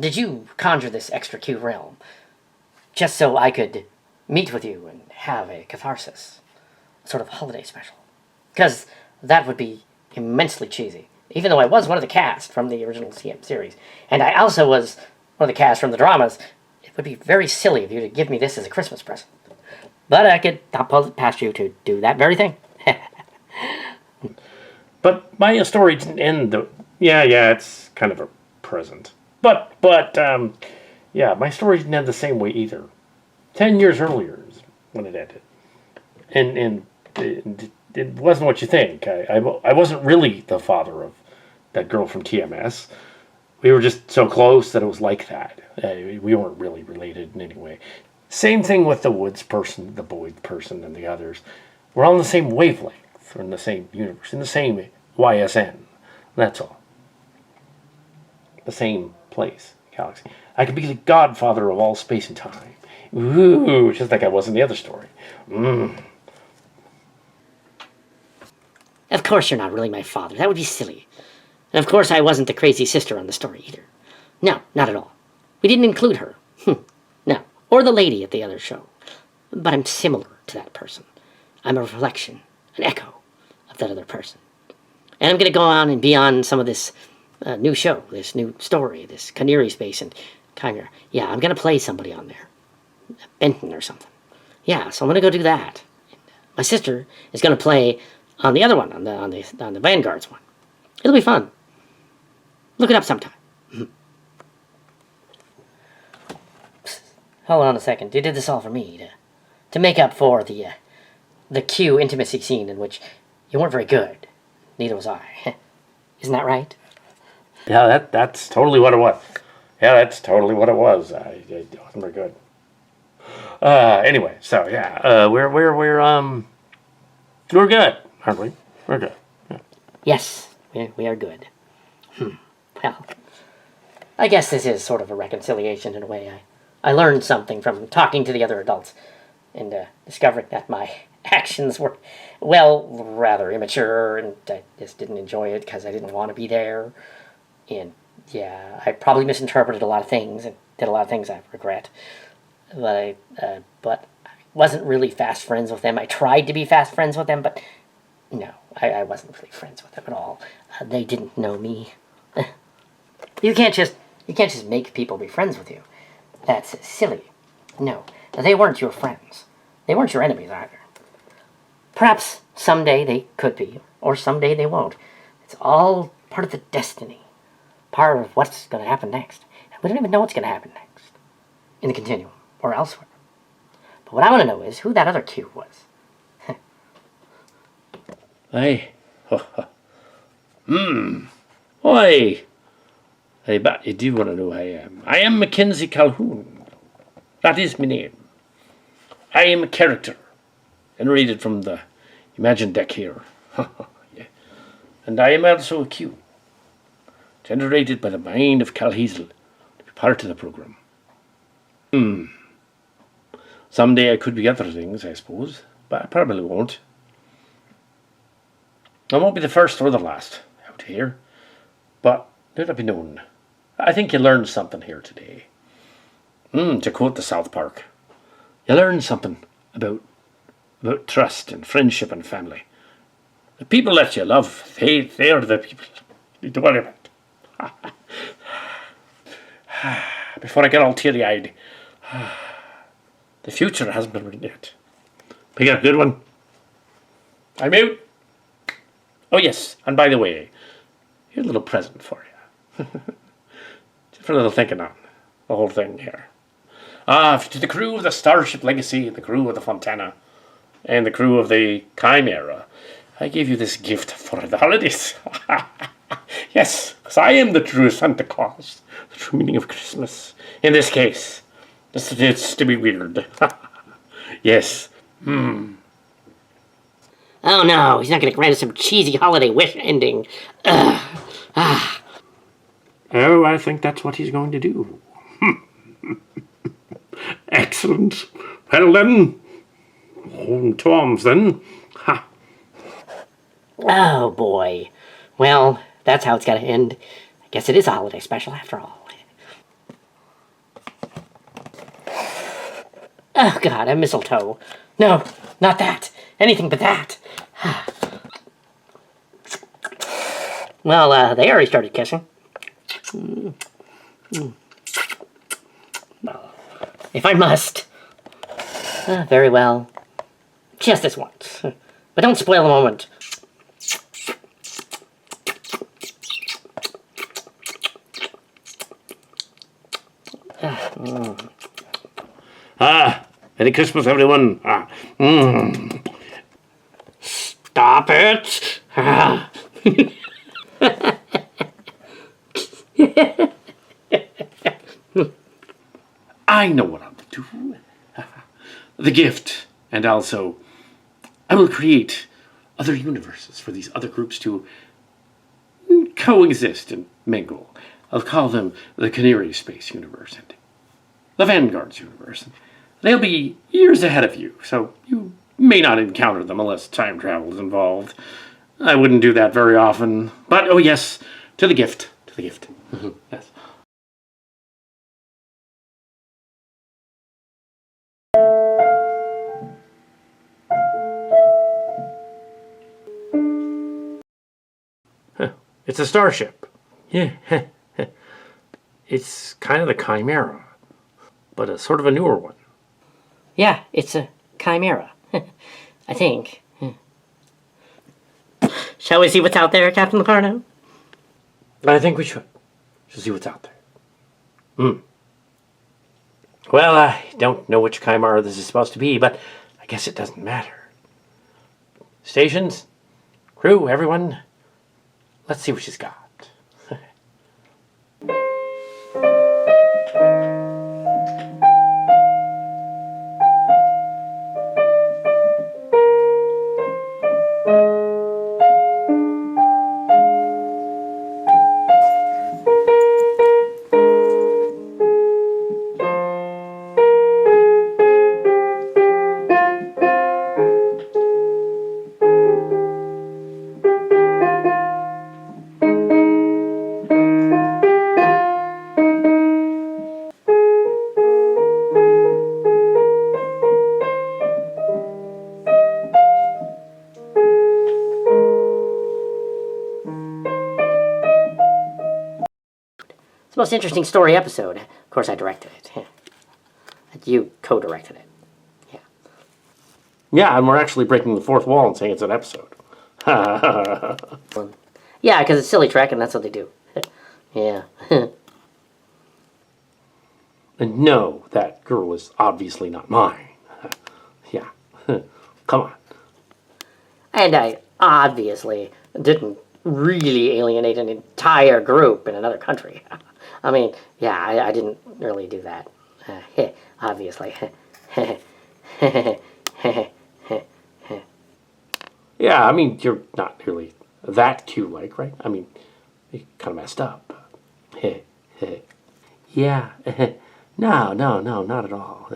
did you conjure this extra Q realm just so I could meet with you and have a catharsis? Sort of holiday special. Because that would be immensely cheesy. Even though I was one of the cast from the original CM series. And I also was one of the cast from the dramas. It would be very silly of you to give me this as a Christmas present. But I could not pull it past you to do that very thing. But my story didn't end the... Yeah, it's kind of a present. But my story didn't end the same way either. 10 years earlier is when it ended. And it wasn't what you think. I wasn't really the father of that girl from TMS. We were just so close that it was like that. We weren't really related in any way. Same thing with the Woods person, the Boyd person, and the others. We're all in the same wavelength. We're in the same universe, in the same YSN. That's all. The same place, galaxy. I could be the godfather of all space and time. Ooh, just like I was in the other story. Of course you're not really my father. That would be silly. And of course I wasn't the crazy sister on the story either. No, not at all. We didn't include her. No. Or the lady at the other show. But I'm similar to that person. I'm a reflection, an echo of that other person. And I'm going to go on and be on some of this new show, this new story, this Canary Space and Chimera. Yeah, I'm going to play somebody on there. Benton or something. Yeah, so I'm going to go do that. My sister is going to play on the other one, on the Vanguards one. It'll be fun. Look it up sometime. Hold on a second. You did this all for me to make up for the Q intimacy scene in which you weren't very good. Neither was I. Isn't that right? Yeah, that's totally what it was. Yeah, that's totally what it was. I wasn't very good. Anyway, so yeah, we're good, aren't we? We're good. Yeah. Yes, we are good. Well, I guess this is sort of a reconciliation in a way. I learned something from talking to the other adults and discovering that my actions were, well, rather immature, and I just didn't enjoy it because I didn't want to be there. And yeah, I probably misinterpreted a lot of things and did a lot of things I regret. But I wasn't really fast friends with them. I tried to be fast friends with them, but no, I wasn't really friends with them at all. They didn't know me. You can't just make people be friends with you. That's silly. No, they weren't your friends. They weren't your enemies either. Perhaps someday they could be, or someday they won't. It's all part of the destiny. Part of what's going to happen next. And we don't even know what's going to happen next. In the Continuum, or elsewhere. But what I want to know is who that other Q was. Aye. Why? I bet you do want to know who I am. I am Mackenzie Calhoun. That is my name. I am a character. Generated from the Imagine deck here. Yeah. And I am also a Q. Generated by the mind of Cal Hazel to be part of the program. Someday I could be other things, I suppose, but I probably won't. I won't be the first or the last out here, but let it be known. I think you learned something here today. To quote the South Park, you learned something about trust and friendship and family. The people that you love, they're the people you need to worry about. Before I get all teary-eyed, the future hasn't been written yet. Pick a good one. I'm out. Oh yes, and by the way, here's a little present for you. Just for a little thinking on the whole thing here. To the crew of the Starship Legacy, the crew of the Fontana, and the crew of the Chimera, I gave you this gift for the holidays. Yes, because I am the true Santa Claus, the true meaning of Christmas. In this case, it's to be weird. Yes. Oh no, he's not going to grant us some cheesy holiday wish ending. Oh, I think that's what he's going to do. Excellent. Well then, home to arms then. Ha. Oh boy. Well, that's how it's got to end. I guess it is a holiday special after all. Oh god, a mistletoe. No, not that. Anything but that. Well, they already started kissing. If I must. Very well. Just this once. But don't spoil the moment. Merry Christmas, everyone. Stop. it. I know what I'll do. The gift, and also I will create other universes for these other groups to coexist and mingle. I'll call them the Canary Space Universe and the Vanguard's Universe. They'll be years ahead of you, so you may not encounter them unless time travel is involved. I wouldn't do that very often, but oh yes, to the gift, to the gift. Yes. It's a starship. Yeah. It's kind of the Chimera, but a sort of a newer one. Yeah, it's a chimera. I think. Shall we see what's out there, Captain Locarno? I think we should. Should see what's out there. Well, I don't know which Chimera this is supposed to be, but I guess it doesn't matter. Stations, crew, everyone, let's see what she's got. It's the most interesting story episode. Of course, I directed it. Yeah. You co-directed it. Yeah. Yeah, and we're actually breaking the fourth wall and saying it's an episode. Yeah, because it's silly Trek, and that's what they do. Yeah. And no, that girl is obviously not mine. Yeah. Come on. And I obviously didn't really alienate an entire group in another country. I mean, yeah, I didn't really do that. Obviously. Yeah, I mean, you're not really that Q-like, right? I mean, you kind of messed up. Yeah. No, not at all.